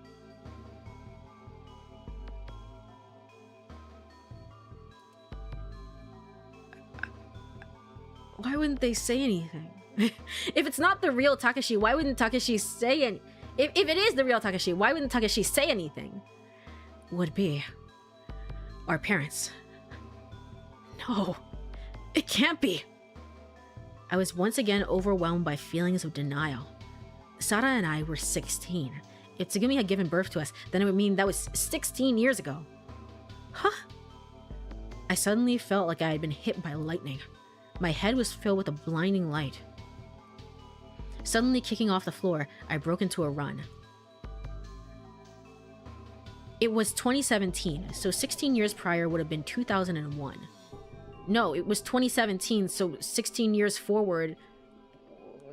Why wouldn't they say anything? If it's not the real Takeshi, why wouldn't Takeshi say any... If it is the real Takeshi, why wouldn't Takeshi say anything? Would be. Our parents. No. It can't be. I was once again overwhelmed by feelings of denial. Sara and I were 16. If Tsugumi had given birth to us, then it would mean that was 16 years ago. Huh? I suddenly felt like I had been hit by lightning. My head was filled with a blinding light. Suddenly kicking off the floor, I broke into a run. It was 2017, so 16 years prior would have been 2001. No, it was 2017, so 16 years forward.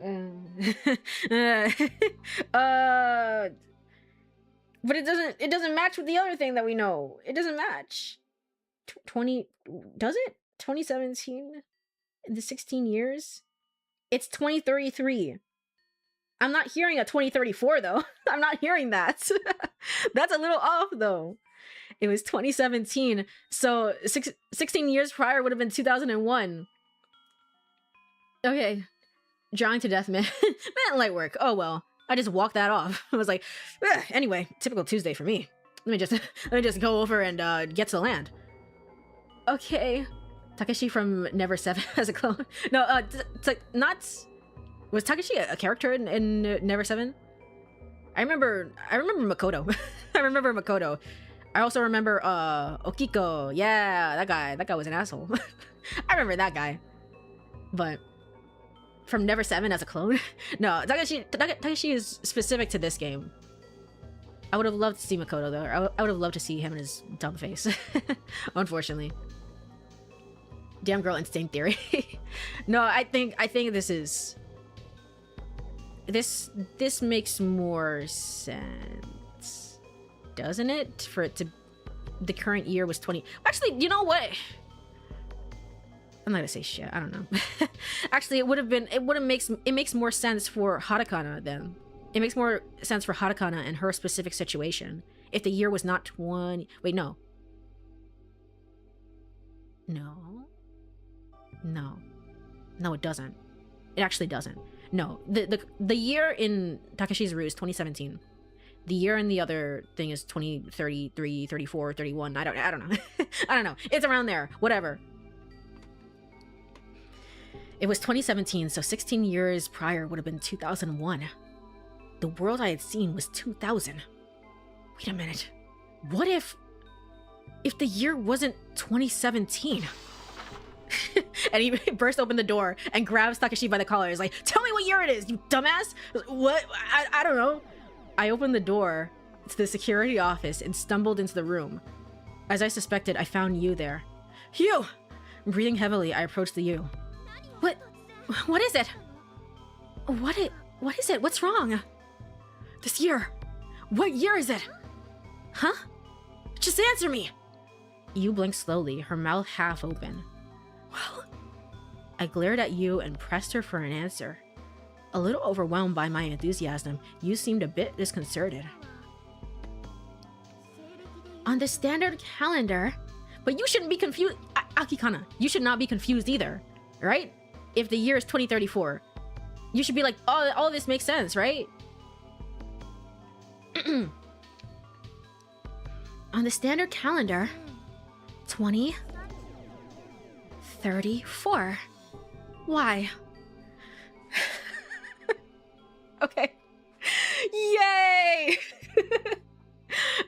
But it doesn't match with the other thing that we know. It doesn't match. 20 does it? 2017? The 16 years? It's 2033. I'm not hearing a 2034 though. I'm not hearing that. That's a little off though. It was 2017, so 16 years prior would have been 2001. Okay. Drawing to death, man. Man, light work. Oh well. I just walked that off. I was like, anyway, typical Tuesday for me. Let me just go over and get to the land. Okay. Takeshi from Never 7 as a clone. No, not... Was Takeshi a character in Never 7? I remember Makoto. I remember Makoto. I also remember Okiko. Yeah, that guy was an asshole. I remember that guy. but from Never 7 as a clone? No, Takashi is specific to this game. I would have loved to see Makoto though. I would have loved to see him and his dumb face. Unfortunately. Damn girl instinct theory. No, I think this is... This makes more sense. Doesn't it? For it to... The current year was 20... Actually, you know what? I'm not gonna say shit. I don't know. Actually, it makes more sense for Hatakana then. It makes more sense for Hatakana and her specific situation. If the year was not 20... Wait, no. No. No, it doesn't. It actually doesn't. No. The year in Takashi's Ru is 2017. The year in the other thing is 2033, 34, 31. I don't know. I don't know. It's around there. Whatever. It was 2017, so 16 years prior would have been 2001. The world I had seen was 2000. Wait a minute. What if the year wasn't 2017? And he burst open the door and grabs Takashi by the collar. He's like, "Tell me what year it is, you dumbass!" What? I don't know. I opened the door to the security office and stumbled into the room. As I suspected, I found you there. You! Breathing heavily, I approached the you. What is it? What is it? What's wrong? This year. What year is it? Huh? Just answer me! You blinked slowly, her mouth half open. Well... I glared at you and pressed her for an answer. A little overwhelmed by my enthusiasm, you seemed a bit disconcerted. On the standard calendar... But you shouldn't be confused... Akikana, you should not be confused either, right? If the year is 2034, you should be like, oh, all of this makes sense, right? On the standard calendar, 2034. Why? Okay. Yay!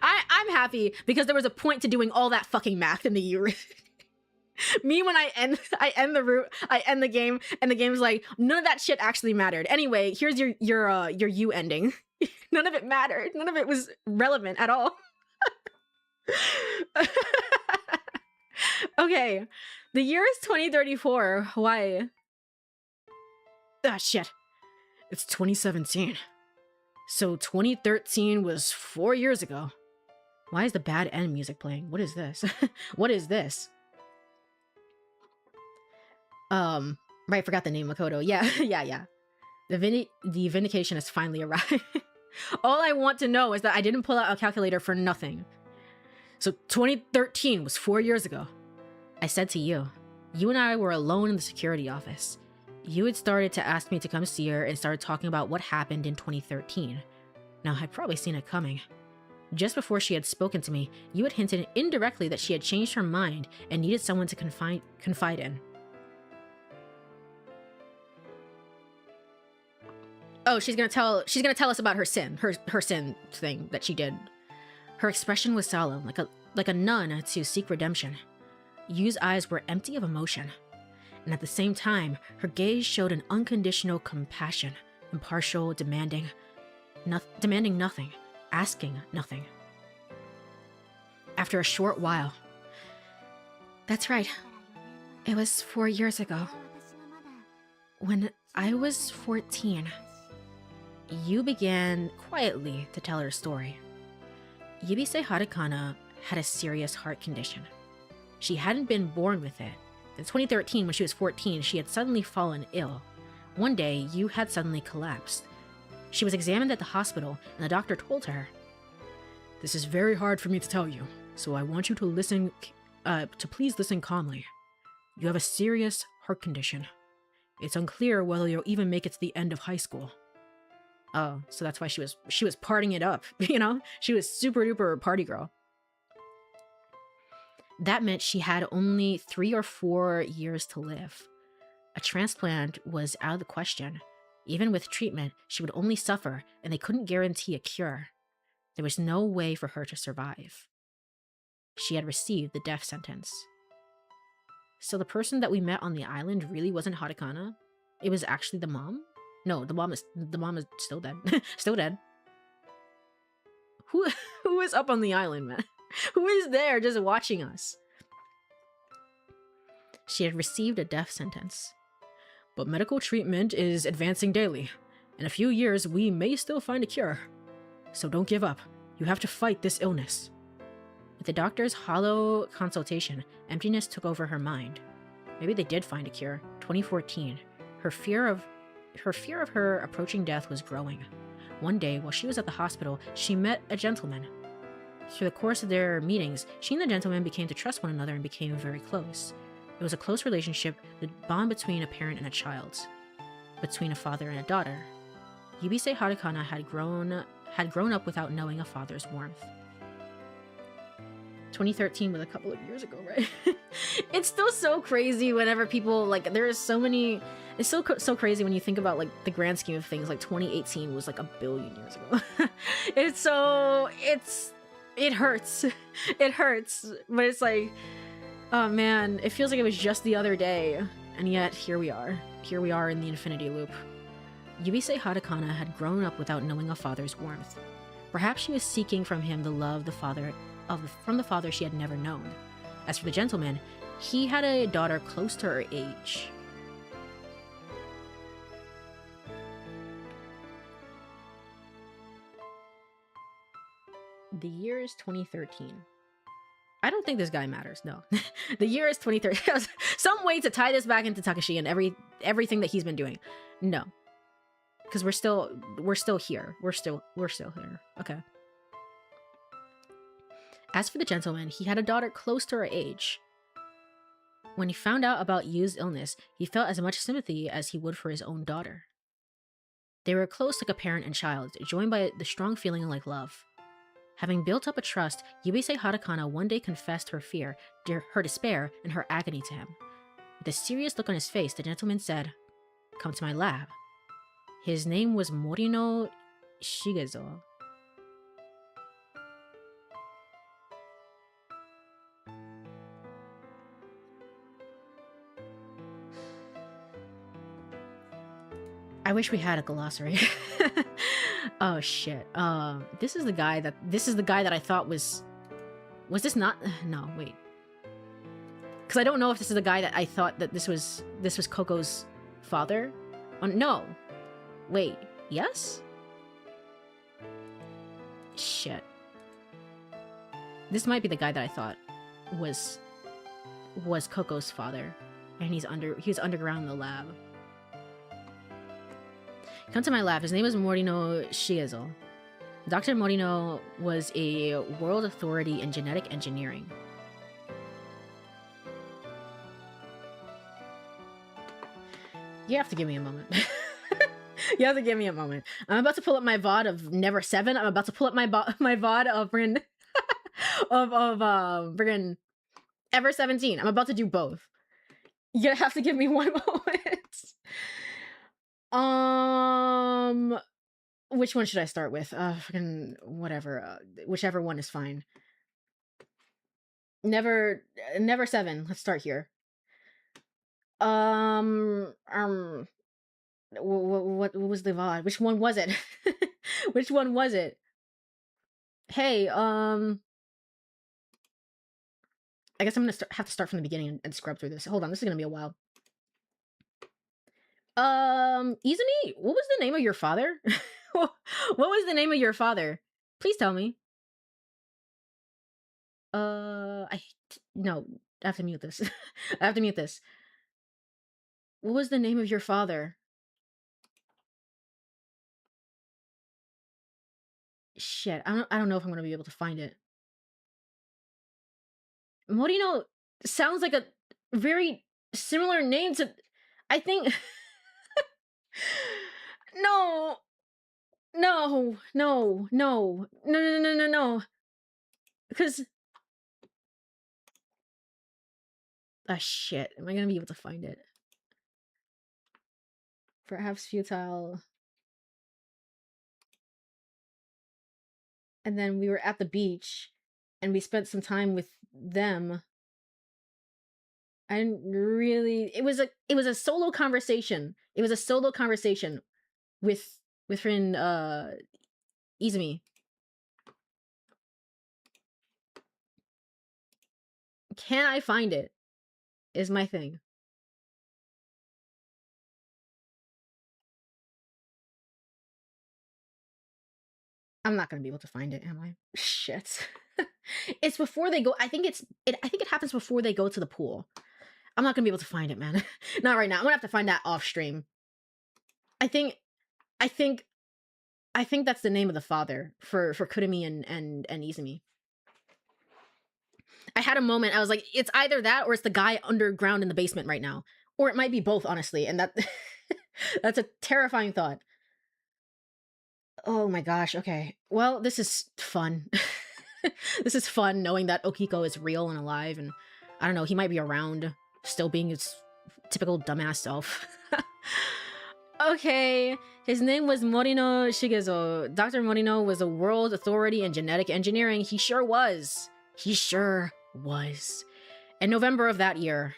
I'm happy because there was a point to doing all that fucking math in the year. Me when I end the game, and the game's like, none of that shit actually mattered. Anyway, here's your you ending. None of it mattered. None of it was relevant at all. Okay, the year is 2034. Why? Ah, shit. It's 2017. So 2013 was 4 years ago. Why is the bad end music playing? What is this? What is this? Right, forgot the name, Makoto. Yeah, yeah. The vindication has finally arrived. All I want to know is that I didn't pull out a calculator for nothing. So 2013 was 4 years ago. I said to you. You and I were alone in the security office. You had started to ask me to come see her and started talking about what happened in 2013. Now, I'd probably seen it coming. Just before she had spoken to me, you had hinted indirectly that she had changed her mind and needed someone to confide in. Oh, she's gonna tell us about her sin thing that she did. Her expression was solemn, like a nun to seek redemption. Yu's eyes were empty of emotion, and at the same time, her gaze showed an unconditional compassion, impartial, demanding nothing, asking nothing. After a short while, that's right. It was 4 years ago. When I was 14, you began quietly to tell her story. Yubise Hatakana had a serious heart condition. She hadn't been born with it. In 2013, when she was 14, she had suddenly fallen ill. One day, you had suddenly collapsed. She was examined at the hospital, and the doctor told her, "This is very hard for me to tell you, so I want you to listen, please listen calmly. You have a serious heart condition. It's unclear whether you'll even make it to the end of high school." Oh, so that's why she was partying it up, you know? She was super duper party girl. That meant she had only 3 or 4 years to live. A transplant was out of the question. Even with treatment, she would only suffer, and they couldn't guarantee a cure. There was no way for her to survive. She had received the death sentence. So the person that we met on the island really wasn't Hatakana? It was actually the mom? No, the mom is still dead. Still dead. Who is up on the island, man? Who is there just watching us? She had received a death sentence. But medical treatment is advancing daily. In a few years, we may still find a cure. So don't give up. You have to fight this illness. With the doctor's hollow consultation, emptiness took over her mind. Maybe they did find a cure. 2014. Her fear of her approaching death was growing. One day, while she was at the hospital, she met a gentleman. Through the course of their meetings, she and the gentleman became to trust one another and became very close. It was a close relationship, the bond between a parent and a child, between a father and a daughter. Yubisei Hatakana had grown up without knowing a father's warmth. 2013 was a couple of years ago, right? It's still so crazy whenever people, like, there is so many... It's so crazy when you think about, like, the grand scheme of things. Like, 2018 was, like, a billion years ago. It hurts. It hurts. But it's like, oh man, it feels like it was just the other day. And yet, here we are. Here we are in the infinity loop. Yubisei Hatakana had grown up without knowing a father's warmth. Perhaps she was seeking from him the love from the father she had never known. As for the gentleman, he had a daughter close to her age. The year is 2013. I don't think this guy matters, no. The year is 2013. Some way to tie this back into Takashi and everything that he's been doing. No. Because we're still here. We're still here. Okay. As for the gentleman, he had a daughter close to her age. When he found out about Yu's illness, he felt as much sympathy as he would for his own daughter. They were close like a parent and child, joined by the strong feeling like love. Having built up a trust, Yubisei Hatakana one day confessed her fear, her despair, and her agony to him. With a serious look on his face, the gentleman said, "Come to my lab." His name was Morino Shigezo. I wish we had a glossary. Oh shit. This is the guy that I thought was this not? No, wait. Because I don't know if this is the guy that I thought that this was Coco's father. Oh, no. Wait. Yes? Shit. This might be the guy that I thought was Coco's father, and he was underground in the lab. Come to my lab. His name is Morino Shigezo. Dr. Morino was a world authority in genetic engineering. You have to give me a moment. You have to give me a moment. I'm about to pull up my VOD of Never 7. I'm about to pull up my VOD of friggin' friggin' Ever 17. I'm about to do both. You have to give me one moment. Which one should I start with? Fucking whatever. Whichever one is fine. Never 7. Let's start here. What was the VOD? Which one was it? Which one was it? Hey, I guess I'm gonna have to start from the beginning and scrub through this. Hold on, this is gonna be a while. Izumi, what was the name of your father? What was the name of your father? Please tell me. No, I have to mute this. I have to mute this. What was the name of your father? Shit, I don't know if I'm gonna be able to find it. Morino sounds like a very similar name to, I think. No. Because, shit, am I gonna be able to find it? Perhaps futile. And then we were at the beach and we spent some time with them. it was a solo conversation. It was a solo conversation with friend Izumi. Can I find it? Is my thing. I'm not gonna be able to find it, am I? Shit. It's before they go. I think it happens before they go to the pool. I'm not gonna be able to find it, man. Not right now. I'm gonna have to find that off stream. I think that's the name of the father for Kurumi and Izumi. I had a moment. I was like, it's either that or it's the guy underground in the basement right now, or it might be both, honestly. And that that's a terrifying thought. Oh my gosh. Okay. Well, this is fun. This is fun knowing that Okiko is real and alive, and I don't know, he might be around, still being his typical dumbass self. Okay, his name was Morino Shigezo. Dr. Morino was a world authority in genetic engineering. He sure was. He sure was. In November of that year,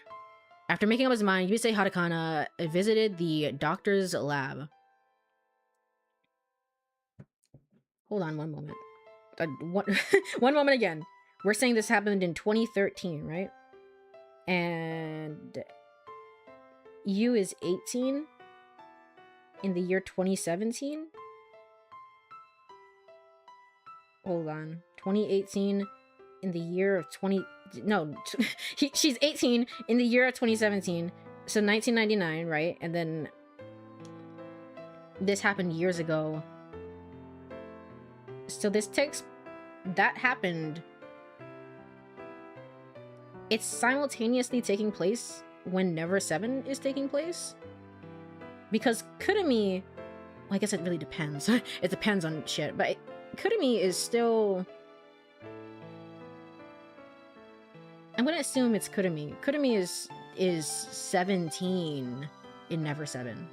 after making up his mind, Yusei Hatakana visited the doctor's lab. Hold on one moment. One moment again. We're saying this happened in 2013, right? And Yu is 18 in the year 2017. Hold on. 2018 in the year of 20... No, she's 18 in the year of 2017. So 1999, right? And then this happened years ago. So this takes... That happened... It's simultaneously taking place when Never 7 is taking place? Because Kurumi... Well, I guess it really depends. It depends on shit, but Kurumi is still... I'm gonna assume it's Kurumi. Kurumi is 17 in Never 7.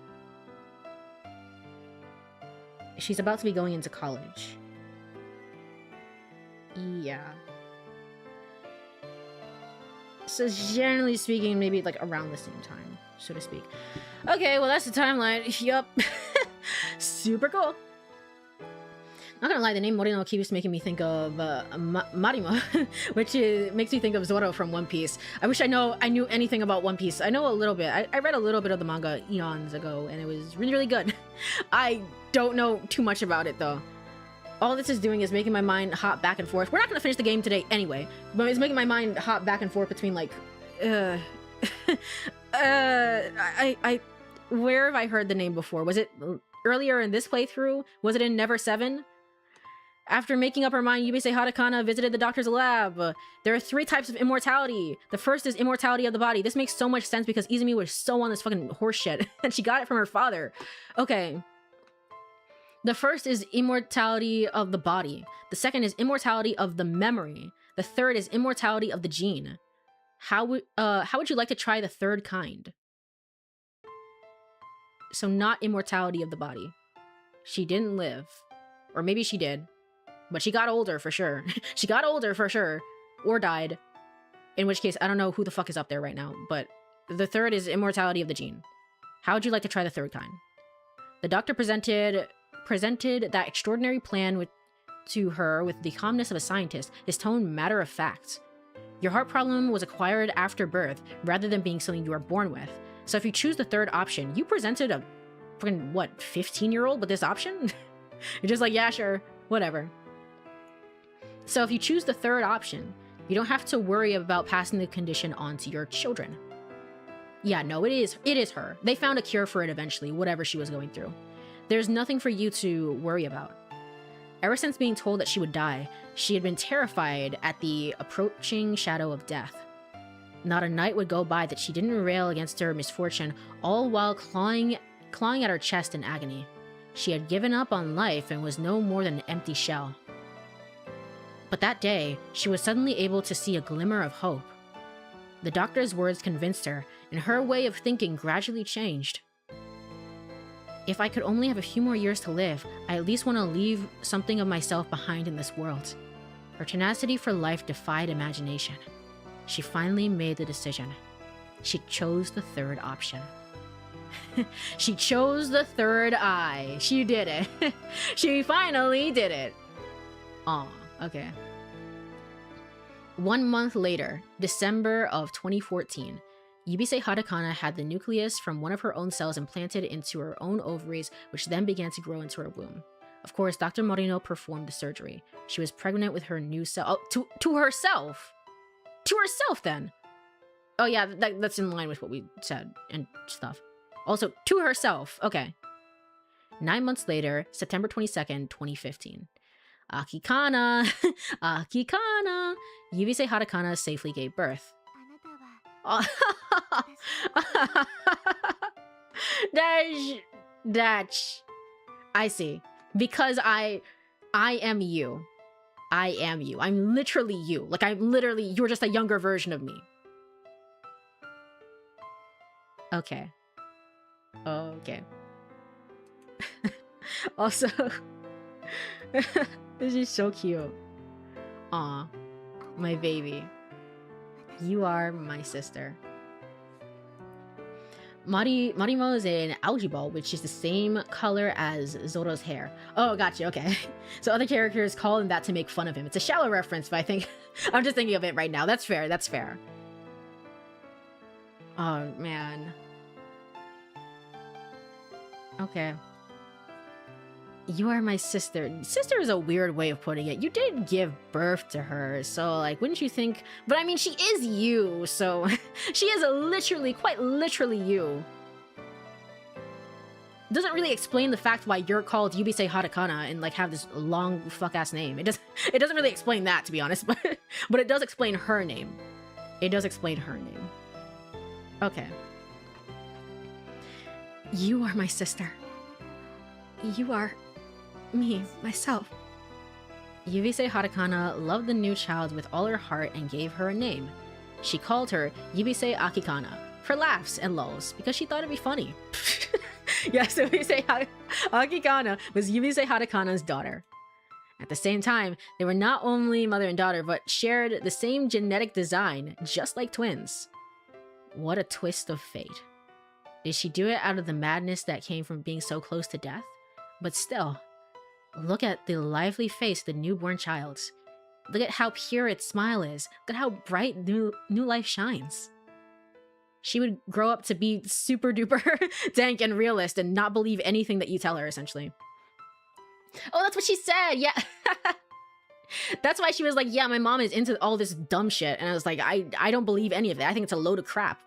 She's about to be going into college. Yeah. So generally speaking, maybe like around the same time, so to speak. Okay, well that's the timeline. Yup. Super cool. Not gonna lie, the name Morino keeps making me think of Marimo, which makes me think of Zoro from One Piece. I wish I knew anything about One Piece. I know a little bit. I read a little bit of the manga eons ago, and it was really, really good. I don't know too much about it, though. All this is doing is making my mind hop back and forth. We're not gonna finish the game today anyway, but it's making my mind hop back and forth between, like, where have I heard the name before? Was it earlier in this playthrough? Was it in Never 7? After making up her mind, Yubei Hatakana visited the doctor's lab. There are 3 types of immortality. The first is immortality of the body. This makes so much sense because Izumi was so on this fucking horse shit, and she got it from her father. Okay. The first is immortality of the body. The second is immortality of the memory. The third is immortality of the gene. How would you like to try the third kind? So not immortality of the body. She didn't live. Or maybe she did. But she got older for sure. She got older for sure. Or died. In which case, I don't know who the fuck is up there right now. But the third is immortality of the gene. How would you like to try the third kind? The doctor presented that extraordinary plan to her with the calmness of a scientist, his tone matter of fact. Your heart problem was acquired after birth, rather than being something you were born with. So if you choose the third option, you presented a fucking, what, 15-year-old with this option? You're just like, yeah, sure, whatever. So if you choose the third option, you don't have to worry about passing the condition on to your children. Yeah, no, it is her. They found a cure for it eventually, whatever she was going through. There's nothing for you to worry about. Ever since being told that she would die, she had been terrified at the approaching shadow of death. Not a night would go by that she didn't rail against her misfortune, all while clawing at her chest in agony. She had given up on life and was no more than an empty shell. But that day, she was suddenly able to see a glimmer of hope. The doctor's words convinced her, and her way of thinking gradually changed. If I could only have a few more years to live, I at least want to leave something of myself behind in this world. Her tenacity for life defied imagination. She finally made the decision. She chose the third option. She chose the third eye. She did it. She finally did it. Aw, okay. 1 month later, December of 2014, Yubisei Hatakana had the nucleus from one of her own cells implanted into her own ovaries, which then began to grow into her womb. Of course, Dr. Morino performed the surgery. She was pregnant with her new cell. Oh, to herself! To herself, then! Oh yeah, that's in line with what we said and stuff. Also, to herself. Okay. 9 months later, September 22nd, 2015. Akikana! Akikana! Yubisei Hatakana safely gave birth. Dash. I see. Because I am you. I am you. I'm literally you. Like, you're just a younger version of me. Okay. Okay. Also, this is so cute. Aw, my baby. You are my sister. Marimo is an algae ball, which is the same color as Zoro's hair. Oh, gotcha, okay. So other characters call him that to make fun of him. It's a shallow reference, but I think... I'm just thinking of it right now. That's fair, that's fair. Oh, man. Okay. You are my sister. Sister is a weird way of putting it. You did give birth to her, so like, wouldn't you think? But I mean, she is you, so she is literally, quite literally you. Doesn't really explain the fact why you're called Yubisei Hatakana and like have this long fuck ass name. It doesn't really explain that, to be honest, but it does explain her name. It does explain her name. Okay. You are my sister. You are me, myself. Yubisei Hatakana loved the new child with all her heart and gave her a name. She called her Yubisei Akikana for laughs and lulls because she thought it'd be funny. Yes, Yubisei Akikana was Yubisei Hatakana's daughter. At the same time, they were not only mother and daughter, but shared the same genetic design, just like twins. What a twist of fate. Did she do it out of the madness that came from being so close to death? But still, look at the lively face of the newborn child. Look at how pure its smile is. Look at how bright new life shines. She would grow up to be super duper dank and realist and not believe anything that you tell her, essentially. Oh, that's what she said! Yeah! That's why she was like, yeah, my mom is into all this dumb shit. And I was like, I don't believe any of it. I think it's a load of crap.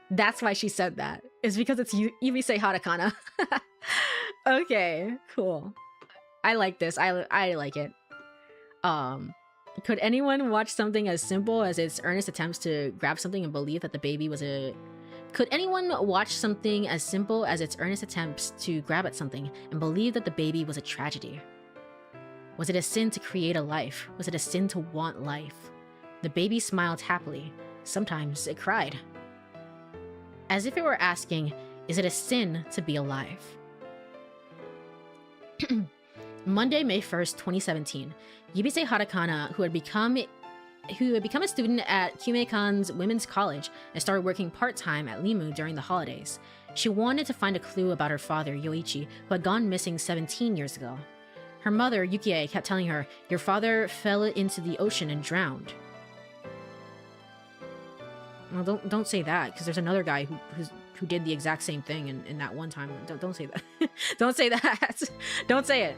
That's why she said that. It's because it's Yubisei Hatakana. Okay, cool. I like this. I like it. Could anyone watch something as simple as its earnest attempts to grab something and believe that the baby was a... Could anyone watch something as simple as its earnest attempts to grab at something and believe that the baby was a tragedy? Was it a sin to create a life? Was it a sin to want life? The baby smiled happily. Sometimes it cried. As if it were asking, is it a sin to be alive? Monday, May 1st, 2017. Yubisei Hatakana, who had become a student at Kyumeikan's women's college and started working part-time at Limu during the holidays. She wanted to find a clue about her father, Yoichi, who had gone missing 17 years ago. Her mother, Yukie, kept telling her, "Your father fell into the ocean and drowned." Well, don't say that, because there's another guy who did the exact same thing in that one time. Don't say that. Don't say that. Don't say it.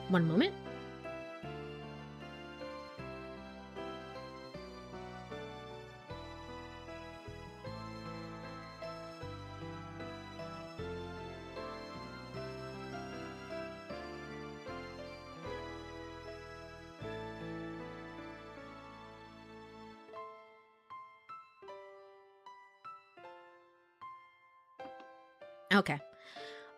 One moment. Okay.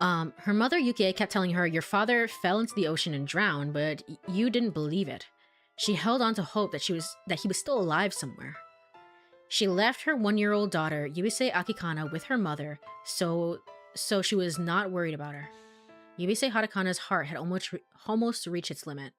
Her mother, Yukie, kept telling her, "Your father fell into the ocean and drowned, but you didn't believe it." She held on to hope that he was still alive somewhere. She left her 1-year-old daughter, Yubisei Akikana, with her mother, so she was not worried about her. Yubisei Hatakana's heart had almost reached its limit.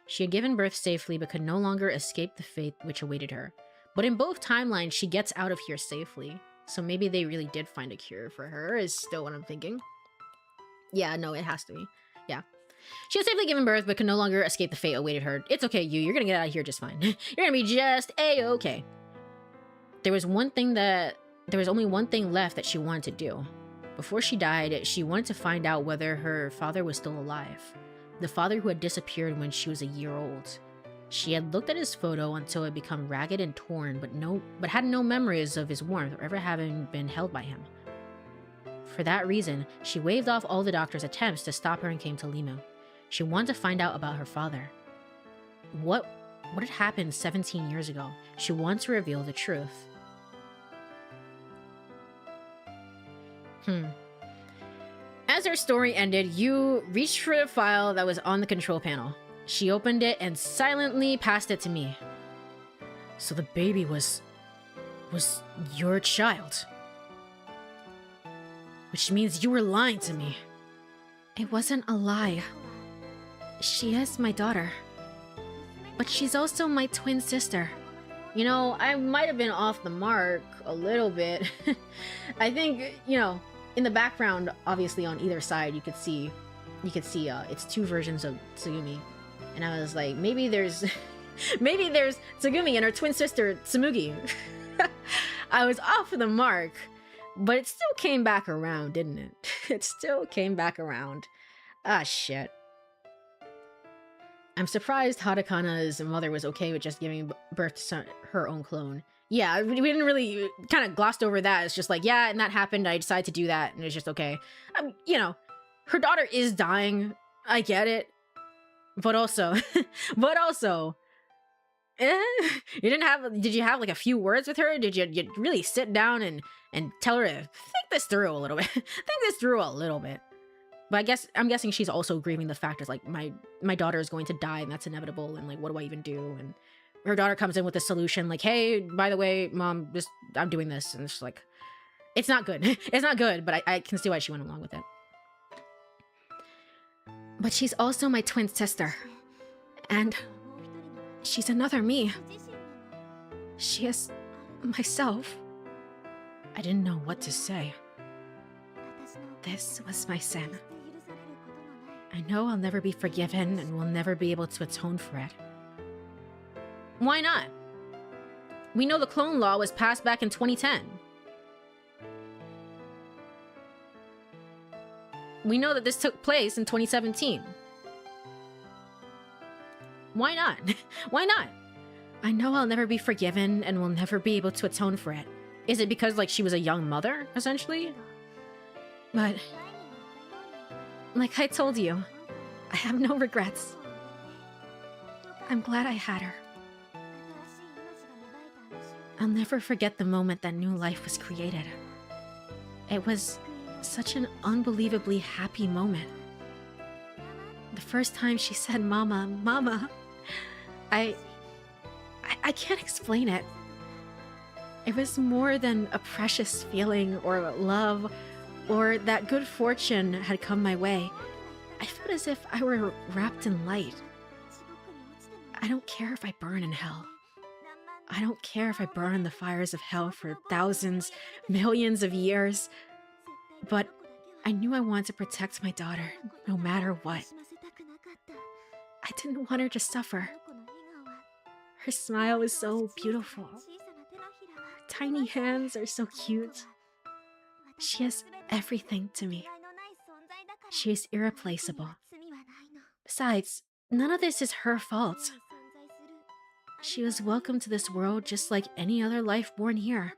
She had given birth safely but could no longer escape the fate which awaited her. But in both timelines, she gets out of here safely. So maybe they really did find a cure for her, is still what I'm thinking. Yeah, no, it has to be. Yeah. She had safely given birth but could no longer escape the fate awaited her. It's okay, you're gonna get out of here just fine. You're gonna be just A-okay. There was only one thing left that she wanted to do. Before she died, she wanted to find out whether her father was still alive. The father who had disappeared when she was a year old. She had looked at his photo until it had become ragged and torn, but had no memories of his warmth or ever having been held by him. For that reason, she waved off all the doctor's attempts to stop her and came to Limu. She wanted to find out about her father. What had happened 17 years ago? She wanted to reveal the truth. As her story ended, you reached for the file that was on the control panel. She opened it and silently passed it to me. So the baby was your child. Which means you were lying to me. It wasn't a lie. She is my daughter. But she's also my twin sister. You know, I might have been off the mark a little bit. I think, you know, in the background, obviously on either side, you could see it's two versions of Tsugumi. And I was like, maybe there's Tsugumi and her twin sister Tsumugi. I was off the mark, but it still came back around, didn't it? It still came back around. Ah, shit. I'm surprised Hatakana's mother was okay with just giving birth to her own clone. Yeah, we didn't really kind of glossed over that. It's just like, yeah, and that happened. I decided to do that, and it's just okay. You know, her daughter is dying. I get it. But also, did you have like a few words with her? Did you really sit down and tell her to think this through a little bit? But I'm guessing she's also grieving the fact is like my daughter is going to die and that's inevitable, and like what do I even do? And her daughter comes in with a solution like, hey, by the way, mom, I'm doing this, and it's like, it's not good. It's not good, but I can see why she went along with it. But she's also my twin sister. And she's another me. She is myself. I didn't know what to say. This was my sin. I know I'll never be forgiven and will never be able to atone for it. Why not? We know the clone law was passed back in 2010. We know that this took place in 2017. Why not? Why not? I know I'll never be forgiven and will never be able to atone for it. Is it because, like, she was a young mother, essentially? But, like I told you, I have no regrets. I'm glad I had her. I'll never forget the moment that new life was created. It was such an unbelievably happy moment. The first time she said, Mama, Mama, I can't explain it. It was more than a precious feeling or love or that good fortune had come my way. I felt as if I were wrapped in light. I don't care if I burn in hell. I don't care if I burn in the fires of hell for thousands, millions of years. But I knew I wanted to protect my daughter, no matter what. I didn't want her to suffer. Her smile is so beautiful. Her tiny hands are so cute. She is everything to me. She is irreplaceable. Besides, none of this is her fault. She was welcome to this world just like any other life born here.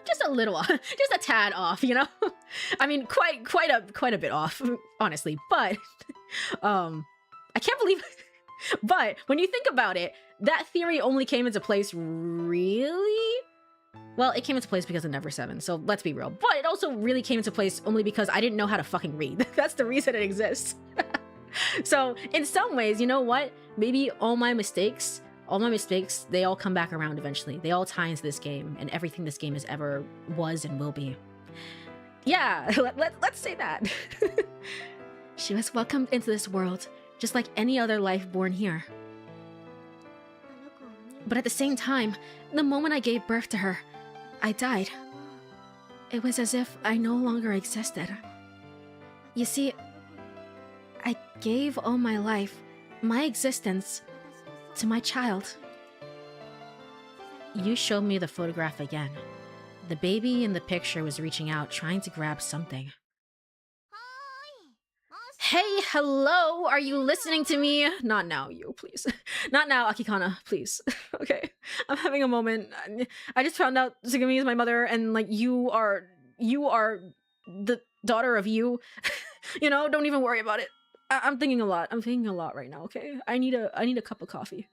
Just a little, just a tad off, you know? I mean, quite a bit off, honestly. But, I can't believe. But when you think about it, that theory only came into place really. Well, it came into place because of Never 7, so let's be real. But it also really came into place only because I didn't know how to fucking read. That's the reason it exists. So, in some ways, you know what? Maybe all my mistakes, they all come back around eventually. They all tie into this game and everything this game has ever was and will be. Yeah, let's say that. She was welcomed into this world just like any other life born here. But at the same time, the moment I gave birth to her, I died. It was as if I no longer existed. You see, I gave all my life, my existence, to my child. You showed me the photograph again. The baby in the picture was reaching out, trying to grab something. Hey, hello, are you listening to me? Not now, you, please. Not now, Akikana, please. Okay, I'm having a moment. I just found out Tsugumi is my mother, and like you are the daughter of you. You know, don't even worry about it. I'm thinking a lot. I'm thinking a lot right now. Okay, I need a cup of coffee.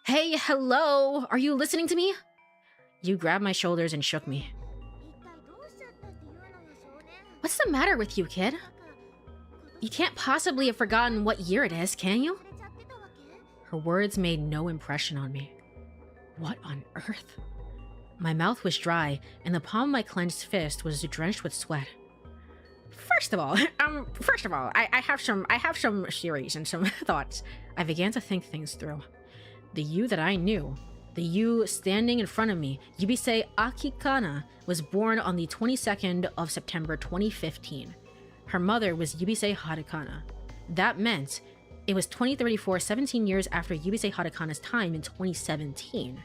Hey, hello, are you listening to me? You grabbed my shoulders and shook me. What's the matter with you, kid? You can't possibly have forgotten what year it is, can you? Her words made no impression on me. What on earth? My mouth was dry, and the palm of my clenched fist was drenched with sweat. First of all, I have some theories and some thoughts. I began to think things through. The you that I knew, the you standing in front of me, Yubisei Akikana, was born on the 22nd of September 2015. Her mother was Yubisei Hatakana. That meant it was 2034, 17 years after Yubisei Hatakana's time in 2017.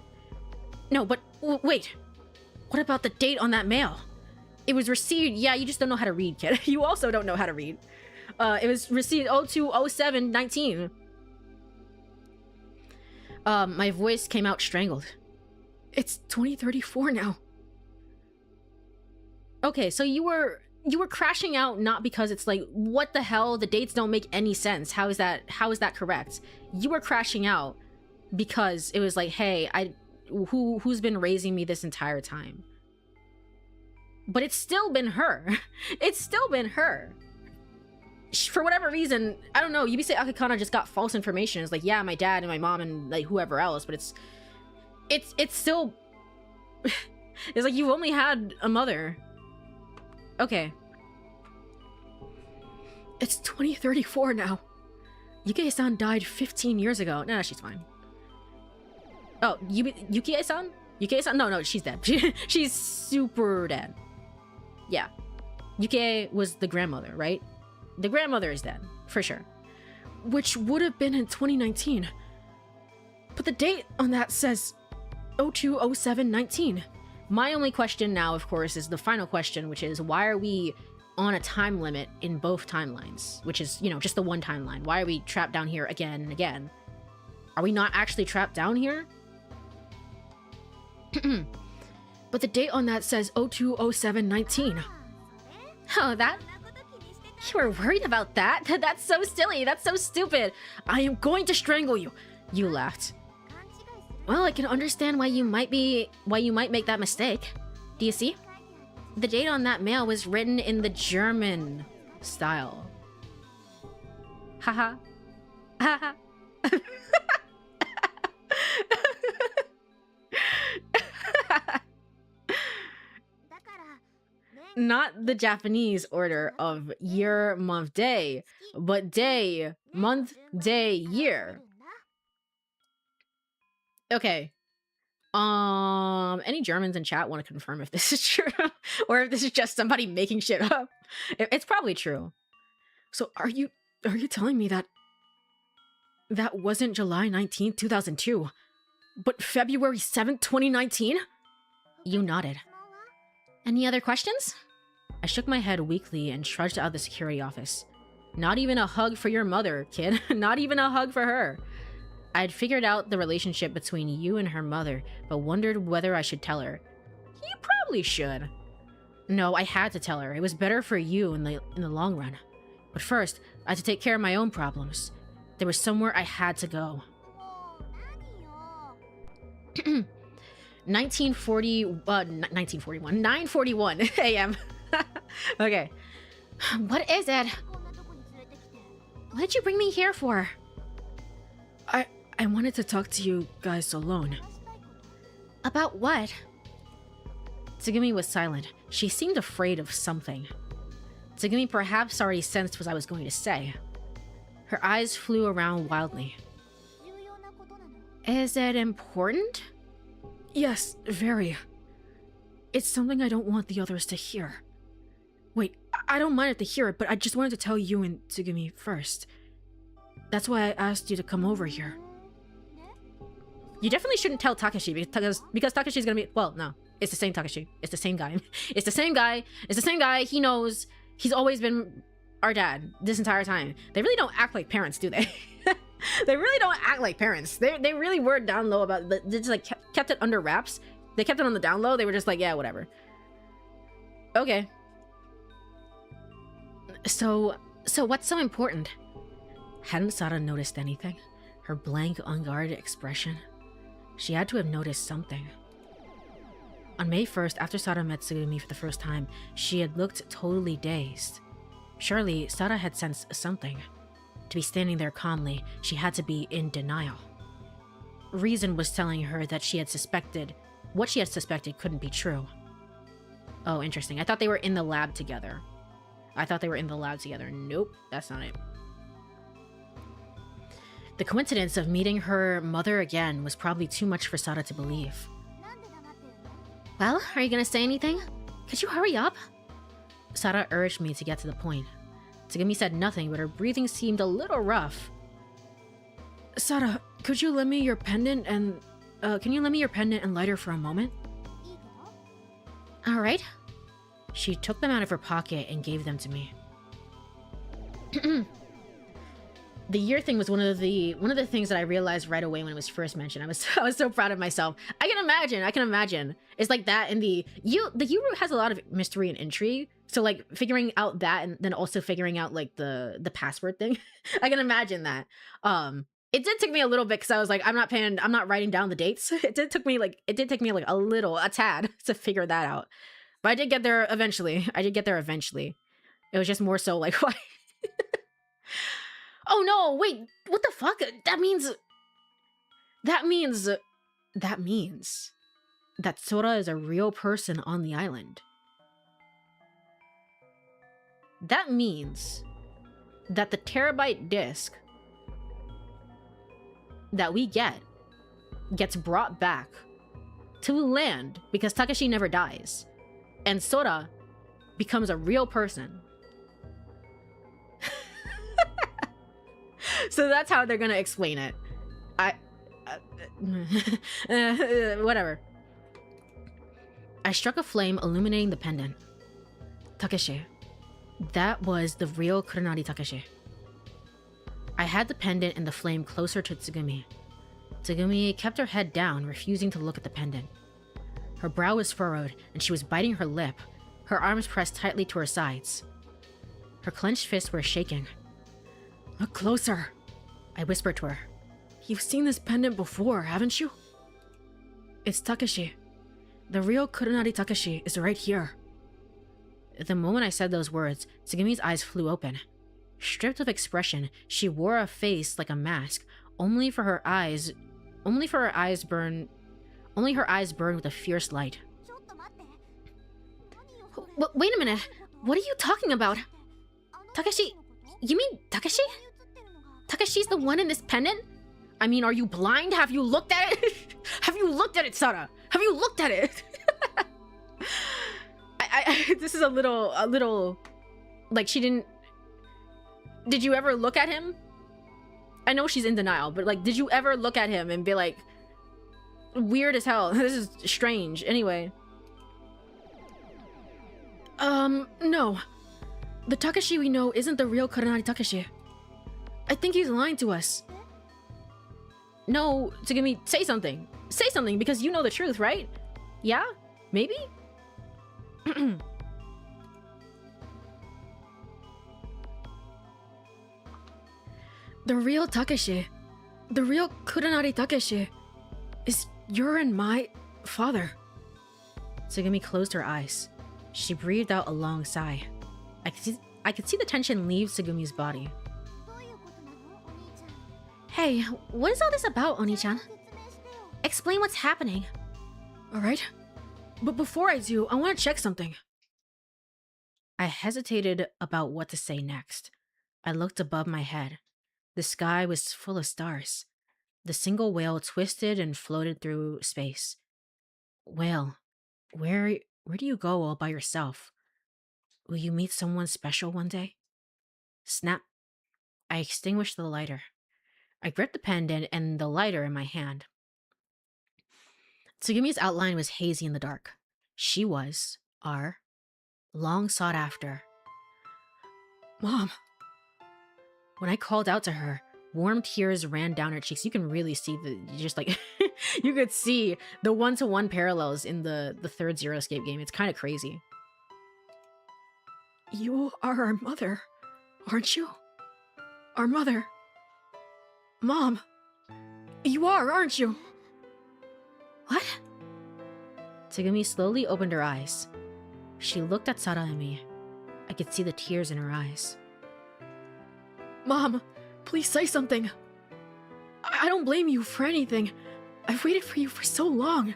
No, but wait. What about the date on that mail? It was received. Yeah, you just don't know how to read, kid. You also don't know how to read. It was received 02/07/19. My voice came out strangled. It's 2034 now. Okay, so you were crashing out not because it's like, what the hell? The dates don't make any sense. How is that correct? You were crashing out because it was like, hey, who's been raising me this entire time? But it's still been her. It's still been her. For whatever reason, I don't know, Yubisei Akikana just got false information. It's like, yeah, my dad and my mom and like whoever else, but it's still it's like you've only had a mother. Okay. It's 2034 now. Yukie-san died 15 years ago. No, she's fine. Oh, Yukie-san? Yukie-san? No, she's dead. She's super dead. Yeah. Yukie was the grandmother, right? The grandmother is dead, for sure. Which would have been in 2019. But the date on that says 02/07/19. My only question now, of course, is the final question, which is, why are we on a time limit in both timelines? Which is, you know, just the one timeline. Why are we trapped down here again and again? Are we not actually trapped down here? But the date on that says 02/07/19. Oh, that? You were worried about that? That's so silly. That's so stupid. I am going to strangle you. You laughed. Well, I can understand why you might make that mistake. Do you see? The date on that mail was written in the German style. Haha. Haha. Not the Japanese order of year, month, day, but day, month, day, year. Okay. Any Germans in chat want to confirm if this is true or if this is just somebody making shit up? It's probably true. So are you telling me that wasn't July 19th, 2002, but February 7th, 2019? You nodded. Any other questions? I shook my head weakly and trudged out of the security office. Not even a hug for your mother, kid. Not even a hug for her. I'd figured out the relationship between you and her mother, but wondered whether I should tell her. You probably should. No, I had to tell her. It was better for you in the long run. But first, I had to take care of my own problems. There was somewhere I had to go. 9:41 a.m. Okay. What is it? What did you bring me here for? I wanted to talk to you guys alone. About what? Tsugumi was silent. She seemed afraid of something. Tsugumi perhaps already sensed what I was going to say. Her eyes flew around wildly. Is it important? Yes, very. It's something I don't want the others to hear. Wait, I don't mind if they hear it, but I just wanted to tell you and Tsugumi first. That's why I asked you to come over here. You definitely shouldn't tell Takashi because Takashi's gonna be— well, no. It's the same Takashi. It's the same guy. It's the same guy. It's the same guy. He knows. He's always been our dad this entire time. They really don't act like parents, do they? They really don't act like parents. They really were down low about it. They just like kept it under wraps. They kept it on the down low. They were just like, yeah, whatever. Okay. So what's so important? Hadn't Sara noticed anything? Her blank, unguarded expression? She had to have noticed something. On May 1st, after Sara met Tsugumi for the first time, she had looked totally dazed. Surely, Sara had sensed something. To be standing there calmly, she had to be in denial. Reason was telling her that what she had suspected couldn't be true. Oh, interesting. I thought they were in the lab together. Nope, that's not it. The coincidence of meeting her mother again was probably too much for Sara to believe. Well, are you gonna say anything? Could you hurry up? Sara urged me to get to the point. Tsugumi said nothing, but her breathing seemed a little rough. Sara, could you lend me your pendant and... can you lend me your pendant and lighter for a moment? Alright. She took them out of her pocket and gave them to me. The year thing was one of the things that I realized right away when it was first mentioned. I was so proud of myself. I can imagine. It's like that in the Yuru has a lot of mystery and intrigue. So like figuring out that and then also figuring out like the password thing. I can imagine that. It did take me a little bit because I was like, I'm not writing down the dates. It did take me like a tad to figure that out. But I did get there eventually. It was just more so like, why? Oh no, wait, what the fuck? That means that Sora is a real person on the island. That means that the terabyte disk that we gets brought back to land because Takashi never dies. And Sora becomes a real person. So that's how they're gonna explain it. Whatever. I struck a flame illuminating the pendant. Takeshi. That was the real Kurenari Takeshi. I had the pendant and the flame closer to Tsugumi. Tsugumi kept her head down, refusing to look at the pendant. Her brow was furrowed, and she was biting her lip, her arms pressed tightly to her sides. Her clenched fists were shaking. Look closer, I whispered to her. You've seen this pendant before, haven't you? It's Takeshi. The real Kurenari Takeshi is right here. The moment I said those words, Tsugumi's eyes flew open. Stripped of expression, she wore a face like a mask, only her eyes burned with a fierce light. Wait a minute, what are you talking about? Takeshi, you mean Takeshi? Takeshi's the one in this pendant? I mean, are you blind? Have you looked at it? Have you looked at it, Sara? Have you looked at it? This is a little, like she didn't. Did you ever look at him? I know she's in denial, but like, did you ever look at him and be like, weird as hell. This is strange. Anyway. No. The Takeshi we know isn't the real Kurenari Takeshi. I think he's lying to us. No, Tsugumi, say something. Say something, because you know the truth, right? Yeah? Maybe? The real Takeshi, the real Kurenari Takeshi, is your and my father. Tsugumi closed her eyes. She breathed out a long sigh. I could see the tension leave Tsugumi's body. Hey, what is all this about, Oni-chan? Explain what's happening. Alright, but before I do, I want to check something. I hesitated about what to say next. I looked above my head. The sky was full of stars. The single whale twisted and floated through space. Whale, where do you go all by yourself? Will you meet someone special one day? Snap. I extinguished the lighter. I gripped the pendant and the lighter in my hand. Tsugumi's outline was hazy in the dark. She was our long sought after Mom. When I called out to her, warm tears ran down her cheeks. You can really see you could see the one-to-one parallels in the third Zero Escape game. It's kind of crazy. You are our mother, aren't you? Our mother. Mom. You are, aren't you? What? Tsugumi slowly opened her eyes. She looked at Sara and me. I could see the tears in her eyes. Mom, please say something. I don't blame you for anything. I've waited for you for so long.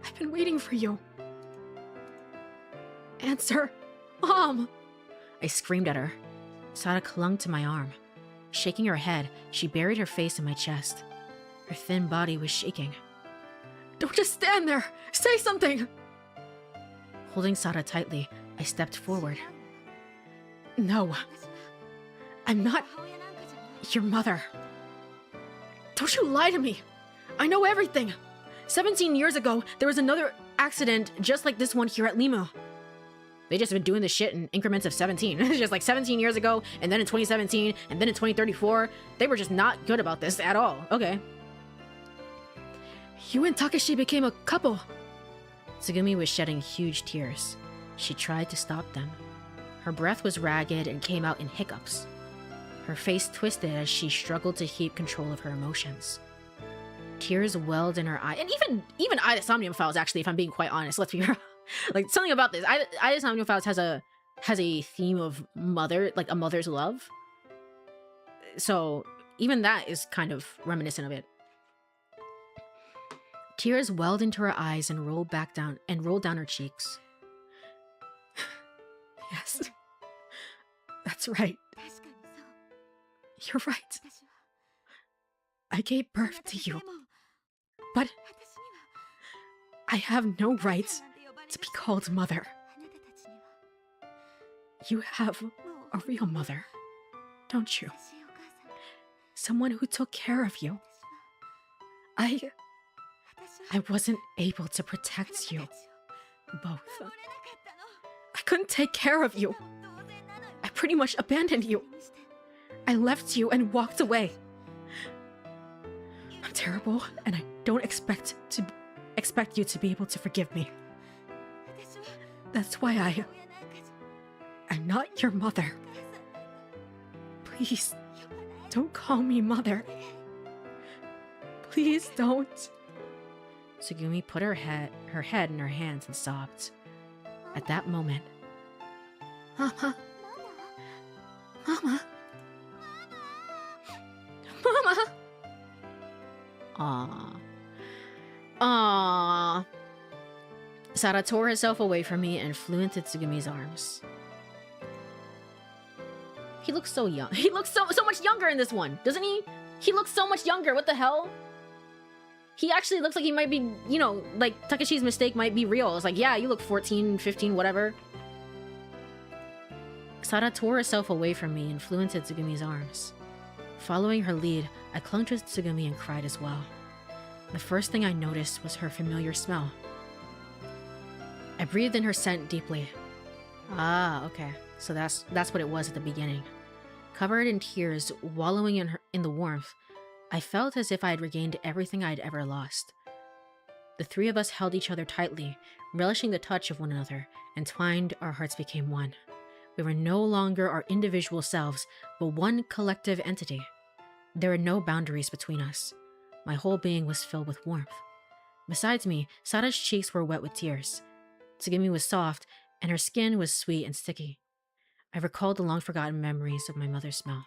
I've been waiting for you. Answer, Mom! I screamed at her. Sara clung to my arm. Shaking her head, she buried her face in my chest. Her thin body was shaking. Don't just stand there! Say something! Holding Sara tightly, I stepped forward. No. I'm not your mother. Don't you lie to me! I know everything! 17 years ago, there was another accident just like this one here at Lima. They just been doing this shit in increments of 17. It's just like 17 years ago, and then in 2017, and then in 2034. They were just not good about this at all. Okay. You and Takeshi became a couple. Tsugumi was shedding huge tears. She tried to stop them. Her breath was ragged and came out in hiccups. Her face twisted as she struggled to keep control of her emotions. Tears welled in her eyes. And even Ida Somnium Files, actually, if I'm being quite honest, let's be real. Like, something about this. Ida Somnium Files has a theme of mother, like a mother's love. So even that is kind of reminiscent of it. Tears welled into her eyes and rolled down her cheeks. Yes. That's right. You're right. I gave birth to you. But I have no right to be called mother. You have a real mother, don't you? Someone who took care of you. I wasn't able to protect you both. I couldn't take care of you. I pretty much abandoned you. I left you and walked away. I'm terrible, and I don't expect you to be able to forgive me. That's why I'm not your mother. Please, don't call me mother. Please don't. Tsugumi put her head in her hands and sobbed. At that moment, Mama. Mama. Mama. Aww. Sara tore herself away from me and flew into Tsugumi's arms. He looks so young. He looks so much younger in this one, doesn't he? He looks so much younger. What the hell? He actually looks like he might be, like Takeshi's mistake might be real. It's like, yeah, you look 14, 15, whatever. Sara tore herself away from me and flew into Tsugumi's arms. Following her lead, I clung to Tsugumi and cried as well. The first thing I noticed was her familiar smell. I breathed in her scent deeply. Ah, okay. So that's what it was at the beginning. Covered in tears, wallowing in the warmth, I felt as if I had regained everything I'd ever lost. The three of us held each other tightly, relishing the touch of one another, entwined, our hearts became one. We were no longer our individual selves, but one collective entity. There were no boundaries between us. My whole being was filled with warmth. Besides me, Sara's cheeks were wet with tears. Tsugumi was soft, and her skin was sweet and sticky. I recalled the long-forgotten memories of my mother's smell.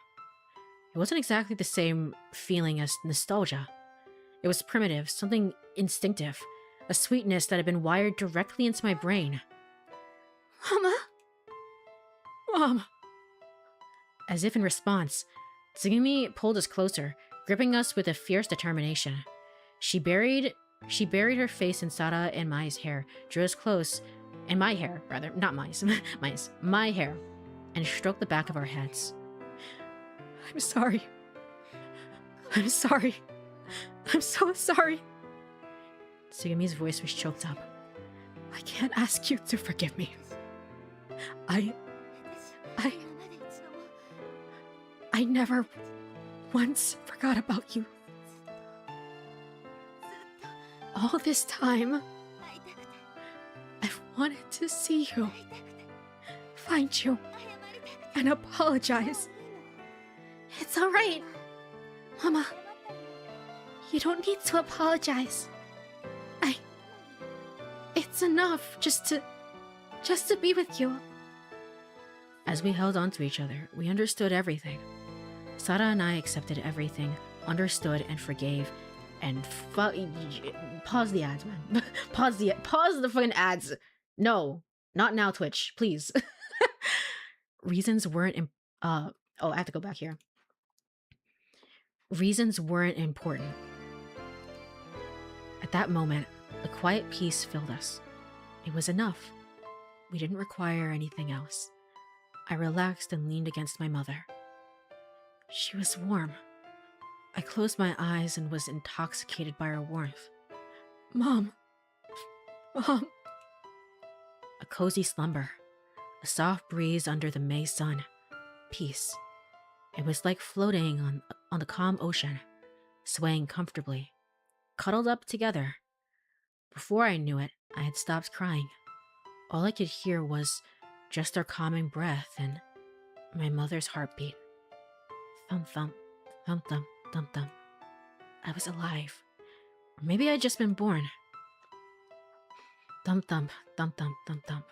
It wasn't exactly the same feeling as nostalgia. It was primitive, something instinctive, a sweetness that had been wired directly into my brain. Mama? Mom. As if in response, Tsugumi pulled us closer, gripping us with a fierce determination. She buried her face in Sara and Mai's hair, drew us close, and my hair, rather, not Mai's, my hair, and stroked the back of our heads. I'm sorry. I'm sorry. I'm so sorry. Tsugumi's voice was choked up. I can't ask you to forgive me. I never once forgot about you. All this time, I've wanted to see you, find you, and apologize. It's alright, Mama. You don't need to apologize. It's enough just to be with you. As we held on to each other, we understood everything. Sara and I accepted everything, understood and forgave, and pause the ads, man. pause the fucking ads. No, not now, Twitch, please. Reasons weren't I have to go back here. Reasons weren't important. At that moment, a quiet peace filled us. It was enough. We didn't require anything else. I relaxed and leaned against my mother. She was warm. I closed my eyes and was intoxicated by her warmth. Mom. Mom. A cozy slumber. A soft breeze under the May sun. Peace. It was like floating on the calm ocean, swaying comfortably, cuddled up together. Before I knew it, I had stopped crying. All I could hear was just our calming breath and my mother's heartbeat. Thump, thump, thump, thump, thump, thump. I was alive. Or maybe I'd just been born. Thump, thump, thump, thump, thump, thump.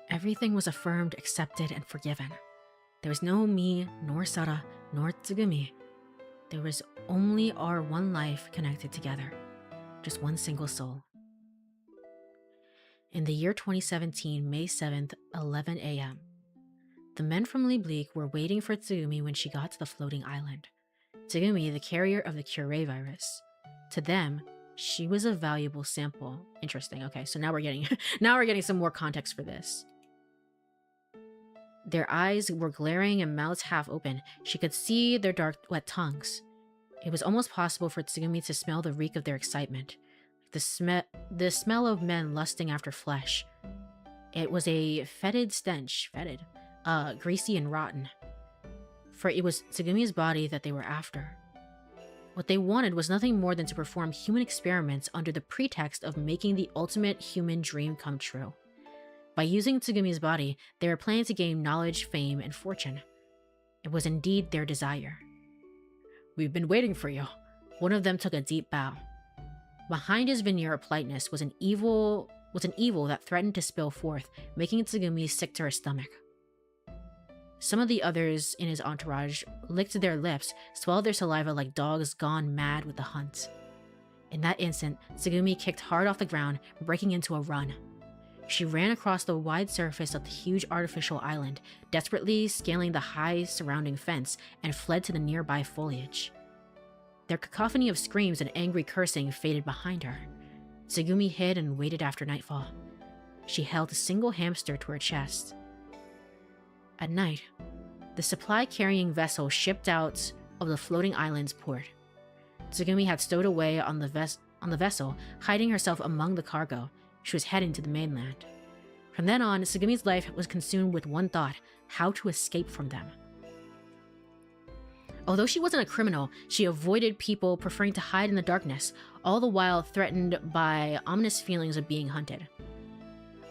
Everything was affirmed, accepted, and forgiven. There was no me, nor Sara, nor Tsugumi. There was only our one life connected together. Just one single soul. In the year 2017, May 7th, 11 a.m., the men from Libleek were waiting for Tsugumi when she got to the floating island. Tsugumi, the carrier of the Courie virus. To them, she was a valuable sample. Interesting. Okay, so now we're getting some more context for this. Their eyes were glaring and mouths half open. She could see their dark, wet tongues. It was almost possible for Tsugumi to smell the reek of their excitement. The smell of men lusting after flesh. It was a fetid stench, greasy and rotten. For it was Tsugumi's body that they were after. What they wanted was nothing more than to perform human experiments under the pretext of making the ultimate human dream come true. By using Tsugumi's body, they were planning to gain knowledge, fame, and fortune. It was indeed their desire. We've been waiting for you. One of them took a deep bow. Behind his veneer of politeness was an evil that threatened to spill forth, making Tsugumi sick to her stomach. Some of the others in his entourage licked their lips, swallowed their saliva like dogs gone mad with the hunt. In that instant, Tsugumi kicked hard off the ground, breaking into a run. She ran across the wide surface of the huge artificial island, desperately scaling the high surrounding fence, and fled to the nearby foliage. Their cacophony of screams and angry cursing faded behind her. Tsugumi hid and waited after nightfall. She held a single hamster to her chest. At night, the supply-carrying vessel shipped out of the floating island's port. Tsugumi had stowed away on the vessel, hiding herself among the cargo. She was heading to the mainland. From then on, Tsugumi's life was consumed with one thought: how to escape from them. Although she wasn't a criminal, she avoided people, preferring to hide in the darkness, all the while threatened by ominous feelings of being hunted.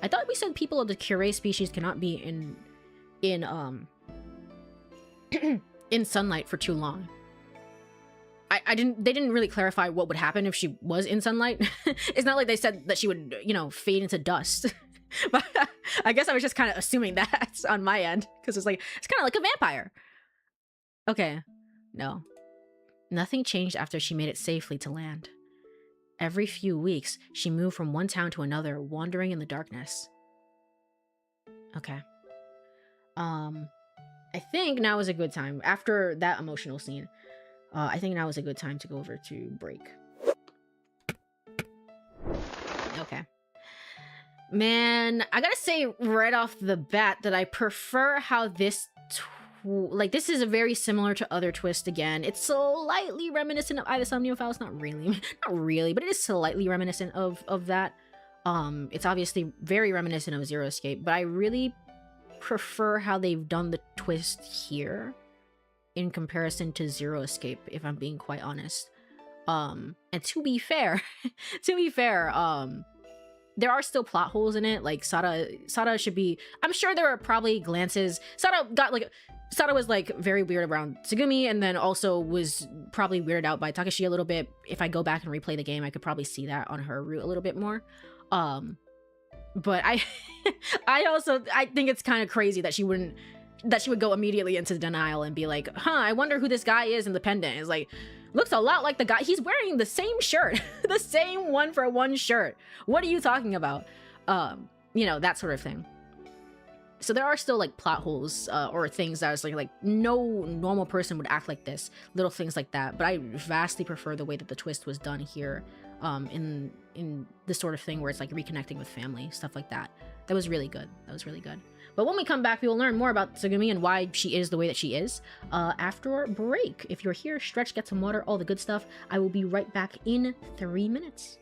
I thought we said people of the Courie species cannot be in sunlight for too long. They didn't really clarify what would happen if she was in sunlight. It's not like they said that she would, fade into dust. But I guess I was just kind of assuming that on my end, because it's kind of like a vampire. Okay, no. Nothing changed after she made it safely to land. Every few weeks, she moved from one town to another, wandering in the darkness. Okay. I think now is a good time after that emotional scene. I think now is a good time to go over to break. Okay. Man, I gotta say right off the bat that I prefer how this this is a very similar to other twist again. It's slightly reminiscent of either Somniophile. Not really, not really, but it is slightly reminiscent of that. It's obviously very reminiscent of Zero Escape, but I really prefer how they've done the twist here in comparison to Zero Escape, if I'm being quite honest. And to be fair, there are still plot holes in it. Like Sada should be. I'm sure there are probably glances. Sada was like very weird around Tsugumi, and then also was probably weirded out by Takashi a little bit. If I go back and replay the game, I could probably see that on her route a little bit more. But I I think it's kind of crazy that she would go immediately into denial and be like, I wonder who this guy is in the pendant. It's like, looks a lot like the guy. He's wearing the same shirt, the same 1-for-1 shirt. What are you talking about? That sort of thing. So there are still like plot holes or things that is like no normal person would act like this, little things like that. But I vastly prefer the way that the twist was done here, in this sort of thing where it's like reconnecting with family, stuff like that. That was really good. But when we come back, we will learn more about Tsugumi and why she is the way that she is after break. If you're here, stretch, get some water, all the good stuff. I will be right back in 3 minutes.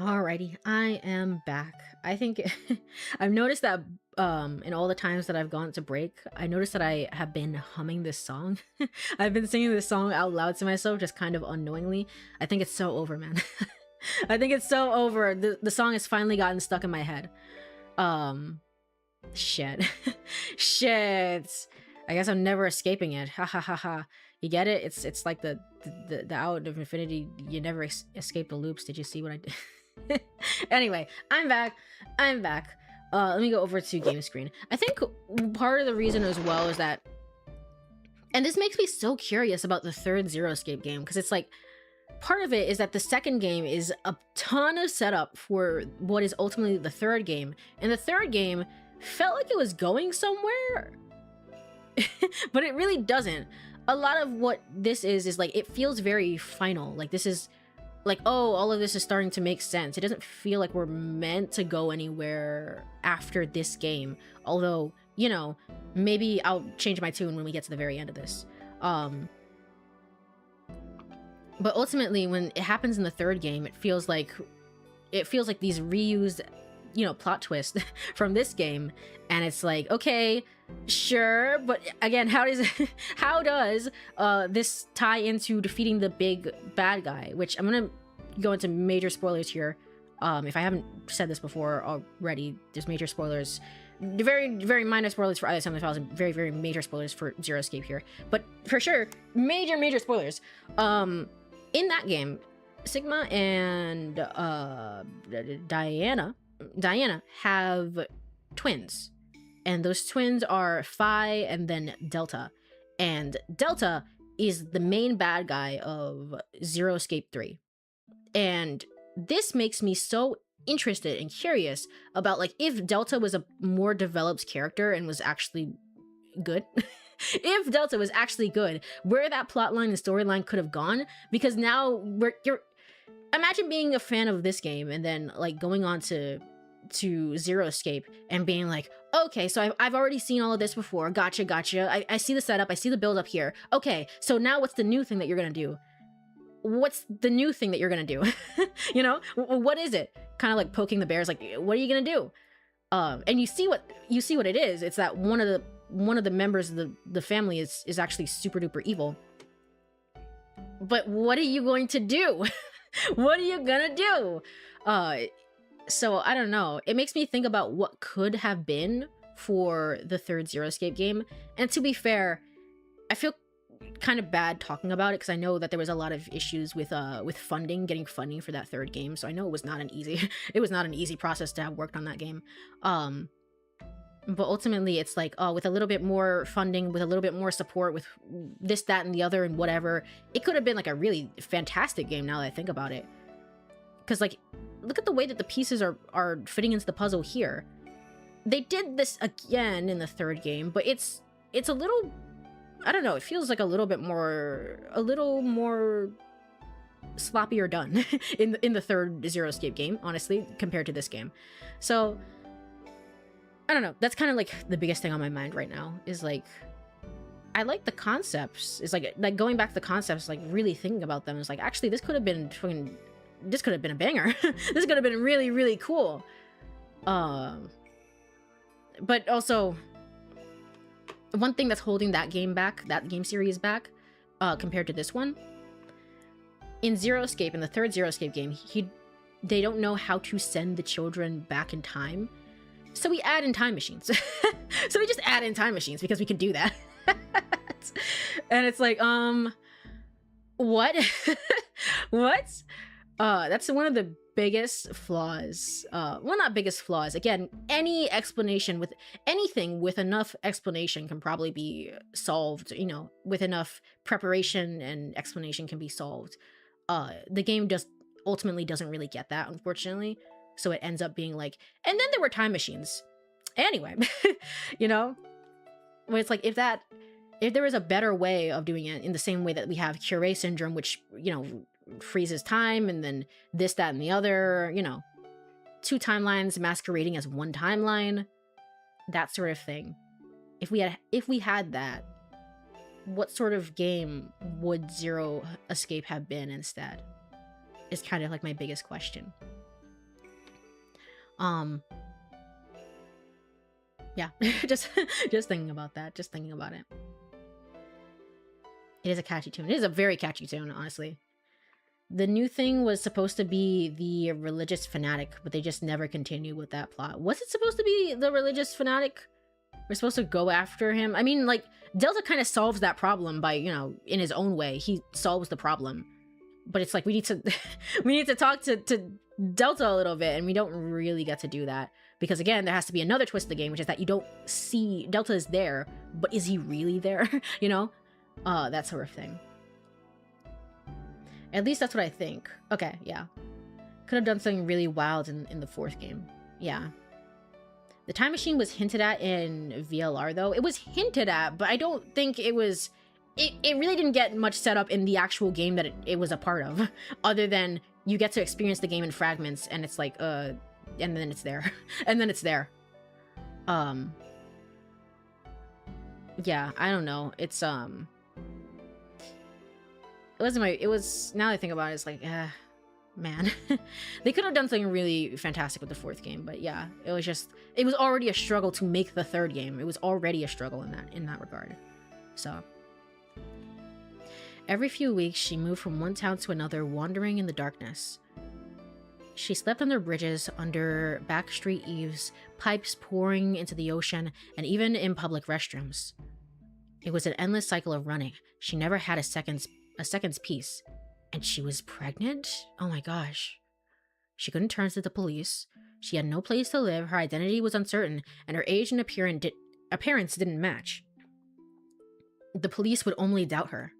Alrighty, I am back. I think I've noticed that in all the times that I've gone to break, I noticed that I have been humming this song. I've been singing this song out loud to myself, just kind of unknowingly. I think it's so over, man. I think it's so over. The song has finally gotten stuck in my head. Shit. Shit. I guess I'm never escaping it. Ha ha ha ha. You get it? It's like the out of infinity. You never escape the loops. Did you see what I did? Anyway, I'm back. Let me go over to game screen. I think part of the reason as well is that, and this makes me so curious about the third Zero Escape game, because it's like, part of it is that the second game is a ton of setup for what is ultimately the third game, and the third game felt like it was going somewhere, but it really doesn't. A lot of what this is like, it feels very final. Like, this is like, oh, all of this is starting to make sense. It doesn't feel like we're meant to go anywhere after this game. Although, you know, maybe I'll change my tune when we get to the very end of this. But ultimately, when it happens in the third game, it feels like these reused, you know, plot twists from this game, and it's like, okay, sure, but again, how does this tie into defeating the big bad guy? Which I'm gonna go into major spoilers here. If I haven't said this before already, there's major spoilers. Very, very minor spoilers for either Side of the Files, and very, very major spoilers for Zero Escape here. But for sure, major spoilers. In that game, Sigma and Diana have twins. And those twins are Phi and then Delta. And Delta is the main bad guy of Zero Escape 3. And this makes me so interested and curious about, like, if Delta was a more developed character and was actually good. If Delta was actually good, where that plotline and storyline could have gone. Because now you're imagine being a fan of this game and then, like, going on to Zero Escape and being like, okay, so I've already seen all of this before. Gotcha. I see the setup. I see the build up here. Okay, so now what's the new thing that you're gonna do? What's the new thing that you're gonna do? You know, what is it? Kind of like poking the bears. Like, what are you gonna do? And you see what it is. It's that one of the members of the family is actually super duper evil. But what are you going to do? What are you gonna do? So I don't know. It makes me think about what could have been for the third Zero Escape game. And to be fair, I feel kind of bad talking about it because I know that there was a lot of issues with getting funding for that third game. So I know it was not an easy process to have worked on that game. But ultimately, it's like, with a little bit more funding, with a little bit more support, with this, that, and the other, and whatever, it could have been like a really fantastic game now that I think about it. Because, like, look at the way that the pieces are fitting into the puzzle here. They did this again in the third game, but it's a little, I don't know, it feels like a little more sloppier done in the third Zero Escape game, honestly, compared to this game. So I don't know. That's kind of like the biggest thing on my mind right now is, like, I like the concepts. It's like going back to the concepts, like really thinking about them. It's like, actually, this could have been a banger. This could have been really, really cool. But also, one thing that's holding that game series back, compared to this one, in Zero Escape, in the third Zero Escape game, they don't know how to send the children back in time. So we add in time machines. So we just add in time machines because we can do that. And it's like, what? What? That's one of the biggest flaws. Well, not biggest flaws. Again, any explanation with anything with enough explanation can probably be solved, you know, with enough preparation and explanation can be solved. The game just ultimately doesn't really get that, unfortunately. So it ends up being like, and then there were time machines. Anyway, you know, where it's like, if there was a better way of doing it, in the same way that we have Courie syndrome, which, you know, freezes time, and then this, that, and the other, you know, two timelines masquerading as one timeline, that sort of thing. If we had that, what sort of game would Zero Escape have been instead? Is kind of like my biggest question. Um, yeah, just just thinking about that, just thinking about it. It is a catchy tune. It is a very catchy tune, honestly. The new thing was supposed to be the religious fanatic, but they just never continued with that plot. Was it supposed to be the religious fanatic? We're supposed to go after him? I mean, like, Delta kind of solves that problem by, you know, in his own way. He solves the problem. But it's like, we need to we need to talk to Delta a little bit, and we don't really get to do that. Because again, there has to be another twist of the game, which is that you don't see Delta is there, but is he really there? You know? That sort of thing. At least that's what I think. Okay, yeah. Could have done something really wild in the fourth game. Yeah. The time machine was hinted at in VLR, though. It was hinted at, but I don't think it was... It really didn't get much set up in the actual game that it was a part of. Other than you get to experience the game in fragments, and it's like, and then it's there. And then it's there. Yeah, I don't know. It's, It wasn't it was, now that I think about it, it's like, man. They could have done something really fantastic with the fourth game, but yeah, it was already a struggle to make the third game. It was already a struggle in that regard. So. Every few weeks, she moved from one town to another, wandering in the darkness. She slept under bridges, under backstreet eaves, pipes pouring into the ocean, and even in public restrooms. It was an endless cycle of running. She never had a second's peace. And she was pregnant? Oh my gosh. She couldn't turn to the police. She had no place to live, her identity was uncertain, and her age and appearance didn't match. The police would only doubt her.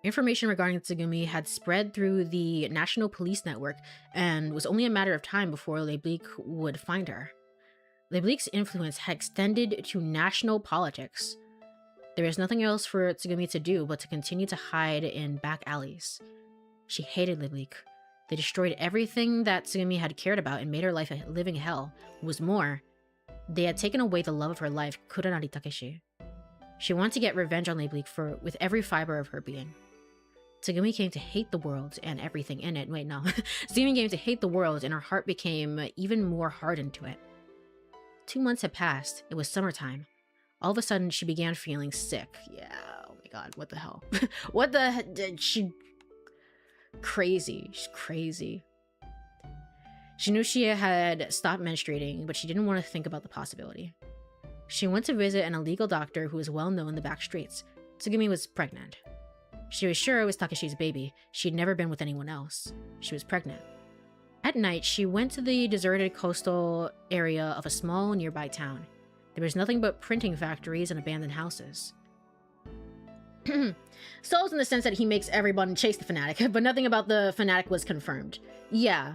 Information regarding Tsugumi had spread through the National Police Network, and was only a matter of time before Leblik would find her. Leblik's influence had extended to national politics. There was nothing else for Tsugumi to do but to continue to hide in back alleys. She hated Leblik. They destroyed everything that Tsugumi had cared about and made her life a living hell. What was more, they had taken away the love of her life, Kuranari Takeshi. She wanted to get revenge on Leblik with every fiber of her being. Tsugumi came to hate the world and everything in it. Wait, no. Tsugumi came to hate the world, and her heart became even more hardened to it. 2 months had passed. It was summertime. All of a sudden, she began feeling sick. Yeah, oh my god, what the hell? What the did she... Crazy. She's crazy. She knew she had stopped menstruating, but she didn't want to think about the possibility. She went to visit an illegal doctor who was well known in the back streets. Tsugumi was pregnant. She was sure it was Takeshi's baby. She'd never been with anyone else. She was pregnant. At night, she went to the deserted coastal area of a small nearby town. There was nothing but printing factories and abandoned houses. Souls in the sense that he makes everyone chase the fanatic, but nothing about the fanatic was confirmed. Yeah.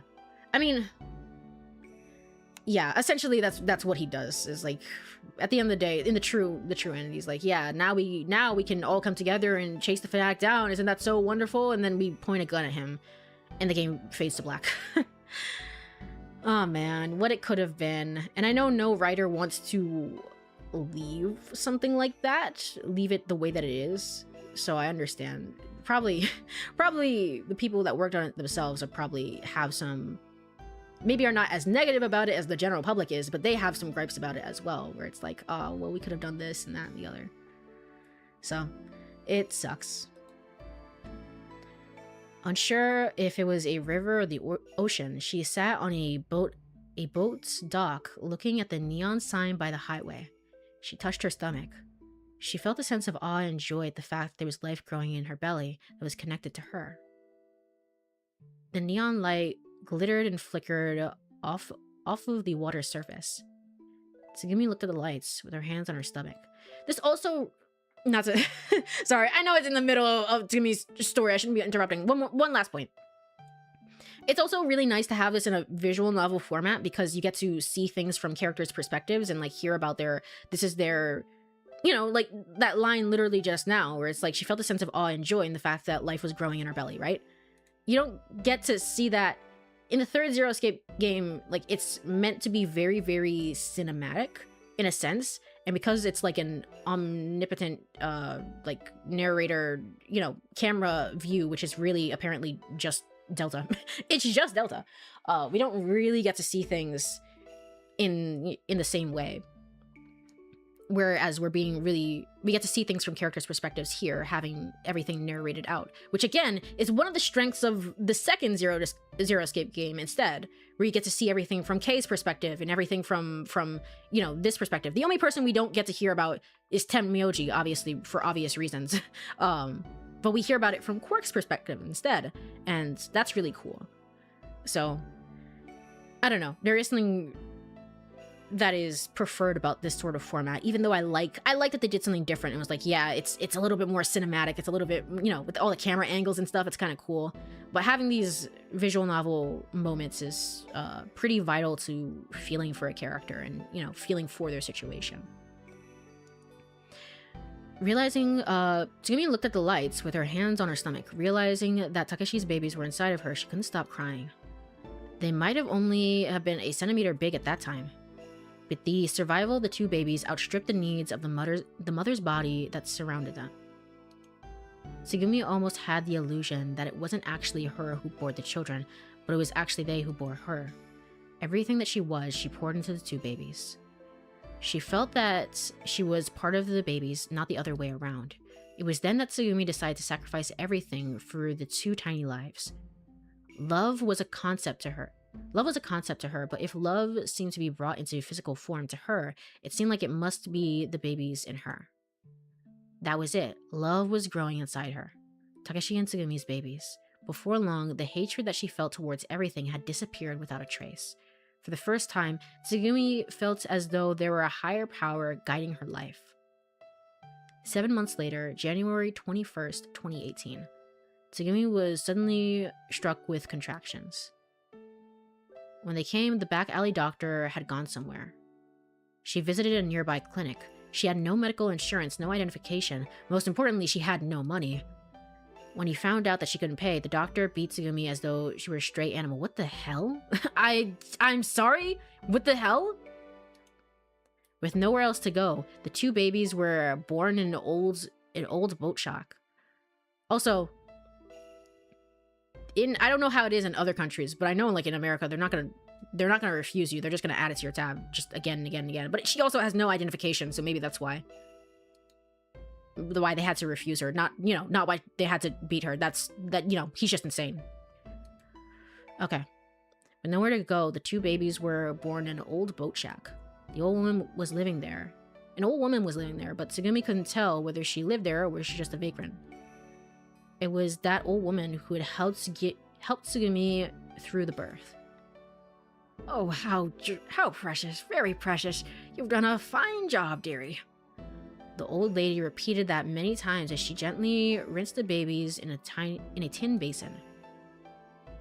I mean... Yeah, essentially that's what he does, is like, at the end of the day, in the true end, he's like, yeah, now we can all come together and chase the fanatic down, isn't that so wonderful? And then we point a gun at him, and the game fades to black. Oh man, what it could have been. And I know no writer wants to leave something like that, leave it the way that it is, so I understand. Probably the people that worked on it themselves are probably have some, maybe are not as negative about it as the general public is, but they have some gripes about it as well, where it's like, oh, well, we could have done this and that and the other. So, it sucks. Unsure if it was a river or the ocean, she sat on a boat's dock, looking at the neon sign by the highway. She touched her stomach. She felt a sense of awe and joy at the fact that there was life growing in her belly that was connected to her. The neon light glittered and flickered off of the water's surface. Tsugumi looked at the lights with her hands on her stomach. This also... Not to... Sorry, I know it's in the middle of Tsugumi's story. I shouldn't be interrupting. One last point. It's also really nice to have this in a visual novel format because you get to see things from characters' perspectives and like hear about this is their, you know, like that line literally just now where it's like she felt a sense of awe and joy in the fact that life was growing in her belly, right? You don't get to see that in the third Zero Escape game. Like, it's meant to be very, very cinematic in a sense. And because it's like an omnipotent, like narrator, you know, camera view, which is really apparently just Delta. It's just Delta. We don't really get to see things in the same way. Whereas we get to see things from characters' perspectives here, having everything narrated out, which again is one of the strengths of the second Zero Escape game instead, where you get to see everything from Kay's perspective and everything from this perspective. The only person we don't get to hear about is Tenmyoji, obviously for obvious reasons, but we hear about it from Quark's perspective instead, and that's really cool. So I don't know, there is something that is preferred about this sort of format, even though I like that they did something different. It was like, yeah, it's a little bit more cinematic, it's a little bit, with all the camera angles and stuff, it's kind of cool. But having these visual novel moments is pretty vital to feeling for a character and feeling for their situation. Realizing, Tsugumi looked at the lights with her hands on her stomach. Realizing that Takeshi's babies were inside of her, she couldn't stop crying. They might have only been a centimeter big at that time. But the survival of the two babies outstripped the needs of the mother's body that surrounded them. Tsugumi almost had the illusion that it wasn't actually her who bore the children, but it was actually they who bore her. Everything that she was, she poured into the two babies. She felt that she was part of the babies, not the other way around. It was then that Tsugumi decided to sacrifice everything for the two tiny lives. Love was a concept to her, but if love seemed to be brought into physical form to her, it seemed like it must be the babies in her. That was it. Love was growing inside her. Takeshi and Tsugumi's babies. Before long, the hatred that she felt towards everything had disappeared without a trace. For the first time, Tsugumi felt as though there were a higher power guiding her life. 7 months later, January 21st, 2018, Tsugumi was suddenly struck with contractions. When they came, the back alley doctor had gone somewhere. She visited a nearby clinic. She had no medical insurance, no identification. Most importantly, she had no money. When he found out that she couldn't pay, the doctor beat Tsugumi as though she were a stray animal. What the hell? I'm sorry? What the hell? With nowhere else to go, the two babies were born in an old boat shack. Also, I don't know how it is in other countries, but I know in America they're not gonna refuse you. They're just gonna add it to your tab just again and again and again. But she also has no identification, so maybe that's why. Why they had to refuse her, not why they had to beat her. He's just insane. Okay. With nowhere to go, the two babies were born in an old boat shack. The old woman was living there. An old woman was living there, but Tsugumi couldn't tell whether she lived there or was she just a vagrant. It was that old woman who had helped Tsugumi through the birth. Oh, how precious, very precious. You've done a fine job, dearie. The old lady repeated that many times as she gently rinsed the babies in a tin basin.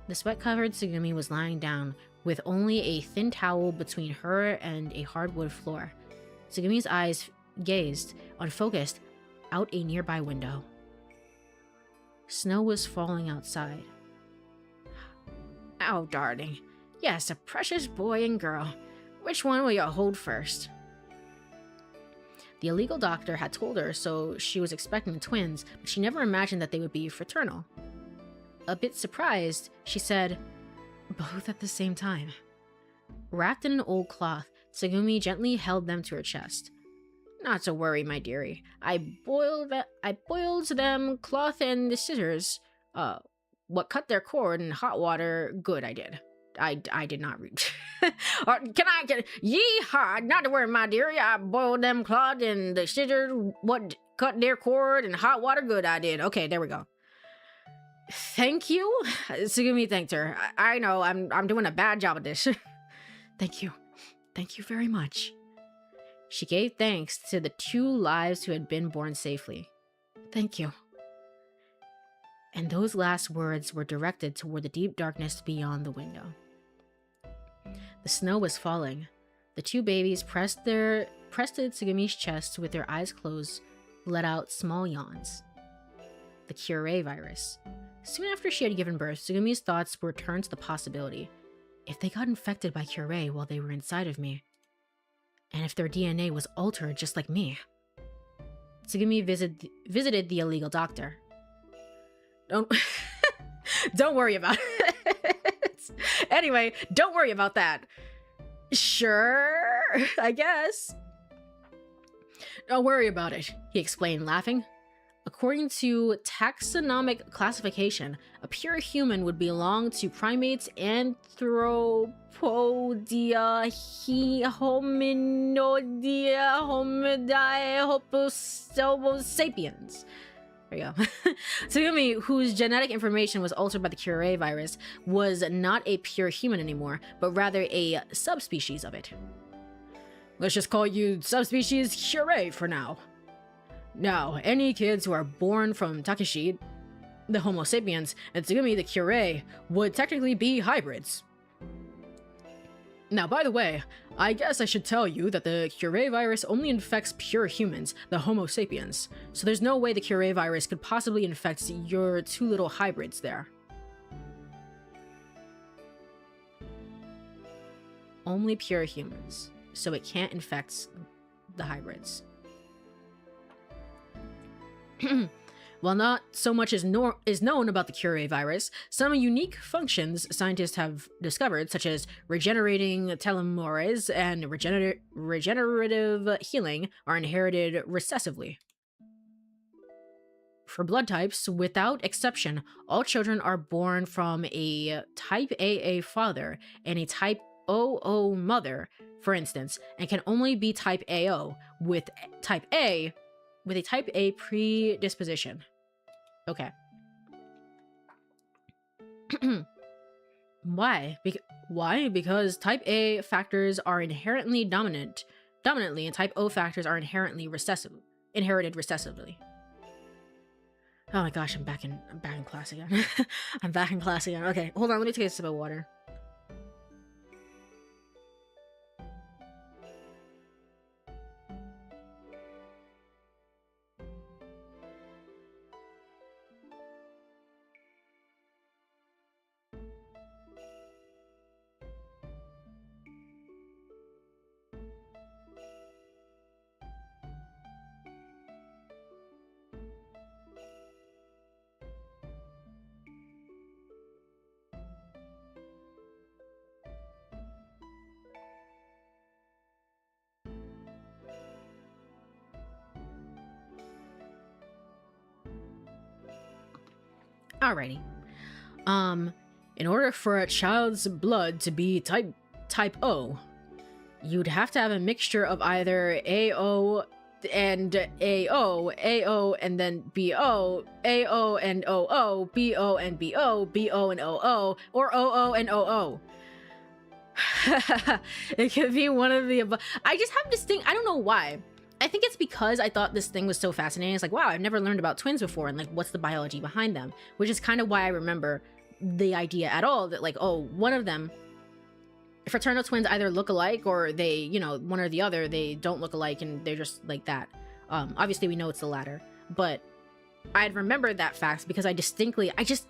The sweat-covered Tsugumi was lying down with only a thin towel between her and a hardwood floor. Tsugumi's eyes gazed, unfocused, out a nearby window. Snow was falling outside. Oh, darling. Yes, a precious boy and girl. Which one will you hold first? The illegal doctor had told her, so she was expecting twins, but she never imagined that they would be fraternal. A bit surprised, she said, both at the same time. Wrapped in an old cloth, Tsugumi gently held them to her chest. Not to worry, my dearie. I boiled them cloth and the scissors. What cut their cord in hot water, good I did. I did not read. Can I get yeehaw? Not to worry, my dearie. I boiled them cloth and the scissors. What cut their cord in hot water, good I did. Okay, there we go. Thank you? Tsugumi thanked her. I know, I'm doing a bad job of this. Thank you. Thank you very much. She gave thanks to the two lives who had been born safely. Thank you. And those last words were directed toward the deep darkness beyond the window. The snow was falling. The two babies pressed to Tsugumi's chest with their eyes closed, let out small yawns. The Courie virus. Soon after she had given birth, Tsugumi's thoughts were turned to the possibility. If they got infected by Courie while they were inside of me, and if their DNA was altered just like me. Tsugumi visited the illegal doctor. Don't worry about it. Anyway, don't worry about that. Sure, I guess. Don't worry about it, he explained, laughing. According to taxonomic classification, a pure human would belong to primates, anthropodia, hominodia, homidae, homo sapiens. There you go. Tsugumi, whose genetic information was altered by the Courie virus, was not a pure human anymore, but rather a subspecies of it. Let's just call you subspecies Courie for now. Now, any kids who are born from Takeshi, the Homo sapiens, and Tsugumi, the Courie, would technically be hybrids. Now, by the way, I guess I should tell you that the Courie virus only infects pure humans, the Homo sapiens, so there's no way the Courie virus could possibly infect your two little hybrids there. Only pure humans, so it can't infect the hybrids. While not so much is known about the Courie virus, some unique functions scientists have discovered, such as regenerating telomeres and regenerative healing, are inherited recessively. For blood types, without exception, all children are born from a type AA father and a type OO mother, for instance, and can only be type AO with a type A predisposition. Okay. Why? Why? Because type A factors are inherently dominantly, and type O factors are inherently inherited recessively. Oh my gosh, I'm back in class again. I'm back in class again. Okay, hold on, let me take a sip of water. Alrighty. In order for a child's blood to be type O, you'd have to have a mixture of either AO and AO and then BO, AO and OO, BO and BO, BO and OO, or OO and OO. It could be one of the above. I just have this thing, I don't know why. I think it's because I thought this thing was so fascinating. It's like, wow, I've never learned about twins before, and like, what's the biology behind them? Which is kind of why I remember the idea at all, that like, oh, one of them, fraternal twins either look alike or they, you know, one or the other, they don't look alike and they're just like that. Obviously we know it's the latter, but I'd remembered that fact because I just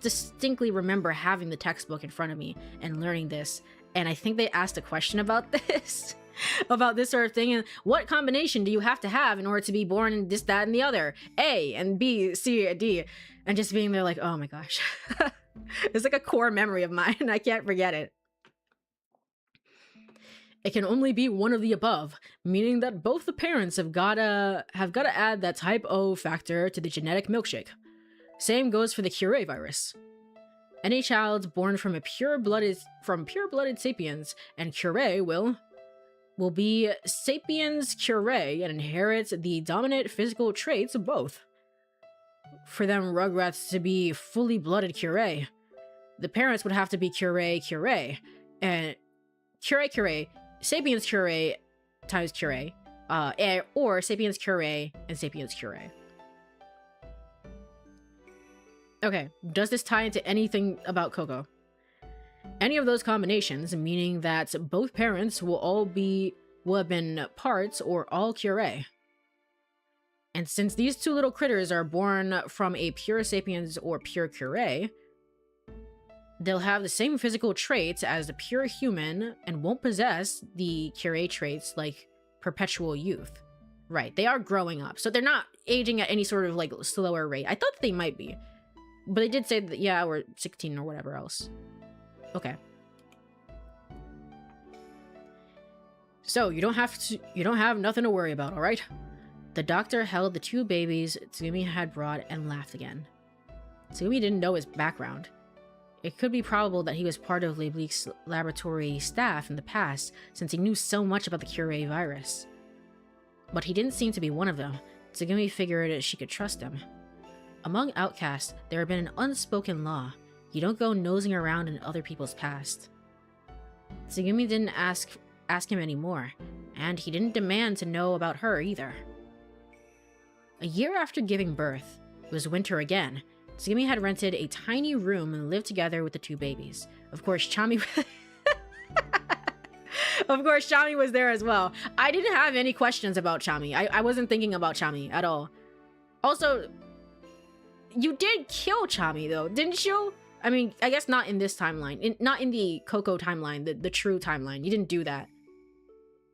distinctly remember having the textbook in front of me and learning this. And I think they asked a question about this. About this sort of thing, and what combination do you have to have in order to be born in this, that, and the other? A and B, C, and D. And just being there like, oh my gosh. It's like a core memory of mine, and I can't forget it. It can only be one of the above, meaning that both the parents have gotta add that type O factor to the genetic milkshake. Same goes for the Courie virus. Any child born from pure-blooded sapiens and Courie will be sapiens Courie and inherit the dominant physical traits of both. For them Rugrats to be fully blooded Courie, the parents would have to be Courie, and Courie, sapiens Courie times Courie, or sapiens Courie and sapiens Courie. Okay, does this tie into anything about Coco? Any of those combinations, meaning that both parents will have been parts or all Courie. And since these two little critters are born from a pure sapiens or pure Courie, they'll have the same physical traits as the pure human and won't possess the Courie traits like perpetual youth. Right, they are growing up, so they're not aging at any sort of like slower rate. I thought they might be, but they did say that, yeah, we're 16 or whatever else. Okay. So you don't have nothing to worry about, all right? The doctor held the 2 babies Tsugumi had brought and laughed again. Tsugumi didn't know his background. It could be probable that he was part of Leiblic's laboratory staff in the past, since he knew so much about the Courie virus. But he didn't seem to be one of them. Tsugumi figured she could trust him. Among outcasts, there had been an unspoken law. You don't go nosing around in other people's past. Tsugumi didn't ask him anymore, and he didn't demand to know about her either. A year after giving birth, it was winter again. Tsugumi had rented a tiny room and lived together with the 2 babies. Of course, Chami was there as well. I didn't have any questions about Chami. I wasn't thinking about Chami at all. Also, you did kill Chami though, didn't you? I mean, I guess not in this timeline. Not in the Coco timeline, the true timeline. You didn't do that.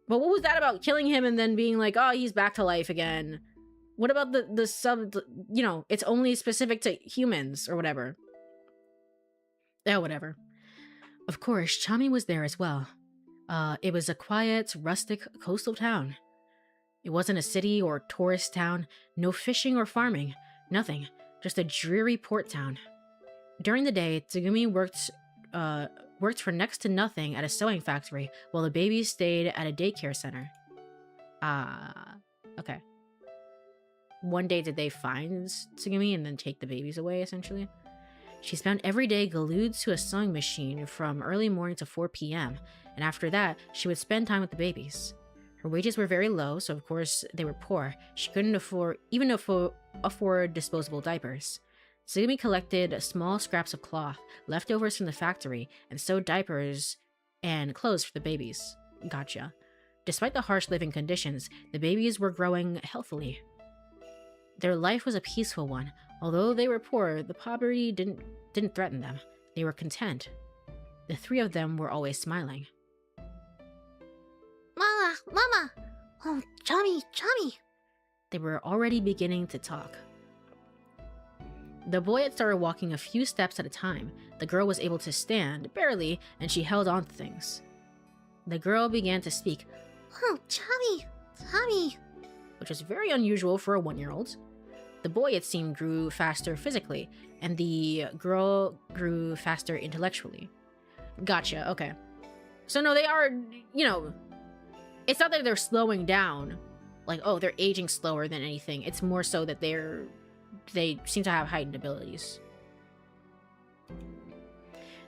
But what was that about, killing him and then being like, oh, he's back to life again? What about the sub, you know, it's only specific to humans or whatever. Yeah, whatever. Of course, Chami was there as well. It was a quiet, rustic coastal town. It wasn't a city or tourist town, no fishing or farming, nothing, just a dreary port town. During the day, Tsugumi worked for next to nothing at a sewing factory while the babies stayed at a daycare center. Okay. One day did they find Tsugumi and then take the babies away, essentially? She spent every day glued to a sewing machine from early morning to 4 p.m., and after that, she would spend time with the babies. Her wages were very low, so of course they were poor. She couldn't afford disposable diapers. Tsugumi collected small scraps of cloth, leftovers from the factory, and sewed diapers and clothes for the babies. Gotcha. Despite the harsh living conditions, the babies were growing healthily. Their life was a peaceful one. Although they were poor, the poverty didn't threaten them. They were content. The 3 of them were always smiling. Mama! Oh, Chami! They were already beginning to talk. The boy had started walking a few steps at a time. The girl was able to stand, barely, and she held on to things. The girl began to speak. Oh, Chami! Which was very unusual for a 1-year-old. The boy, it seemed, grew faster physically, and the girl grew faster intellectually. Gotcha, okay. So no, they are, you know, it's not that they're slowing down. Like, oh, they're aging slower than anything. It's more so that they seem to have heightened abilities.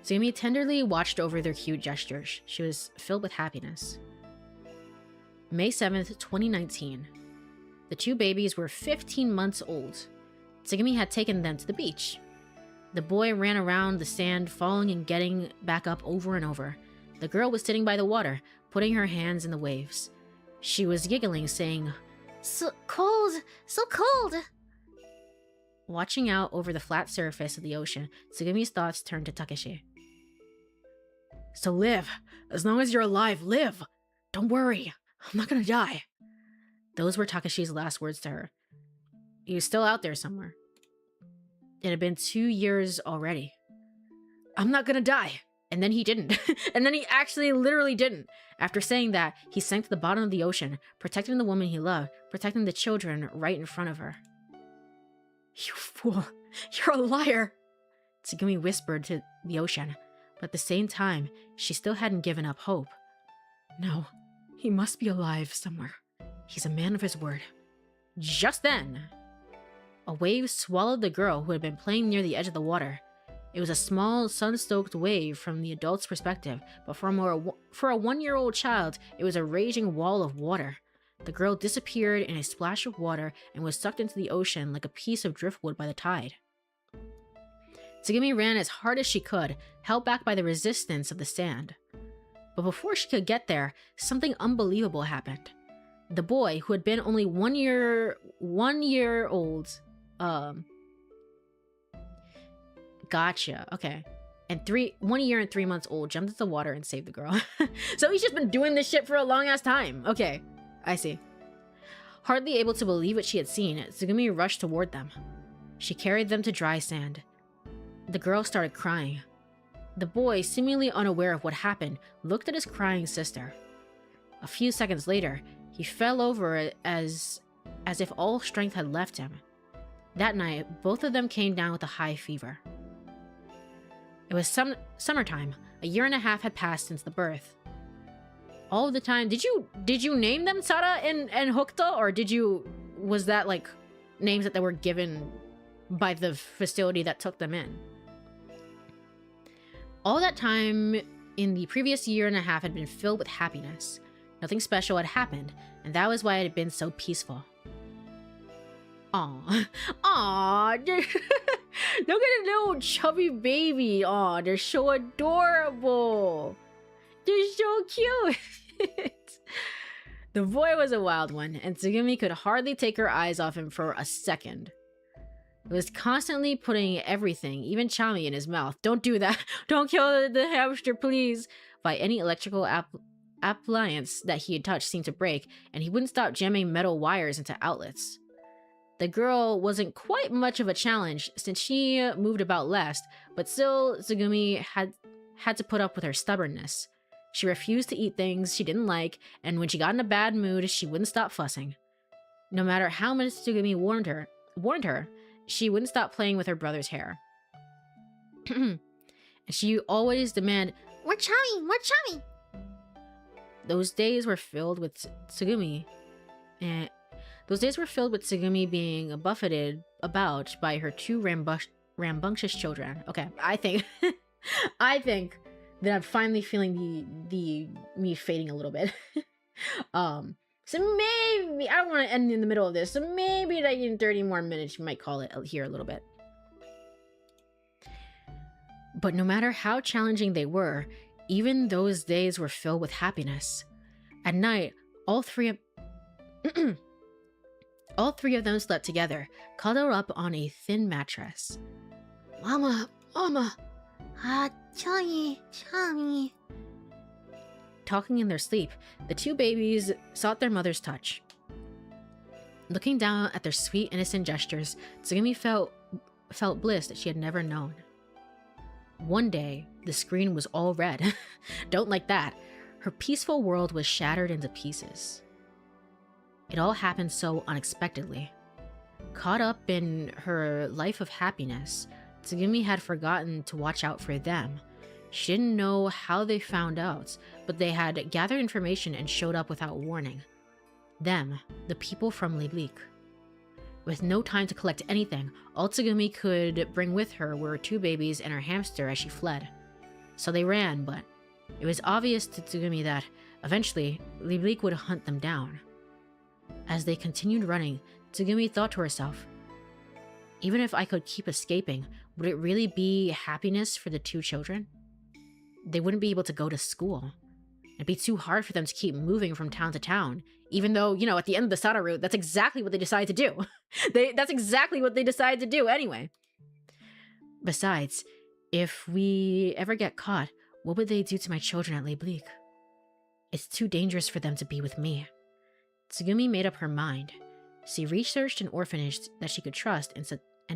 Tsugumi tenderly watched over their cute gestures. She was filled with happiness. May 7th, 2019. The 2 babies were 15 months old. Tsugumi had taken them to the beach. The boy ran around the sand, falling and getting back up over and over. The girl was sitting by the water, putting her hands in the waves. She was giggling, saying, So cold! Watching out over the flat surface of the ocean, Tsugumi's thoughts turned to Takeshi. So live. As long as you're alive, live. Don't worry. I'm not gonna die. Those were Takeshi's last words to her. He was still out there somewhere. It had been 2 years already. I'm not gonna die. And then he didn't. And then he actually literally didn't. After saying that, he sank to the bottom of the ocean, protecting the woman he loved, protecting the children right in front of her. You fool. You're a liar. Tsugumi whispered to the ocean, but at the same time, she still hadn't given up hope. No, he must be alive somewhere. He's a man of his word. Just then, a wave swallowed the girl who had been playing near the edge of the water. It was a small, sun-stoked wave from the adult's perspective, but for a 1-year-old child, it was a raging wall of water. The girl disappeared in a splash of water and was sucked into the ocean like a piece of driftwood by the tide. Tsugumi ran as hard as she could, held back by the resistance of the sand. But before she could get there, something unbelievable happened. The boy, who had been only 1 year old, Gotcha. Okay. And 1 year and 3 months old jumped into the water and saved the girl. So he's just been doing this shit for a long ass time. Okay. I see. Hardly able to believe what she had seen, Tsugumi rushed toward them. She carried them to dry sand. The girl started crying. The boy, seemingly unaware of what happened, looked at his crying sister. A few seconds later, he fell over as if all strength had left him. That night, both of them came down with a high fever. It was summertime. A year and a half had passed since the birth. All the time, did you name them Sara and Hokuto, or was that like names that they were given by the facility that took them in? All that time in the previous year and a half had been filled with happiness. Nothing special had happened, and that was why it had been so peaceful. Aww. Aww. Look at the little chubby baby. Aw, they're so adorable. They're so cute. The boy was a wild one, and Tsugumi could hardly take her eyes off him for a second. He was constantly putting everything, even Chami, in his mouth. Don't do that. Don't kill the hamster, please. By any electrical appliance that he had touched seemed to break, and he wouldn't stop jamming metal wires into outlets. The girl wasn't quite much of a challenge since she moved about less, but still Tsugumi had to put up with her stubbornness. She refused to eat things she didn't like, and when she got in a bad mood, she wouldn't stop fussing. No matter how much Tsugumi warned her, she wouldn't stop playing with her brother's hair. And she always demanded, More Chami! More Chami! Those days were filled with Tsugumi being buffeted about by her two rambunctious children. Okay, I think that I'm finally feeling the me fading a little bit. So maybe I don't want to end in the middle of this. So maybe like in 30 more minutes, you might call it here a little bit. But no matter how challenging they were, even those days were filled with happiness. At night, all three of them slept together, cuddled up on a thin mattress. Mama, Chami. Talking in their sleep, the two babies sought their mother's touch. Looking down at their sweet, innocent gestures, Tsugumi felt bliss that she had never known. One day, the screen was all red. Don't like that. Her peaceful world was shattered into pieces. It all happened so unexpectedly. Caught up in her life of happiness, Tsugumi had forgotten to watch out for them. She didn't know how they found out, but they had gathered information and showed up without warning. Them, the people from Liblik. With no time to collect anything, all Tsugumi could bring with her were two babies and her hamster as she fled. So they ran, but it was obvious to Tsugumi that, eventually, Liblik would hunt them down. As they continued running, Tsugumi thought to herself, even if I could keep escaping, would it really be happiness for the two children? They wouldn't be able to go to school. It'd be too hard for them to keep moving from town to town, even though, at the end of the Sada route, that's exactly what they decided to do. That's exactly what they decided to do anyway. Besides, if we ever get caught, what would they do to my children at Liblik? It's too dangerous for them to be with me. Tsugumi made up her mind. She researched an orphanage that she could trust and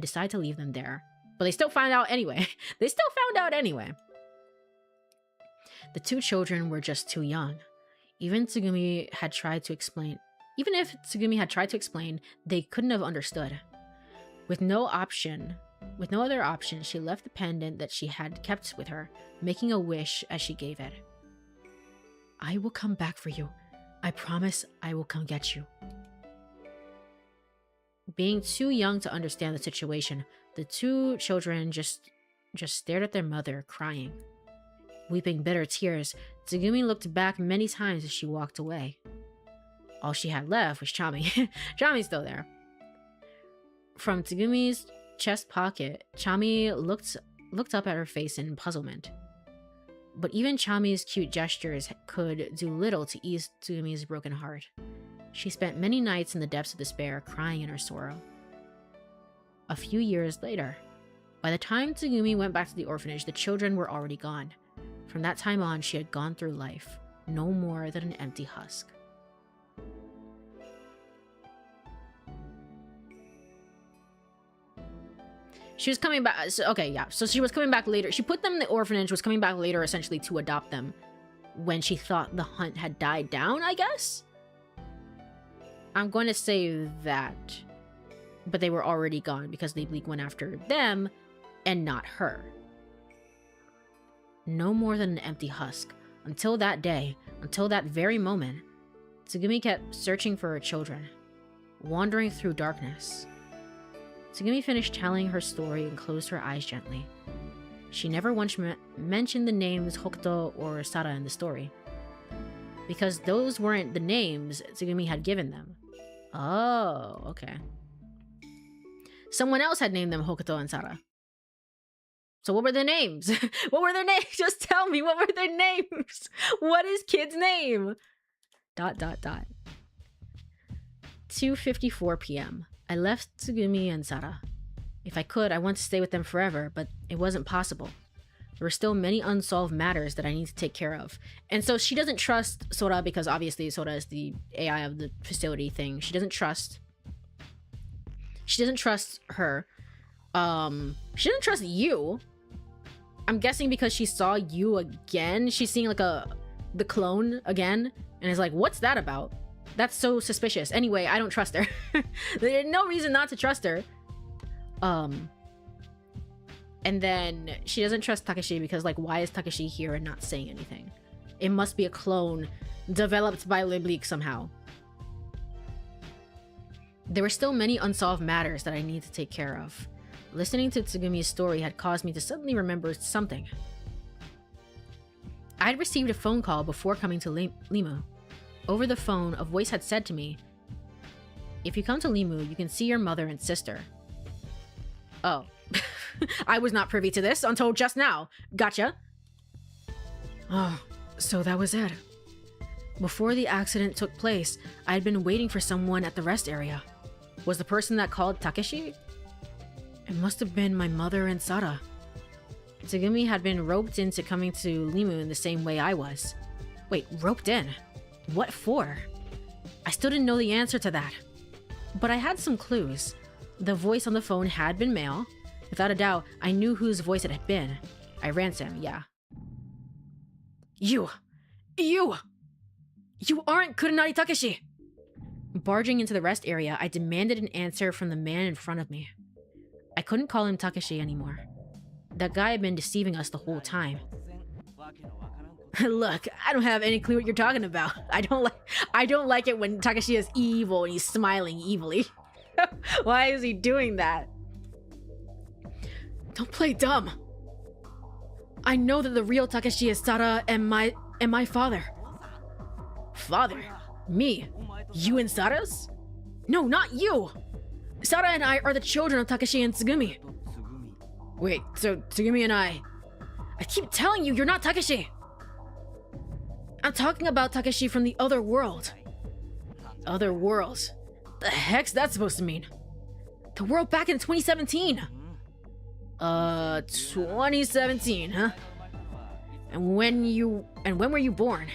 decided to leave them there. But they still found out anyway. The two children were just too young. Even if Tsugumi had tried to explain, they couldn't have understood. With no other option, she left the pendant that she had kept with her, making a wish as she gave it. I will come back for you. I promise I will come get you. Being too young to understand the situation, the two children just stared at their mother, crying. Weeping bitter tears, Tsugumi looked back many times as she walked away. All she had left was Chami. Chami's still there. From Tsugumi's chest pocket, Chami looked up at her face in puzzlement. But even Chami's cute gestures could do little to ease Tsugumi's broken heart. She spent many nights in the depths of despair, crying in her sorrow. A few years later, by the time Tsugumi went back to the orphanage, the children were already gone. From that time on, she had gone through life, no more than an empty husk. She was coming back. So she was coming back later. She put them in the orphanage, was coming back later essentially to adopt them when she thought the hunt had died down, I guess? I'm going to say that. But they were already gone because the Bleak went after them and not her. No more than an empty husk. Until that day, until that very moment, Tsugumi kept searching for her children, wandering through darkness. Tsugumi finished telling her story and closed her eyes gently. She never once mentioned the names Hokuto or Sara in the story, because those weren't the names Tsugumi had given them. Oh, okay. Someone else had named them Hokuto and Sara. So what were their names? What were their names? Just tell me, what were their names? What is kid's name? ... 2:54 p.m. I left Tsugumi and Sara. If I could, I want to stay with them forever, but it wasn't possible. There were still many unsolved matters that I need to take care of. And so she doesn't trust Sora because obviously Sora is the AI of the facility thing. She doesn't trust her. She doesn't trust you. I'm guessing because she saw you again. She's seeing like the clone again and is like, what's that about? That's so suspicious. Anyway, I don't trust her. There's no reason not to trust her. And then she doesn't trust Takeshi because, like, why is Takeshi here and not saying anything? It must be a clone developed by Libleek somehow. There were still many unsolved matters that I need to take care of. Listening to Tsugumi's story had caused me to suddenly remember something. I had received a phone call before coming to Limu. Over the phone, a voice had said to me, "If you come to Limu, you can see your mother and sister." Oh. I was not privy to this until just now. Gotcha. Oh, so that was it. Before the accident took place, I had been waiting for someone at the rest area. Was the person that called Takeshi? It must have been my mother and Sara. Tsugumi had been roped into coming to Limu in the same way I was. Wait, roped in? What for? I still didn't know the answer to that. But I had some clues. The voice on the phone had been male. Without a doubt, I knew whose voice it had been. I ran to him, yeah. You aren't Kurenari Takeshi! Barging into the rest area, I demanded an answer from the man in front of me. I couldn't call him Takeshi anymore. That guy had been deceiving us the whole time. Look, I don't have any clue what you're talking about. I don't like it when Takeshi is evil and he's smiling evilly. Why is he doing that? Don't play dumb. I know that the real Takeshi is Sara and my father. Father? Me? You and Sara's? No, not you! Sara and I are the children of Takeshi and Tsugumi. Wait, so Tsugumi and I keep telling you, you're not Takeshi! I'm talking about Takeshi from the other world. Other worlds? The heck's that supposed to mean? The world back in 2017! 2017, huh? And when were you born?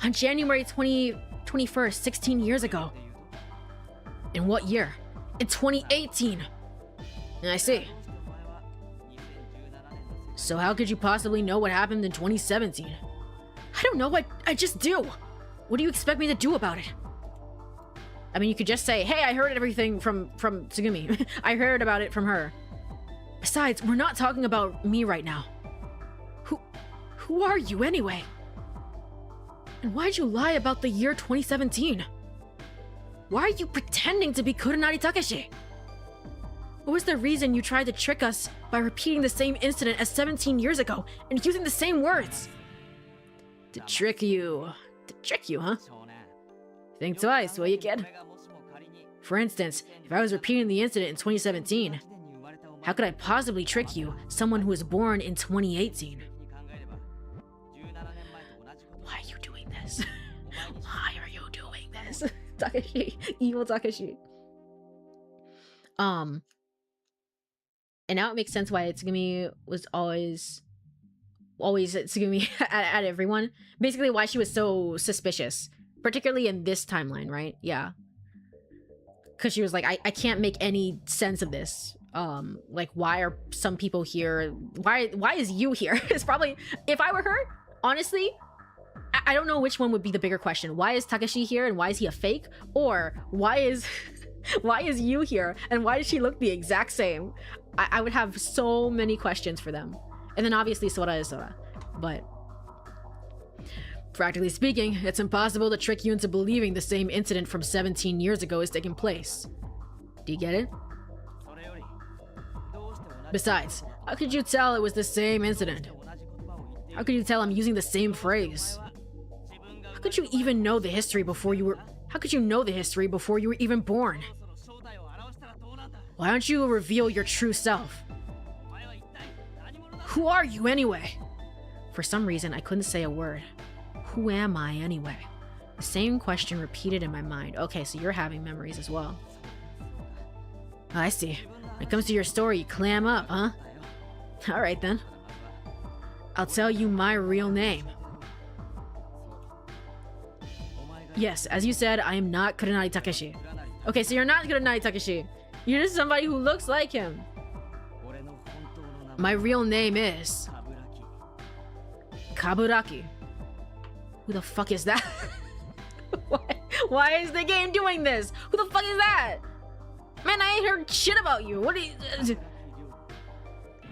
On January 21st, 16 years ago. In what year? In 2018. I see. So how could you possibly know what happened in 2017? I don't know, I just do. What do you expect me to do about it? I mean, you could just say, hey, I heard everything from Tsugumi. I heard about it from her. Besides, we're not talking about me right now. Who are you anyway? And why'd you lie about the year 2017? Why are you pretending to be Kurenari Takeshi? What was the reason you tried to trick us by repeating the same incident as 17 years ago and using the same words? To trick you, huh? Think twice, will you, kid? For instance, if I was repeating the incident in 2017, how could I possibly trick you, someone who was born in 2018? Why are you doing this? Why are you doing this? Takeshi, evil Takeshi. And now it makes sense why Tsugumi was always Tsugumi at everyone. Basically why she was so suspicious. Particularly in this timeline, right? Yeah. Because she was like, I can't make any sense of this. Like, why are some people here? Why is you here? It's probably, if I were her, honestly, I don't know which one would be the bigger question. Why is Takeshi here and why is he a fake? Or why is why is Yu here and why does she look the exact same? I would have so many questions for them. And then obviously Sora is Sora. But practically speaking, it's impossible to trick you into believing the same incident from 17 years ago is taking place. Do you get it? Besides, how could you tell it was the same incident? How could you tell I'm using the same phrase? How could you even know the history before you were... How could you know the history before you were even born? Why don't you reveal your true self? Who are you anyway? For some reason, I couldn't say a word. Who am I anyway? The same question repeated in my mind. Okay, so you're having memories as well. I see. When it comes to your story, you clam up, huh? Alright then. I'll tell you my real name. Yes, as you said, I am not Kurenari Takeshi. Okay, so you're not Kurenari Takeshi. You're just somebody who looks like him. My real name is... Kaburaki. Who the fuck is that? Why is the game doing this? Who the fuck is that? Man, I ain't heard shit about you. What are you...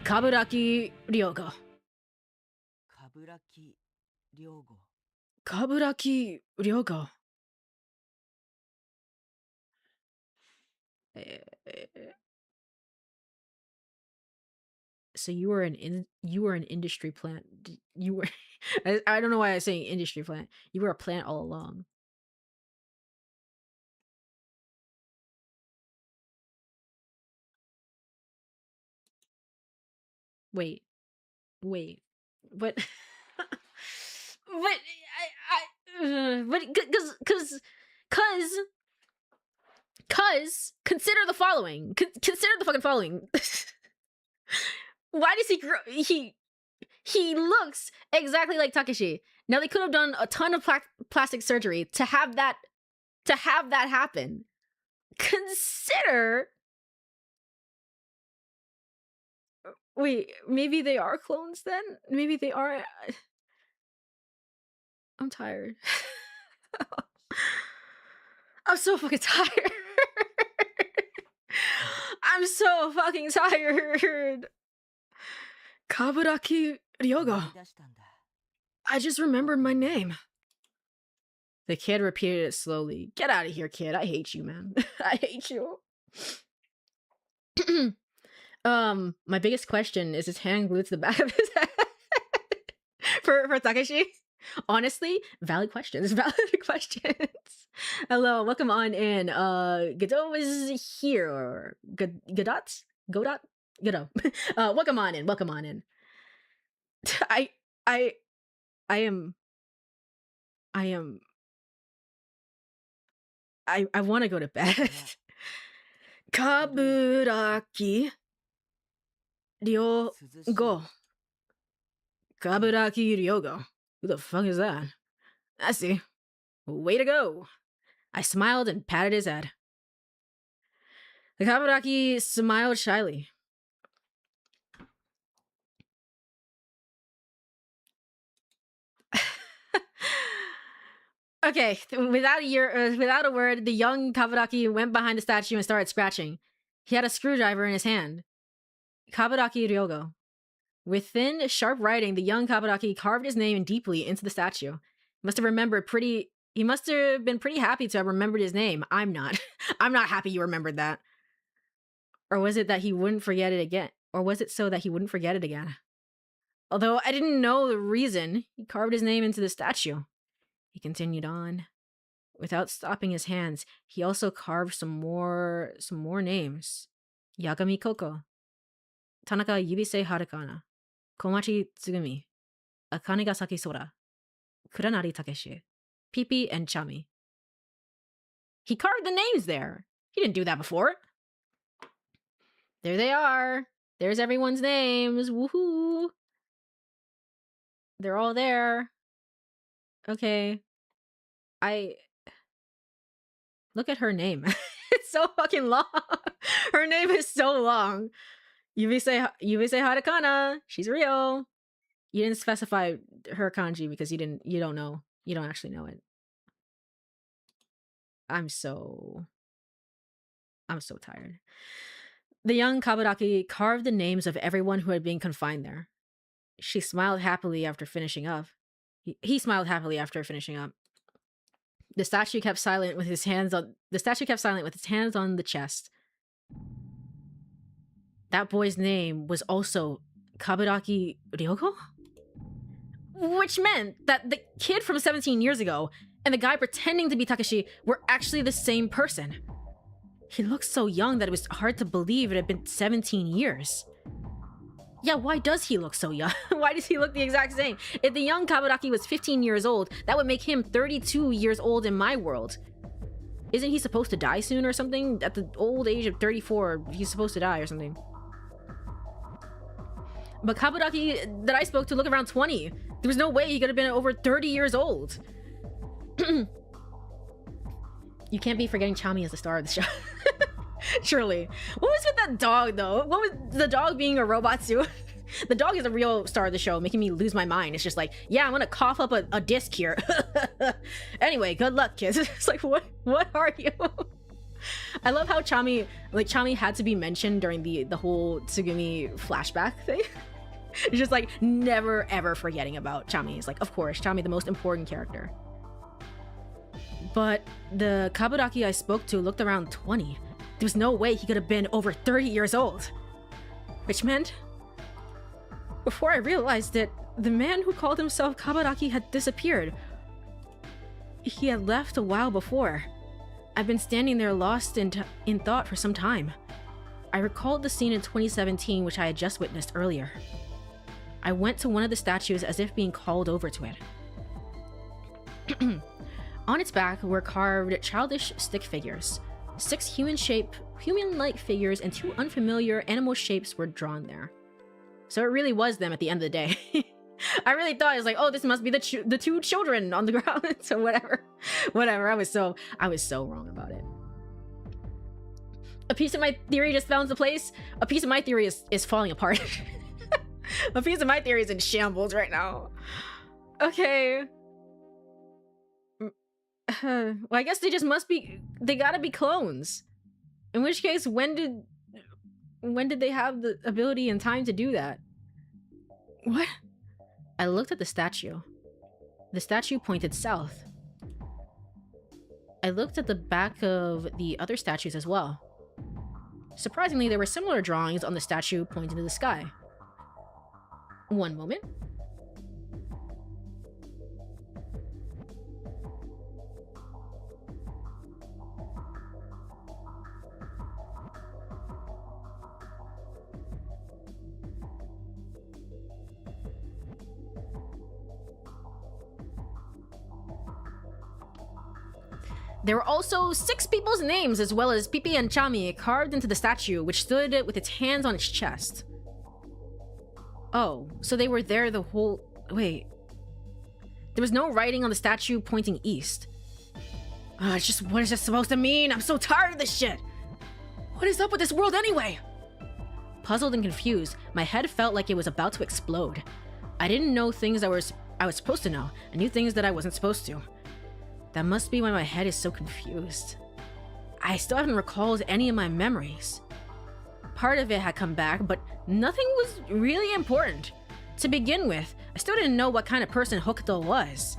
Kaburaki Ryogo. Kaburaki Ryogo. So you were an industry plant. You were I don't know why I was saying industry plant. You were a plant all along. Wait. What? But cause consider the following. Consider the fucking following. Why does he grow? He looks exactly like Takeshi. Now they could have done a ton of plastic surgery to have that happen. Consider. Wait, maybe they are clones then? Maybe they are. I'm tired. I'm so fucking tired. I'm so fucking tired. Kaburaki Ryogo. I just remembered my name. The kid repeated it slowly. Get out of here, kid. I hate you, man. I hate you. My biggest question is his hand glued to the back of his head. for Takeshi? Honestly, valid questions. Valid questions. Hello, welcome on in. Godot is here. Godot? Godot. Welcome on in. Welcome on in. I want to go to bed. Kaburaki Ryogo. Kaburaki Ryogo. Who the fuck is that? I see. Way to go. I smiled and patted his head. The Kaburaki smiled shyly. Okay, without a word, the young Kaburaki went behind the statue and started scratching. He had a screwdriver in his hand. Kaburaki Ryogo. With thin, sharp writing, the young Kaburaki carved his name deeply into the statue. He must have been pretty happy to have remembered his name. I'm not. I'm not happy you remembered that. Or was it that he wouldn't forget it again? Or was it so that he wouldn't forget it again? Although I didn't know the reason, he carved his name into the statue. He continued on. Without stopping his hands, he also carved some more names. Yagami Koko. Tanaka Yubisei Harakana. Komachi Tsugumi. Akanigasaki Sora. Kurenari Takeshi. Pipi and Chami. He carved the names there. He didn't do that before. There they are. There's everyone's names. Woohoo. They're all there. Okay. Look at her name. It's so fucking long. Her name is so long. Yubisei Harakana. She's real. You didn't specify her kanji because you don't know. You don't actually know it. I'm so tired. The young Kaburaki carved the names of everyone who had been confined there. She smiled happily after finishing up. He smiled happily after finishing up. The statue kept silent with his hands on the chest. That boy's name was also Kaburaki Ryoko? Which meant that the kid from 17 years ago and the guy pretending to be Takeshi were actually the same person. He looked so young that it was hard to believe it had been 17 years. Yeah, why does he look so young? Why does he look the exact same? If the young Kaburaki was 15 years old, that would make him 32 years old in my world. Isn't he supposed to die soon or something? At the old age of 34, he's supposed to die or something. But Kaburaki that I spoke to looked around 20. There was no way he could have been over 30 years old. You can't be forgetting Chami as the star of the show. Surely. What was with that dog, though? What was the dog being a robot too? The dog is a real star of the show, making me lose my mind. It's just like, yeah, I'm gonna cough up a disc here. Anyway, good luck, kids. It's like, what are you? I love how Chami had to be mentioned during the whole Tsugumi flashback thing. It's just like never ever forgetting about Chami. It's like, of course, Chami, the most important character. But the Kaburaki I spoke to looked around 20. There was no way he could have been over 30 years old. Which meant, before I realized it, the man who called himself Kaburaki had disappeared. He had left a while before. I've been standing there lost in thought for some time. I recalled the scene in 2017 which I had just witnessed earlier. I went to one of the statues as if being called over to it. On its back were carved childish stick figures. 6 human-like figures and 2 unfamiliar animal shapes were drawn there. So it really was them at the end of the day. I really thought it was like, oh, this must be the 2 children on the ground. So whatever. I was so wrong about it. A piece of my theory just fell into place. A piece of my theory is falling apart. A piece of my theory is in shambles right now. Okay. Well, I guess they just they gotta be clones. In which case, when did they have the ability and time to do that? What? I looked at the statue. The statue pointed south. I looked at the back of the other statues as well. Surprisingly, there were similar drawings on the statue pointing to the sky. One moment. There were also 6 people's names as well as Pipi and Chami carved into the statue, which stood with its hands on its chest. Oh, so they were there the whole... Wait. There was no writing on the statue pointing east. It's just, what is this supposed to mean? I'm so tired of this shit! What is up with this world anyway? Puzzled and confused, my head felt like it was about to explode. I didn't know things I was supposed to know. I knew things that I wasn't supposed to. That must be why my head is so confused. I still haven't recalled any of my memories. Part of it had come back, but nothing was really important. To begin with, I still didn't know what kind of person Hokuto was.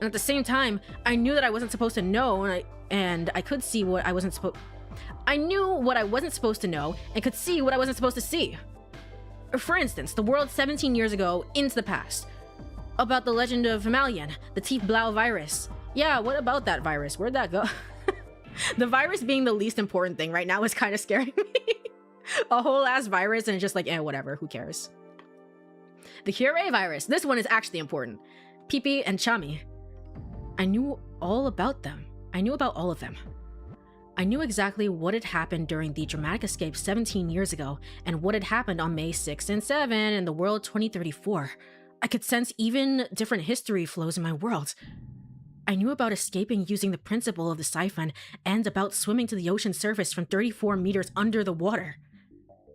And at the same time, I knew that I wasn't supposed to know, and I could see what I wasn't supposed... I knew what I wasn't supposed to know, and could see what I wasn't supposed to see. For instance, the world 17 years ago into the past. About the legend of Himalayan, the Tief Blau virus. Yeah, what about that virus? Where'd that go? The virus being the least important thing right now is kind of scaring me. A whole ass virus and it's just like, whatever, who cares? The Courie virus. This one is actually important. Pipi and Chami. I knew all about them. I knew about all of them. I knew exactly what had happened during the dramatic escape 17 years ago and what had happened on May 6 and 7 in the world 2034. I could sense even different history flows in my world. I knew about escaping using the principle of the siphon and about swimming to the ocean surface from 34 meters under the water.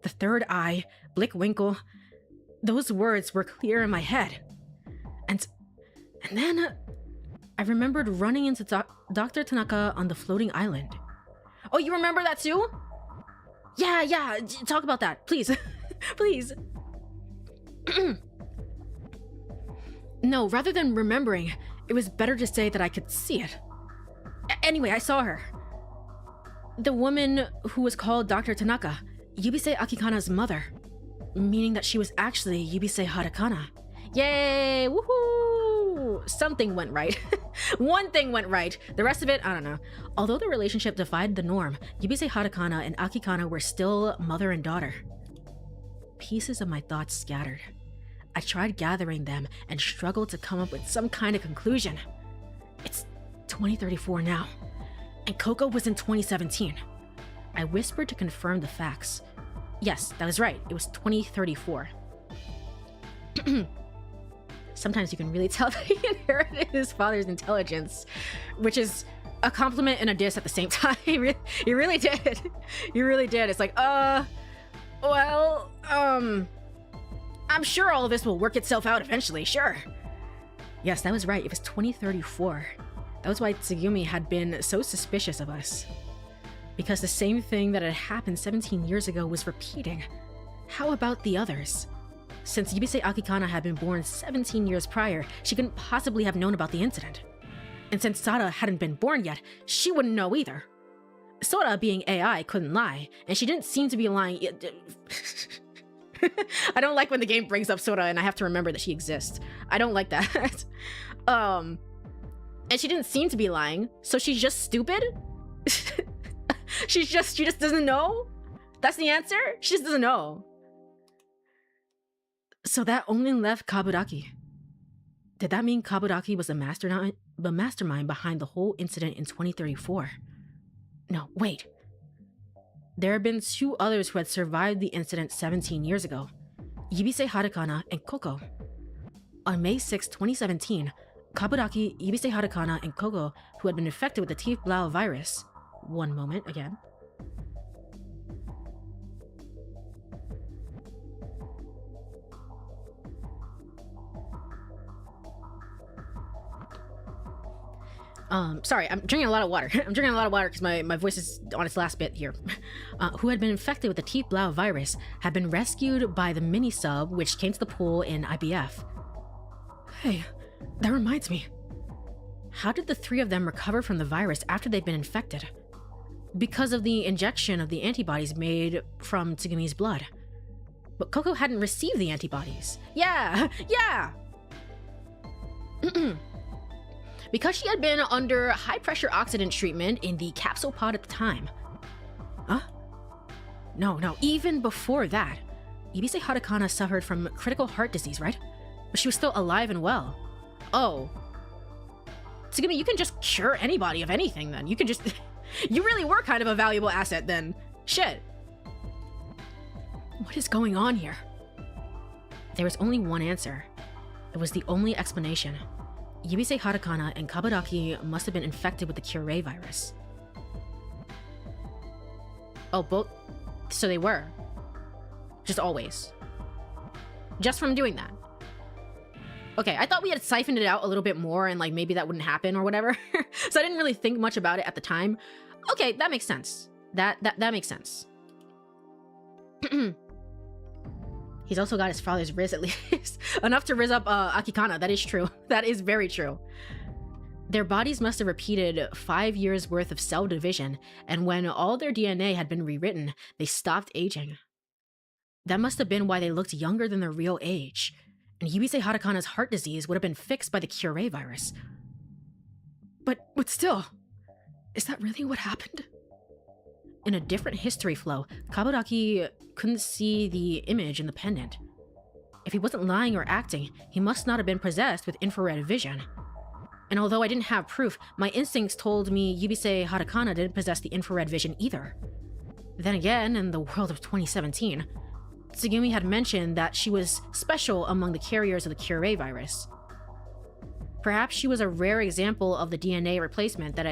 The third eye, Blickwinkel, those words were clear in my head. And then I remembered running into Dr. Tanaka on the floating island. Oh, you remember that too? Yeah, talk about that, please. Please. No, rather than remembering, it was better to say that I could see it. Anyway, I saw her. The woman who was called Dr. Tanaka, Yubisei Akikana's mother, meaning that she was actually Yubisei Harakana. Yay! Woohoo! Something went right. One thing went right. The rest of it, I don't know. Although the relationship defied the norm, Yubisei Harakana and Akikana were still mother and daughter. Pieces of my thoughts scattered. I tried gathering them and struggled to come up with some kind of conclusion. It's 2034 now, and Coco was in 2017. I whispered to confirm the facts. Yes, that was right. It was 2034. Sometimes you can really tell that he inherited his father's intelligence, which is a compliment and a diss at the same time. He really did. He really did. It's like, well, I'm sure all of this will work itself out eventually, sure. Yes, that was right. It was 2034. That was why Tsugumi had been so suspicious of us. Because the same thing that had happened 17 years ago was repeating. How about the others? Since Yubisei Akikana had been born 17 years prior, she couldn't possibly have known about the incident. And since Sada hadn't been born yet, she wouldn't know either. Sora, being AI, couldn't lie, and she didn't seem to be lying. I don't like when the game brings up Sora and I have to remember that she exists. I don't like that. And she didn't seem to be lying, so she's just stupid? She just doesn't know? That's the answer? She just doesn't know. So that only left Kaburaki. Did that mean Kaburaki was the mastermind behind the whole incident in 2034? No, wait. There have been two others who had survived the incident 17 years ago. Yubisei Harakana and Koko. On May 6, 2017, Kaburaki, Yubisei Harakana, and Koko, who had been infected with the Tief Blau virus. One moment again. Sorry, I'm drinking a lot of water. I'm drinking a lot of water because my voice is on its last bit here. Who had been infected with the Tief Blau virus had been rescued by the mini-sub which came to the pool in IBF. Hey, that reminds me. How did the three of them recover from the virus after they'd been infected? Because of the injection of the antibodies made from Tsugumi's blood. But Koko hadn't received the antibodies. Yeah! Because she had been under high-pressure oxidant treatment in the capsule pod at the time. Huh? No, even before that. Yubisei Harakana suffered from critical heart disease, right? But she was still alive and well. Oh. Tsugumi, you can just cure anybody of anything then. You can just... You really were kind of a valuable asset then. Shit. What is going on here? There was only one answer. It was the only explanation. Yubisei Harakana and Kaburaki must have been infected with the Courie virus. Oh, both? So they were. Just always. Just from doing that. Okay, I thought we had siphoned it out a little bit more and like maybe that wouldn't happen or whatever. So I didn't really think much about it at the time. Okay, that makes sense. That makes sense. He's also got his father's riz at least. Enough to riz up Akikana, that is true. That is very true. Their bodies must have repeated 5 years worth of cell division, and when all their DNA had been rewritten, they stopped aging. That must have been why they looked younger than their real age, and Yubisei Harakana's heart disease would have been fixed by the Courie virus. But still, is that really what happened? In a different history flow, Kaburaki couldn't see the image in the pendant. If he wasn't lying or acting, he must not have been possessed with infrared vision. And although I didn't have proof, my instincts told me Yubisei Harakana didn't possess the infrared vision either. Then again, in the world of 2017, Tsugumi had mentioned that she was special among the carriers of the Courie virus. Perhaps she was a rare example of the DNA replacement that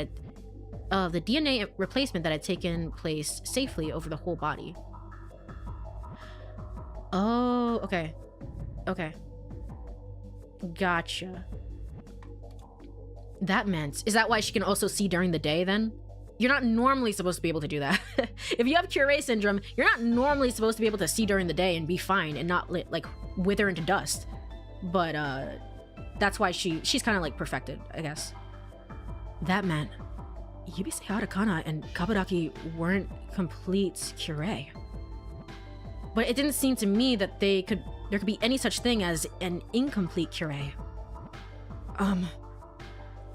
had taken place safely over the whole body. Oh, okay. Okay. Gotcha. That meant, is that why she can also see during the day then? You're not normally supposed to be able to do that. If you have Courie syndrome, you're not normally supposed to be able to see during the day and be fine and not like wither into dust. But that's why she's kind of like perfected, I guess. That meant Yubisei Hatakana and Kabadaki weren't complete Courie. But it didn't seem to me that there could be any such thing as an incomplete Courie.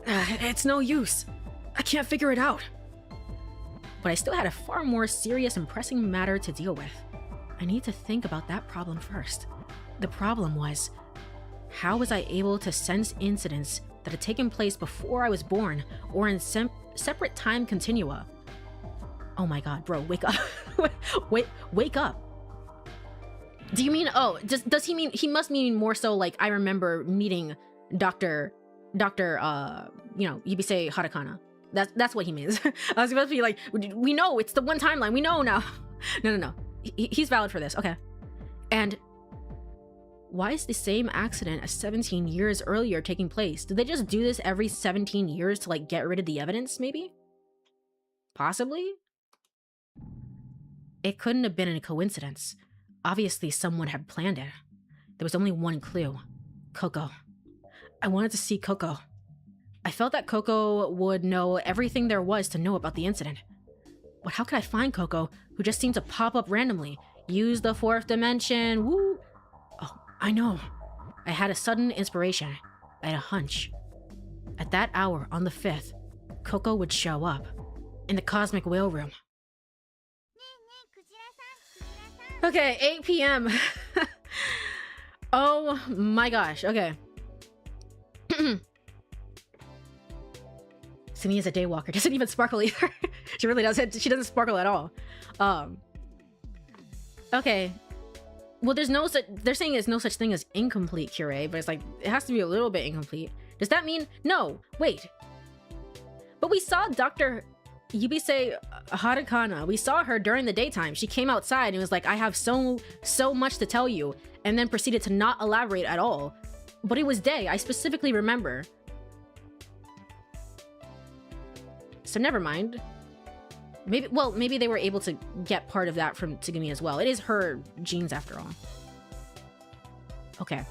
It's no use. I can't figure it out. But I still had a far more serious and pressing matter to deal with. I need to think about that problem first. The problem was, how was I able to sense incidents that had taken place before I was born or in separate time continua? Oh my god, bro, wake up. wake up. Do you mean, does he mean, he must mean more so like I remember meeting Dr. Yubisei Hatakana. That's what he means. I was supposed to be like, we know, it's the one timeline, we know now. No. He's valid for this, okay. And why is the same accident as 17 years earlier taking place? Did they just do this every 17 years to like get rid of the evidence, maybe? Possibly? It couldn't have been a coincidence. Obviously someone had planned it. There was only one clue. Coco. I wanted to see Coco. I felt that Coco would know everything there was to know about the incident. But how could I find Coco, who just seemed to pop up randomly? Use the fourth dimension, woo! Oh, I know. I had a sudden inspiration. I had a hunch. At that hour on the 5th, Coco would show up. In the cosmic whale room. Okay, 8 p.m. Oh my gosh, okay. Simi is a daywalker. Doesn't even sparkle either. She really doesn't. She doesn't sparkle at all. Okay. Well, there's no such. They're saying there's no such thing as incomplete Courie, but it's like it has to be a little bit incomplete. Does that mean no? Wait. But we saw Dr. Yubisei Hatakana. We saw her during the daytime. She came outside and was like, "I have so much to tell you," and then proceeded to not elaborate at all. But it was day. I specifically remember. So never mind. Maybe they were able to get part of that from Tsugumi as well. It is her genes after all. Okay.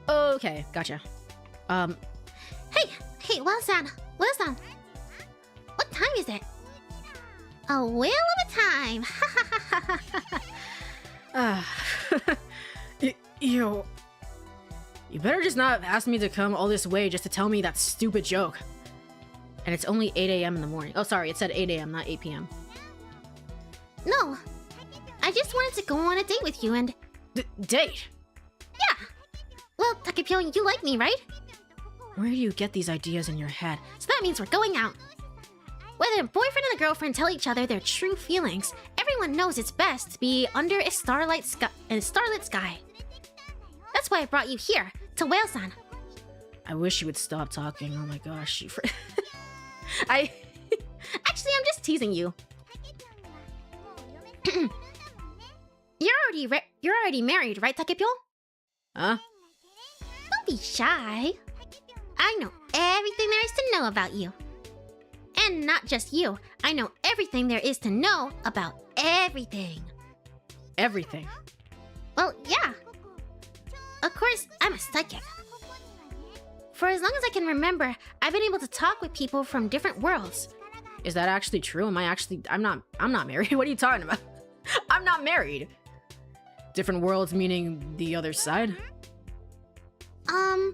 Okay, gotcha. Hey, Will-san. Will-san. What time is it? A whale of a time. You better just not ask me to come all this way just to tell me that stupid joke. And it's only 8 a.m. in the morning. Oh, sorry, it said 8 a.m., not 8 p.m. No. I just wanted to go on a date with you and... Date? Yeah. Well, Takepyo, you like me, right? Where do you get these ideas in your head? So that means we're going out. Whether a boyfriend and a girlfriend tell each other their true feelings, everyone knows it's best to be under a starlit sky. That's why I brought you here, to Whale-san. I wish you would stop talking. Oh my gosh. Actually, I'm just teasing you. You're already married, right, Takepyo? Huh? Don't be shy. I know everything there is to know about you. And not just you. I know everything there is to know about everything. Everything? Well, yeah. Of course, I'm a psychic. For as long as I can remember, I've been able to talk with people from different worlds. Is that actually true? I'm not married. What are you talking about? I'm not married. Different worlds meaning the other side? No,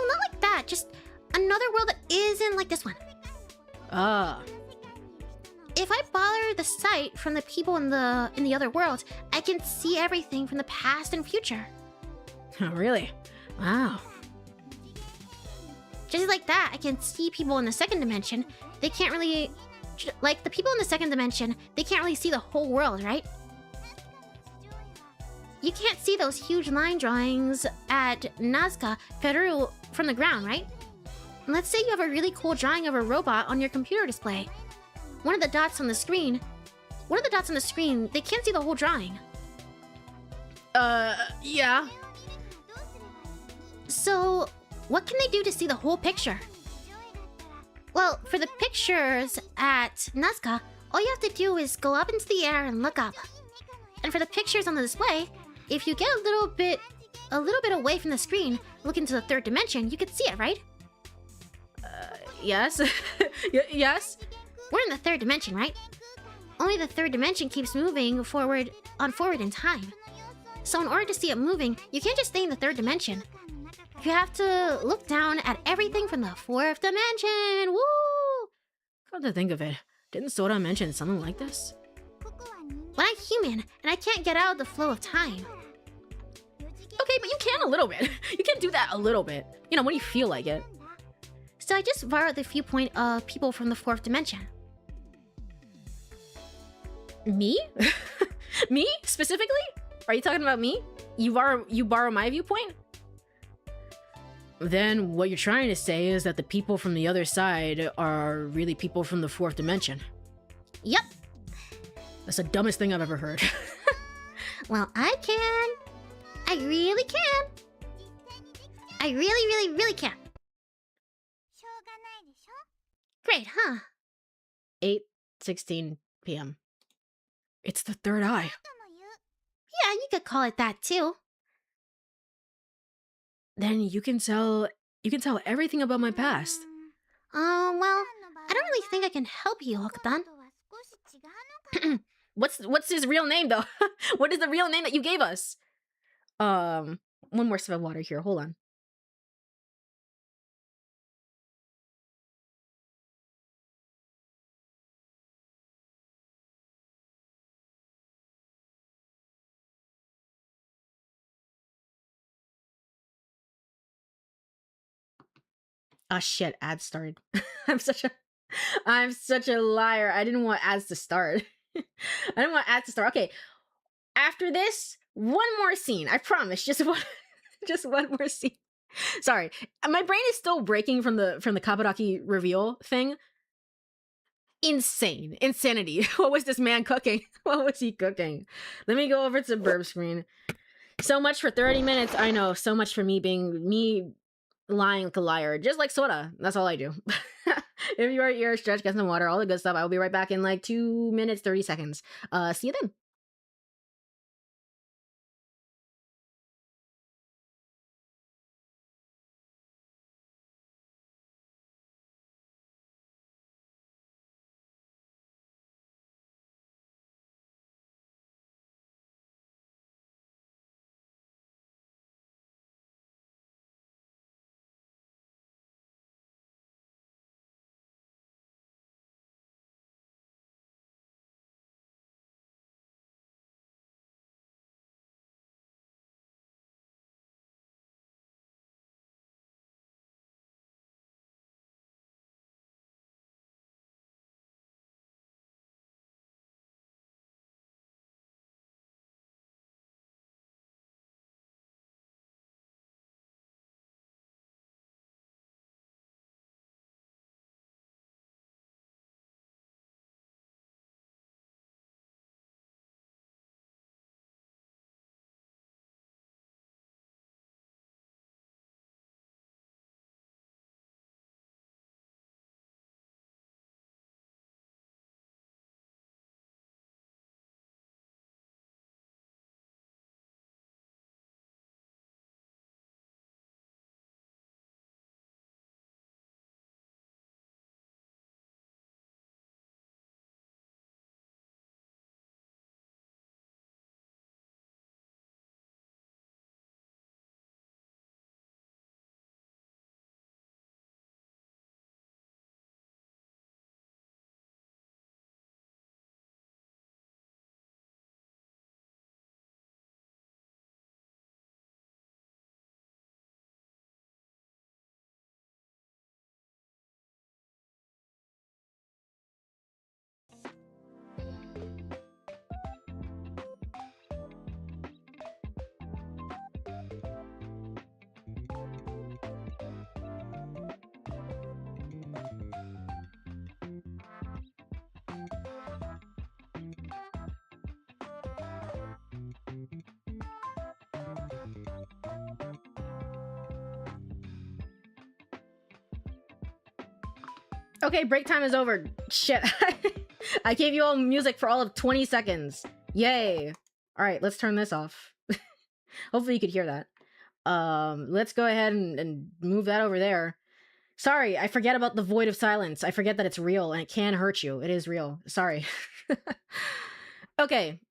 not like that. Just another world that isn't like this one. If I bother the sight from the people in the other world, I can see everything from the past and future. Oh, really? Wow. Just like that, I can see people in the second dimension. They can't really... Like, the people in the second dimension, they can't really see the whole world, right? You can't see those huge line drawings at Nazca, Peru from the ground, right? Let's say you have a really cool drawing of a robot on your computer display. One of the dots on the screen, they can't see the whole drawing. Yeah. So, What can they do to see the whole picture? Well, for the pictures at Nazca, all you have to do is go up into the air and look up. And for the pictures on the display, if you get a little bit away from the screen, look into the third dimension, you can see it, right? Yes. Yes. We're in the third dimension, right? Only the third dimension keeps moving forward in time. So in order to see it moving, you can't just stay in the third dimension. You have to look down at everything from the fourth dimension. Woo! Come to think of it, didn't Sora mention something like this? But I'm human, and I can't get out of the flow of time. Okay, but you can a little bit. You can do that a little bit. You know, when you feel like it. So I just borrowed the viewpoint of people from the fourth dimension. Me? Me? Specifically? Are you talking about me? You borrow my viewpoint? Then what you're trying to say is that the people from the other side are really people from the fourth dimension. Yep. That's the dumbest thing I've ever heard. Well, I can. I really can. I really can. Great, huh? 8:16 p.m. It's the third eye. Yeah, you could call it that too. Then you can tell everything about my past. Well, I don't really think I can help you, Hokutan. What's his real name though? What is the real name that you gave us? One more sip of water here. Hold on. Oh shit, ads started. I'm such a liar. I didn't want ads to start. Okay. After this, one more scene. I promise. Just one more scene. Sorry. My brain is still breaking from the Kaburaki reveal thing. Insane. Insanity. What was this man cooking? What was he cooking? Let me go over to burp screen. So much for 30 minutes. I know. So much for me lying like a liar, just like Sora. That's all I do. If you are here, stretch, get some water, all the good stuff. I will be right back in like 2 minutes, 30 seconds. See you then. Okay, break time is over. Shit. I gave you all music for all of 20 seconds. Yay. All right, let's turn this off. Hopefully you could hear that. Let's go ahead and move that over there. Sorry, I forget about the void of silence. I forget that it's real and it can hurt you. It is real. Sorry. Okay.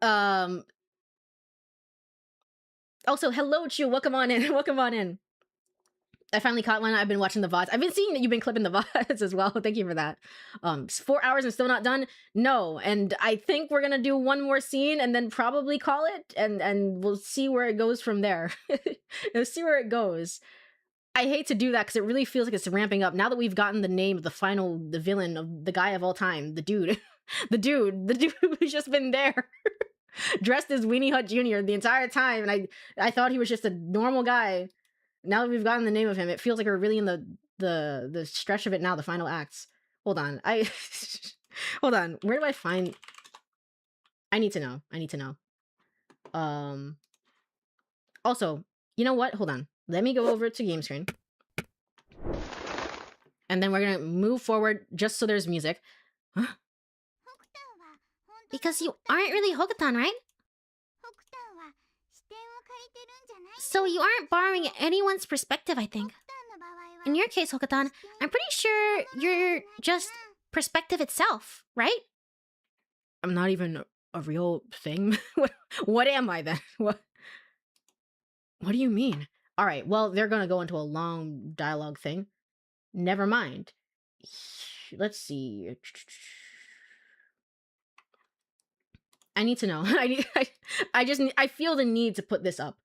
Also, hello, Chu. Welcome on in. Welcome on in. I finally caught one. I've been watching the VODs. I've been seeing that you've been clipping the VODs as well. Thank you for that. 4 hours and still not done? No. And I think we're gonna do one more scene and then probably call it, and we'll see where it goes from there. We'll see where it goes. I hate to do that because it really feels like it's ramping up. Now that we've gotten the name of the villain of the guy of all time, the dude. the dude who's just been there. Dressed as Weenie Hut Jr. the entire time, and I thought he was just a normal guy. Now that we've gotten the name of him, it feels like we're really in the stretch of it now, the final acts. Hold on. Hold on. Where do I find... I need to know. Also, you know what? Hold on. Let me go over to game screen. And then we're gonna move forward just so there's music. Huh? Because you aren't really Hokutan, right? So you aren't borrowing anyone's perspective, I think. In your case, Hokutan, I'm pretty sure you're just perspective itself, right? I'm not even a real thing? What am I then? What do you mean? All right, well, they're gonna go into a long dialogue thing. Never mind. Let's see. I need to know. I feel the need to put this up.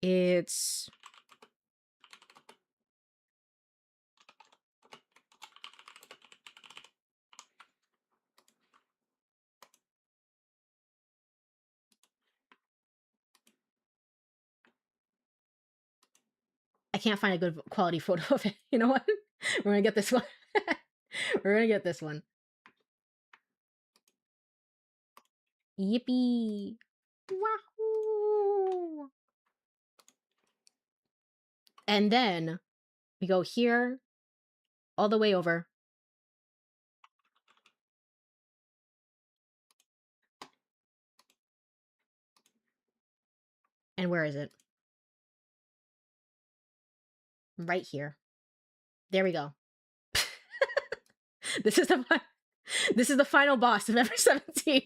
It's... I can't find a good quality photo of it. You know what? We're gonna get this one. We're gonna get this one. Yippee! Wahoo! And then we go here, all the way over. And where is it? Right here. There we go. This is the final boss of Ever 17.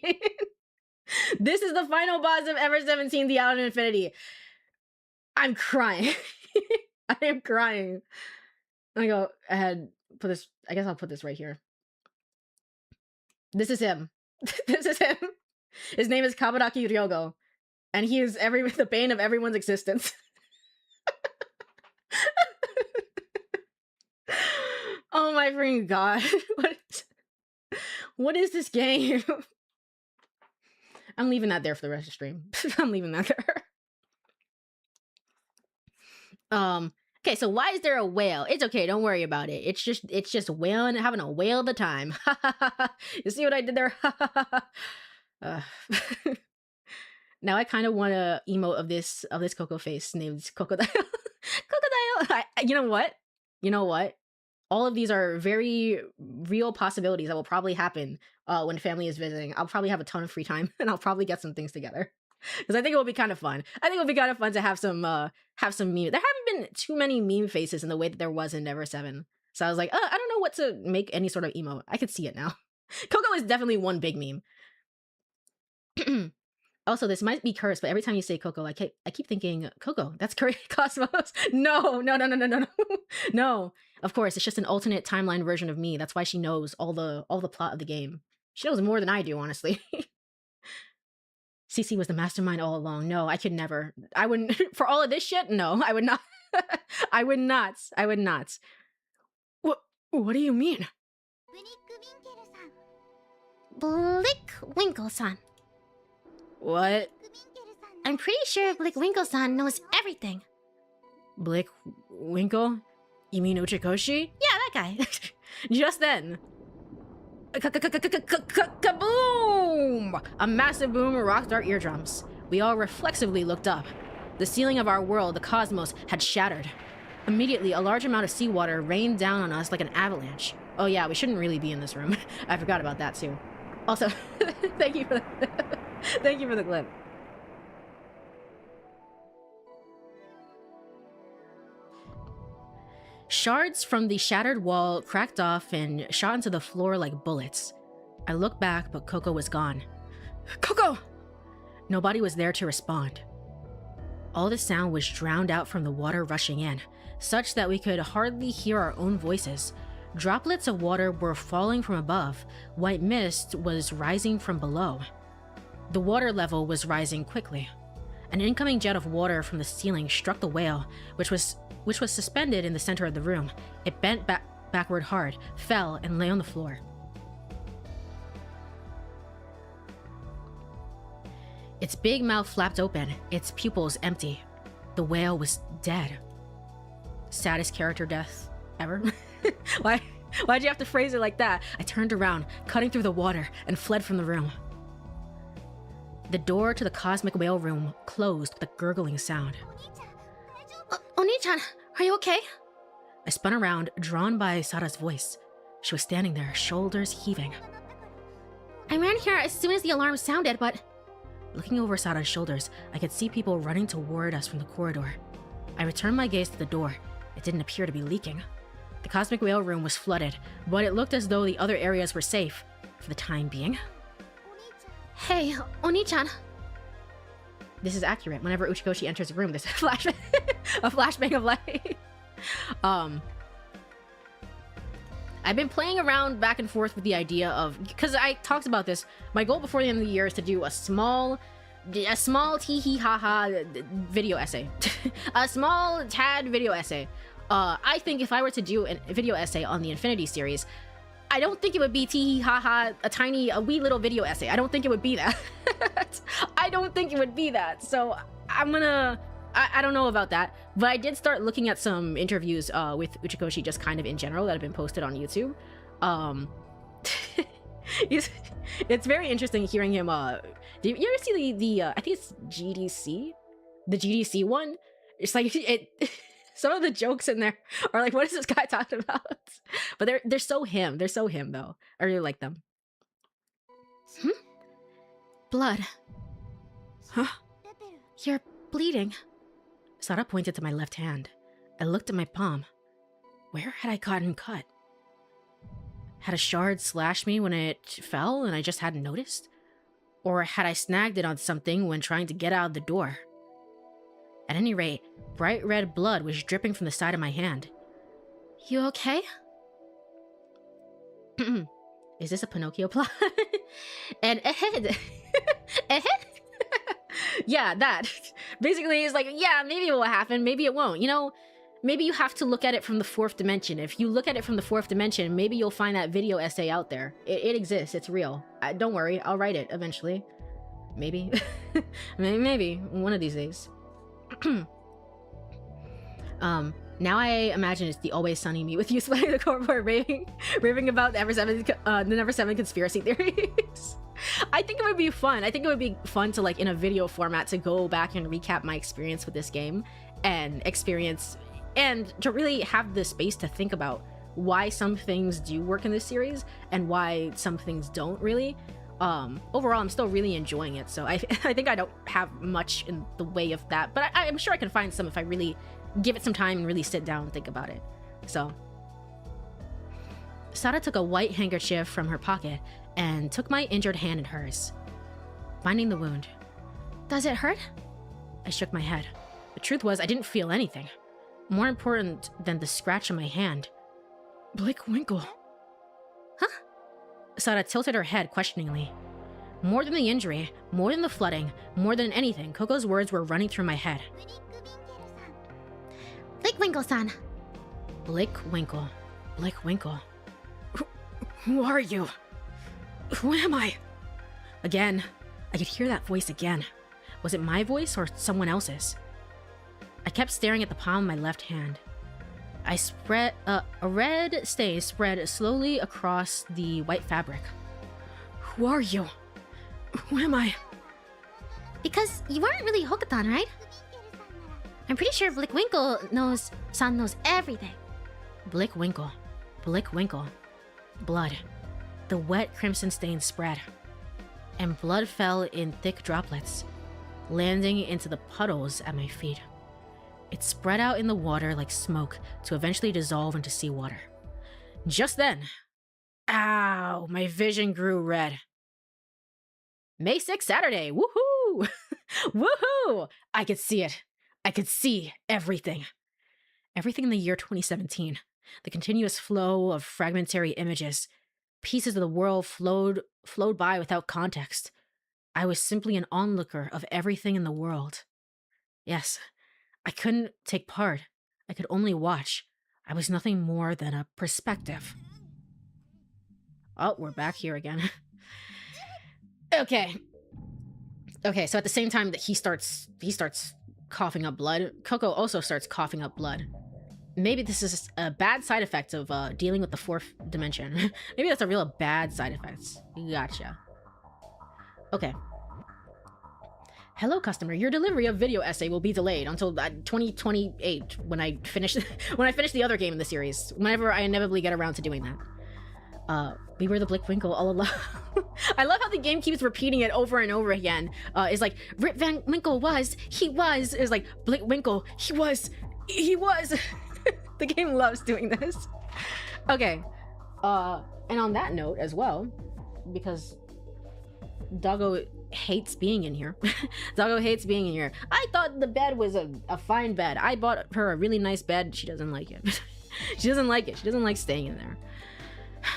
This is the final boss of Ever 17, the Out of Infinity. I'm crying. I am crying. Let me go ahead, put this, I guess I'll put this right here. This is him. This is him. His name is Kaburaki Ryogo. And he is the bane of everyone's existence. Oh my freaking god. What is this game? I'm leaving that there for the rest of the stream. I'm leaving that there. Okay, so why is there a whale? It's okay, don't worry about it. It's just whaling, having a whale of the time. You see what I did there? Now I kind of want a emote of this Coco face named Crocodile. Crocodile. You know what? You know what? All of these are very real possibilities that will probably happen when family is visiting. I'll probably have a ton of free time and I'll probably get some things together. Because I think it will be kind of fun. I think it will be kind of fun to have some meme. There haven't been too many meme faces in the way that there was in Never 7. So I was like, I don't know what to make any sort of emote. I could see it now. Coco is definitely one big meme. Also, this might be cursed, but every time you say Coco, I keep thinking, Coco, that's Courie Cosmos. No. No. Of course, it's just an alternate timeline version of me. That's why she knows all the plot of the game. She knows more than I do, honestly. CC was the mastermind all along. No, I could never. I wouldn't. For all of this shit, no, I would not. I would not. What do you mean? Blickwinkle-san. What? I'm pretty sure Blickwinkle-san knows everything. Blickwinkle? You mean Uchikoshi? Yeah, that guy. Just then. Kaboom! A massive boom rocked our eardrums. We all reflexively looked up. The ceiling of our world, the cosmos, had shattered. Immediately, a large amount of seawater rained down on us like an avalanche. Oh yeah, we shouldn't really be in this room. I forgot about that too. Also, thank you for the thank you for the clip. Shards from the shattered wall cracked off and shot into the floor like bullets. I looked back, but Coco was gone. Coco! Nobody was there to respond. All the sound was drowned out from the water rushing in, such that we could hardly hear our own voices. Droplets of water were falling from above. White mist was rising from below. The water level was rising quickly. An incoming jet of water from the ceiling struck the whale, which was suspended in the center of the room. It bent backward hard, fell, and lay on the floor. Its big mouth flapped open, its pupils empty. The whale was dead. Saddest character death ever. Why'd you have to phrase it like that? I turned around, cutting through the water, and fled from the room. The door to the cosmic whale room closed with a gurgling sound. Oni-chan, are you okay? I spun around, drawn by Sara's voice. She was standing there, shoulders heaving. I ran here as soon as the alarm sounded, but... Looking over Sara's shoulders, I could see people running toward us from the corridor. I returned my gaze to the door. It didn't appear to be leaking. The cosmic whale room was flooded, but it looked as though the other areas were safe, for the time being. Hey, Oni-chan. This is accurate. Whenever Uchikoshi enters a room, there's a flashbang, a flashbang of light. I've been playing around back and forth with the idea of, because I talked about this, my goal before the end of the year is to do a small tee-hee ha-ha video essay. A small tad video essay. I think if I were to do a video essay on the Infinity series, I don't think it would be tee-hee ha-ha, a wee little video essay. I don't think it would be that. I don't think it would be that. So I'm gonna... I don't know about that, but I did start looking at some interviews with Uchikoshi just kind of in general that have been posted on YouTube. It's very interesting hearing him. Did you ever see the I think it's GDC? The GDC one? It's like, some of the jokes in there are like, what is this guy talking about? But they're so him. They're so him, though. I really like them. Blood. Huh? You're bleeding. Sara pointed to my left hand. I looked at my palm. Where had I gotten cut? Had a shard slashed me when it fell and I just hadn't noticed? Or had I snagged it on something when trying to get out of the door? At any rate, bright red blood was dripping from the side of my hand. You okay? Is this a Pinocchio plot? And ahead. Yeah, that. Basically, it's like, yeah, maybe it will happen, maybe it won't. You know, maybe you have to look at it from the fourth dimension. If you look at it from the fourth dimension, maybe you'll find that video essay out there. It exists, it's real. Don't worry, I'll write it eventually. Maybe. Maybe, one of these days. Now I imagine it's the Always Sunny me with you sweating the cornboard raving about the number 7 conspiracy theories. I think it would be fun. I think it would be fun to, like, in a video format, to go back and recap my experience with this game and to really have the space to think about why some things do work in this series and why some things don't really. Overall, I'm still really enjoying it, so I think I don't have much in the way of that, but I'm sure I can find some if I really give it some time and really sit down and think about it. So Sara took a white handkerchief from her pocket and took my injured hand in hers, binding the wound. Does it hurt? I shook my head. The truth was, I didn't feel anything. More important than the scratch on my hand, Blickwinkle. Huh? Sara tilted her head questioningly. More than the injury, more than the flooding, more than anything, Coco's words were running through my head. Blickwinkle-san. Blickwinkle. Blickwinkle. Who are you? Who am I? Again. I could hear that voice again. Was it my voice or someone else's? I kept staring at the palm of my left hand. I spread a red stain spread slowly across the white fabric. Who are you? Who am I? Because you aren't really Hokutan, right? I'm pretty sure Blickwinkle knows everything. Blickwinkle. Blickwinkle. Blood. The wet crimson stain spread, and blood fell in thick droplets, landing into the puddles at my feet. It spread out in the water like smoke to eventually dissolve into seawater. Just then, ow, my vision grew red. May 6th, Saturday, woohoo! Woohoo! I could see it. I could see everything. Everything in the year 2017. The continuous flow of fragmentary images. Pieces of the world flowed by without context. I was simply an onlooker of everything in the world. Yes, I couldn't take part. I could only watch. I was nothing more than a perspective. Oh, we're back here again. Okay, so at the same time that he starts coughing up blood, Coco also starts coughing up blood. Maybe this is a bad side effect of dealing with the fourth dimension. Maybe that's a real bad side effect. Gotcha. Okay. Hello, customer. Your delivery of video essay will be delayed until 2028 when I finish the other game in the series. Whenever I inevitably get around to doing that. We were the Blickwinkle all along. I love how the game keeps repeating it over and over again. It's like Rip Van Winkle was, he was. It's like Blickwinkle, he was. The game loves doing this. Okay. And on that note as well, because Doggo hates being in here. Doggo hates being in here. I thought the bed was a fine bed. I bought her a really nice bed. She doesn't like it. She doesn't like it. She doesn't like staying in there.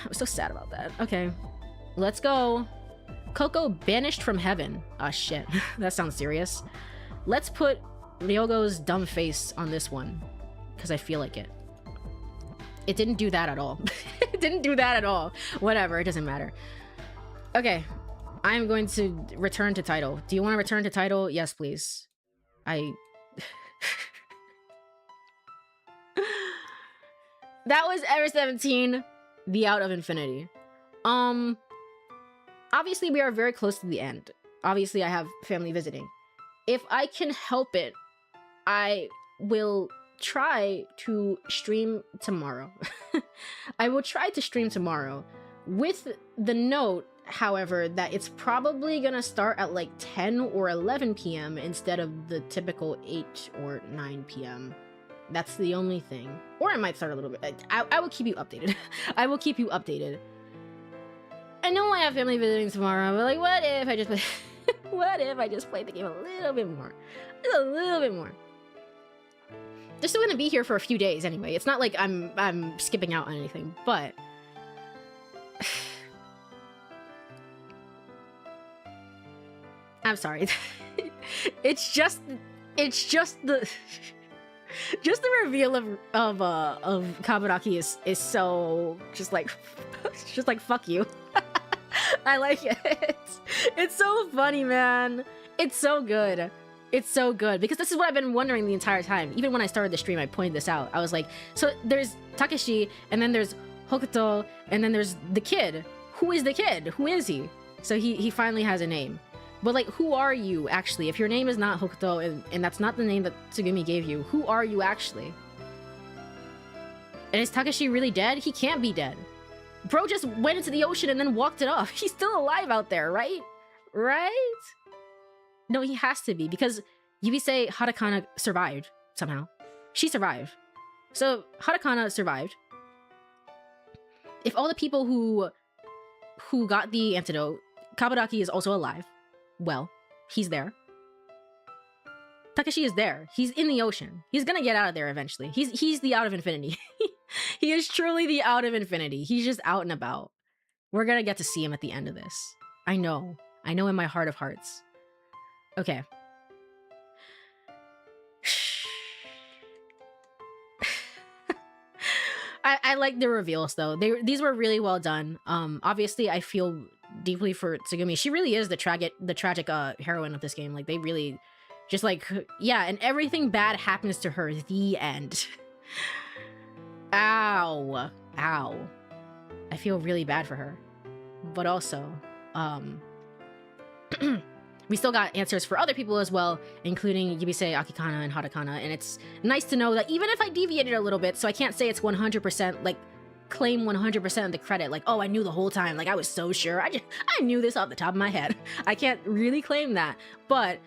I'm so sad about that. Okay. Let's go. Coco banished from heaven. Ah, shit. That sounds serious. Let's put Ryogo's dumb face on this one, because I feel like it. It didn't do that at all. It didn't do that at all. Whatever, it doesn't matter. Okay. I'm going to return to title. Do you want to return to title? Yes, please. That was Ever 17, The Out of Infinity. Obviously we are very close to the end. Obviously I have family visiting. If I can help it, I will try to stream tomorrow. I will try to stream tomorrow with the note, however, that it's probably gonna start at like 10 or 11 p.m. instead of the typical 8 or 9 p.m. That's the only thing. Or I might start a little bit. I will keep you updated. I will keep you updated. I know I have family visiting tomorrow, but like, what if I just play... what if I just played the game a little bit more? Just a little bit more. They're still gonna be here for a few days anyway. It's not like I'm skipping out on anything, but... I'm sorry. It's just the just the reveal of Kaburaki is so just like fuck you. I like it. It's so funny, man. It's so good. It's so good because this is what I've been wondering the entire time. Even when I started the stream, I pointed this out. I was like, so there's Takeshi, and then there's Hokuto, and then there's the kid. Who is the kid? Who is he? So he finally has a name. But like, who are you actually? If your name is not Hokuto, and that's not the name that Tsugumi gave you, who are you actually? And is Takeshi really dead? He can't be dead. Bro just went into the ocean and then walked it off. He's still alive out there, right? Right? No, he has to be, because Yubisei Hatakana survived somehow. She survived. So Hatakana survived. If all the people who got the antidote, Kaburaki is also alive. Well, he's there. Takeshi is there. He's in the ocean. He's gonna get out of there eventually. He's the Out of Infinity. He is truly the Out of Infinity. He's just out and about. We're gonna get to see him at the end of this. I know. I know in my heart of hearts. Okay. I like the reveals though. These were really well done. Obviously I feel deeply for Tsugumi. She really is the tragic heroine of this game. Like, they really just like, yeah, and everything bad happens to her. The end. Ow. Ow. I feel really bad for her. But also, we still got answers for other people as well, including Yubisei, Akikana, and Hatakana. And it's nice to know that even if I deviated a little bit, so I can't say it's 100%, like, claim 100% of the credit, like, oh, I knew the whole time, like, I was so sure, I knew this off the top of my head. I can't really claim that, but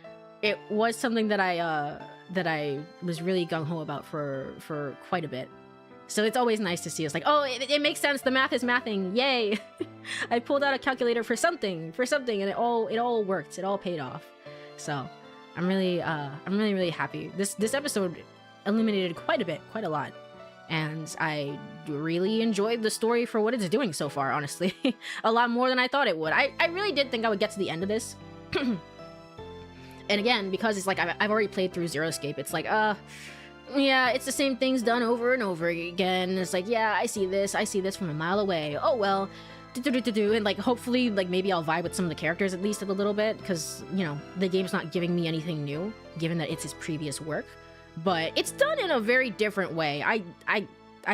it was something that I was really gung-ho about for quite a bit. So it's always nice to see. It's like, oh, it makes sense, the math is mathing, yay. I pulled out a calculator for something, and it all worked, it all paid off. So I'm really happy. This episode illuminated quite a lot. And I really enjoyed the story for what it's doing so far, honestly. A lot more than I thought it would. I really did think I would get to the end of this. And again, because it's like I've already played through Zero Escape, it's like, yeah, it's the same things done over and over again. It's like, yeah, I see this from a mile away. Oh well, and like hopefully, like maybe I'll vibe with some of the characters at least a little bit, because you know the game's not giving me anything new, given that it's his previous work. But it's done in a very different way. I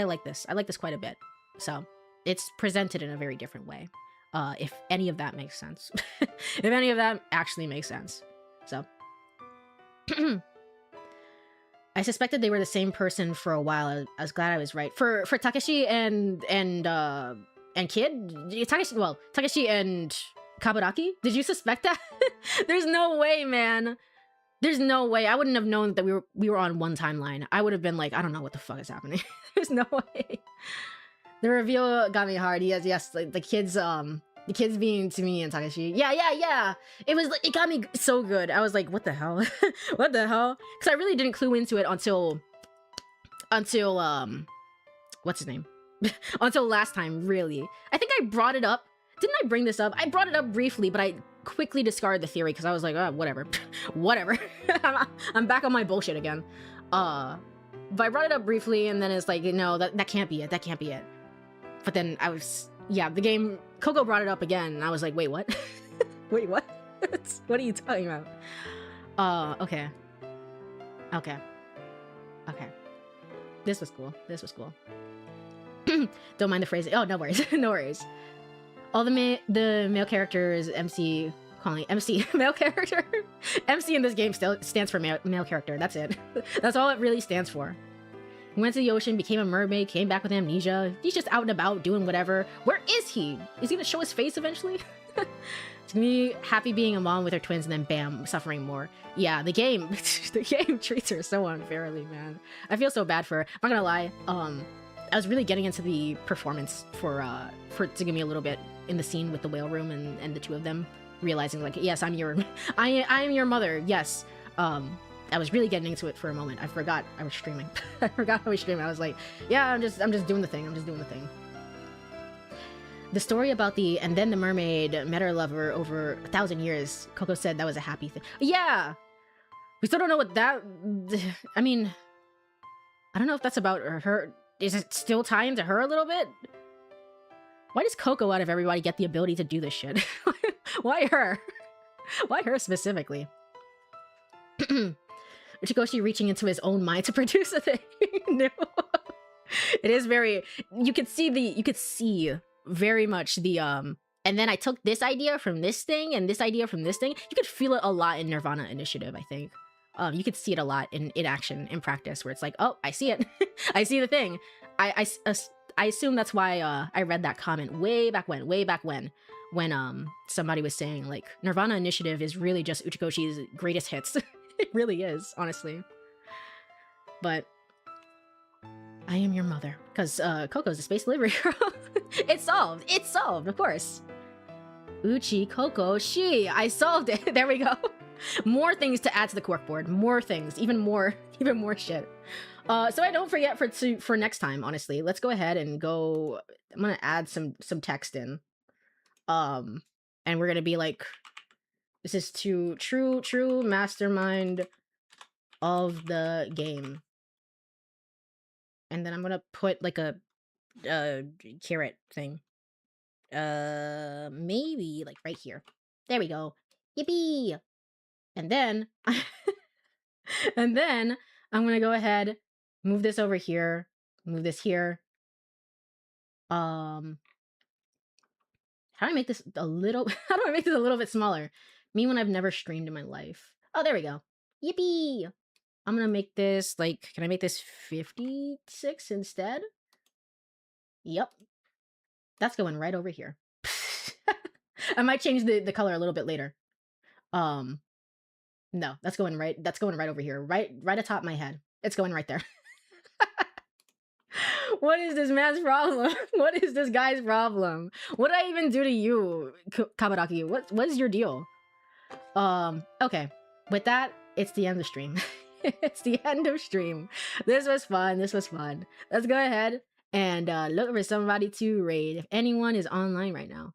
like this. I like this quite a bit. So it's presented in a very different way. If any of that makes sense. If any of that actually makes sense. So I suspected they were the same person for a while. I was glad I was right. For Takeshi and Kid? Takeshi and Kaburaki? Did you suspect that? There's no way, man. There's no way. I wouldn't have known that we were on one timeline. I would have been like, I don't know what the fuck is happening. There's no way. The reveal got me hard. Yes, like the kids being to me and Takeshi. Yeah. It got me so good. I was like, what the hell? What the hell? Because I really didn't clue into it until what's his name? Until last time, really. I think I brought it up. Didn't I bring this up? I brought it up briefly, but I quickly discarded the theory because I was like, oh, whatever. Whatever. I'm back on my bullshit again. But I brought it up briefly, and then it's like, no, that can't be it. That can't be it. But then I was, yeah, the game, Coco brought it up again, and I was like, wait, what? Wait, what? What are you talking about? Okay. This was cool. Don't mind the phrasing. Oh, no worries. No worries. All the male characters, MC male character. MC in this game still stands for male character. That's it. That's all it really stands for. He went to the ocean, became a mermaid, came back with amnesia. He's just out and about doing whatever. Where is he? Is he gonna show his face eventually? To me, happy being a mom with her twins, and then bam, suffering more. Yeah, the game treats her so unfairly, man. I feel so bad for her. I'm not gonna lie. I was really getting into the performance for Tsugumi a little bit in the scene with the whale room and the two of them realizing like, yes, I am your mother. Yes. I was really getting into it for a moment. I forgot I was streaming. I was like, yeah, I'm just doing the thing. The story about and then the mermaid met her lover over 1,000 years. Coco said that was a happy thing. Yeah. We still don't know what that, I mean, I don't know if that's about her. Is it still tie into her a little bit? Why does Coco out of everybody get the ability to do this shit? Why her? Why her specifically? Uchikoshi reaching into his own mind to produce a thing new. It is very, you could see very much the and then I took this idea from this thing and this idea from this thing. You could feel it a lot in Nirvana Initiative, I think. You could see it a lot in action, in practice, where it's like, oh, I see it. I see the thing. I assume that's why I read that comment way back when somebody was saying like Nirvana Initiative is really just Uchikoshi's greatest hits. It really is, honestly. But I am your mother, because Coco's a space delivery girl. It's solved, of course. Uchi, Coco, she. I solved it. There we go. More things to add to the corkboard. More things. Even more shit. So I don't forget for next time, honestly. Let's go ahead and go. I'm gonna add some text in. And we're gonna be like, this is to true mastermind of the game. And then I'm gonna put like a carrot thing. Maybe like right here. There we go. Yippee! And then and then I'm gonna go ahead, move this over here, move this here. How do I make this a little bit smaller? Me when I've never streamed in my life. Oh, there we go. Yippee! I'm gonna make this, like, can I make this 56 instead? Yep. That's going right over here. I might change the color a little bit later. No, that's going right over here. Right atop my head. It's going right there. What is this man's problem? What is this guy's problem? What did I even do to you, Kabaraki? What is your deal? Okay. With that, it's the end of stream. It's the end of stream. This was fun. Let's go ahead and look for somebody to raid if anyone is online right now.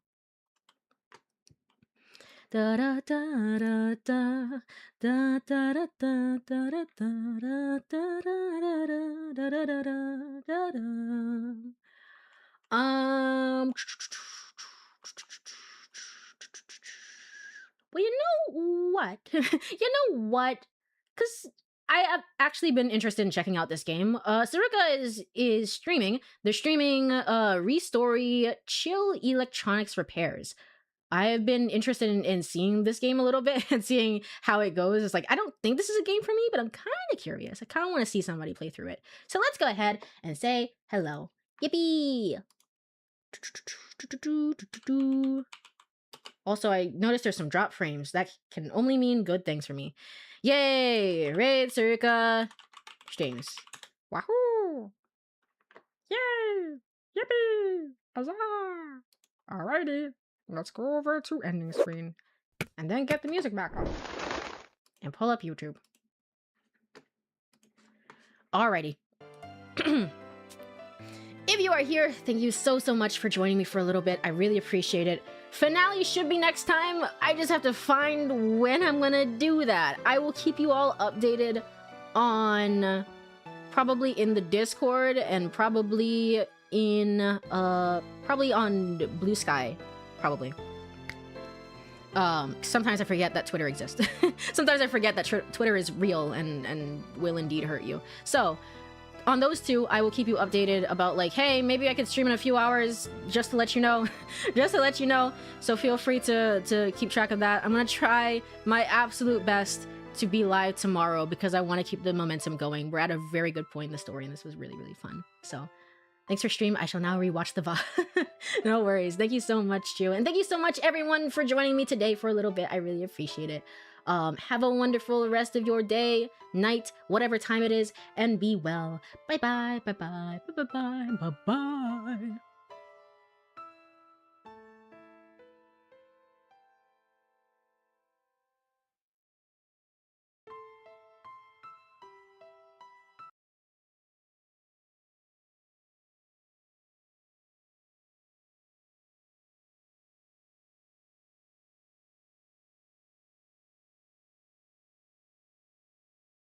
Da da da da da da da da da da da da da da da da da. Well, you know what? Because I have actually been interested in checking out this game. Sarika is streaming. They're streaming Restory Chill Electronics Repairs. I have been interested in seeing this game a little bit and seeing how it goes. It's like, I don't think this is a game for me, but I'm kind of curious. I kind of want to see somebody play through it. So let's go ahead and say hello. Yippee! Also, I noticed there's some drop frames. That can only mean good things for me. Yay! Raid Sarika streams. Wahoo! Yay! Yippee! Huzzah! Alrighty. Let's go over to ending screen and then get the music back on and pull up YouTube. Alrighty. If you are here, thank you so much for joining me for a little bit. I really appreciate it. Finale should be next time. I just have to find when I'm gonna do that. I will keep you all updated on probably in the Discord and probably in probably on Blue Sky. Probably. Sometimes I forget that Twitter exists. Sometimes I forget that Twitter is real and will indeed hurt you. So, on those two, I will keep you updated about like, hey, maybe I could stream in a few hours just to let you know. Just to let you know. So feel free to keep track of that. I'm gonna try my absolute best to be live tomorrow because I want to keep the momentum going. We're at a very good point in the story and this was really, really fun. So, thanks for stream. I shall now rewatch the VOD. No worries. Thank you so much, Chu. And thank you so much, everyone, for joining me today for a little bit. I really appreciate it. Have a wonderful rest of your day, night, whatever time it is, and be well. Bye-bye, bye-bye, bye-bye, bye-bye.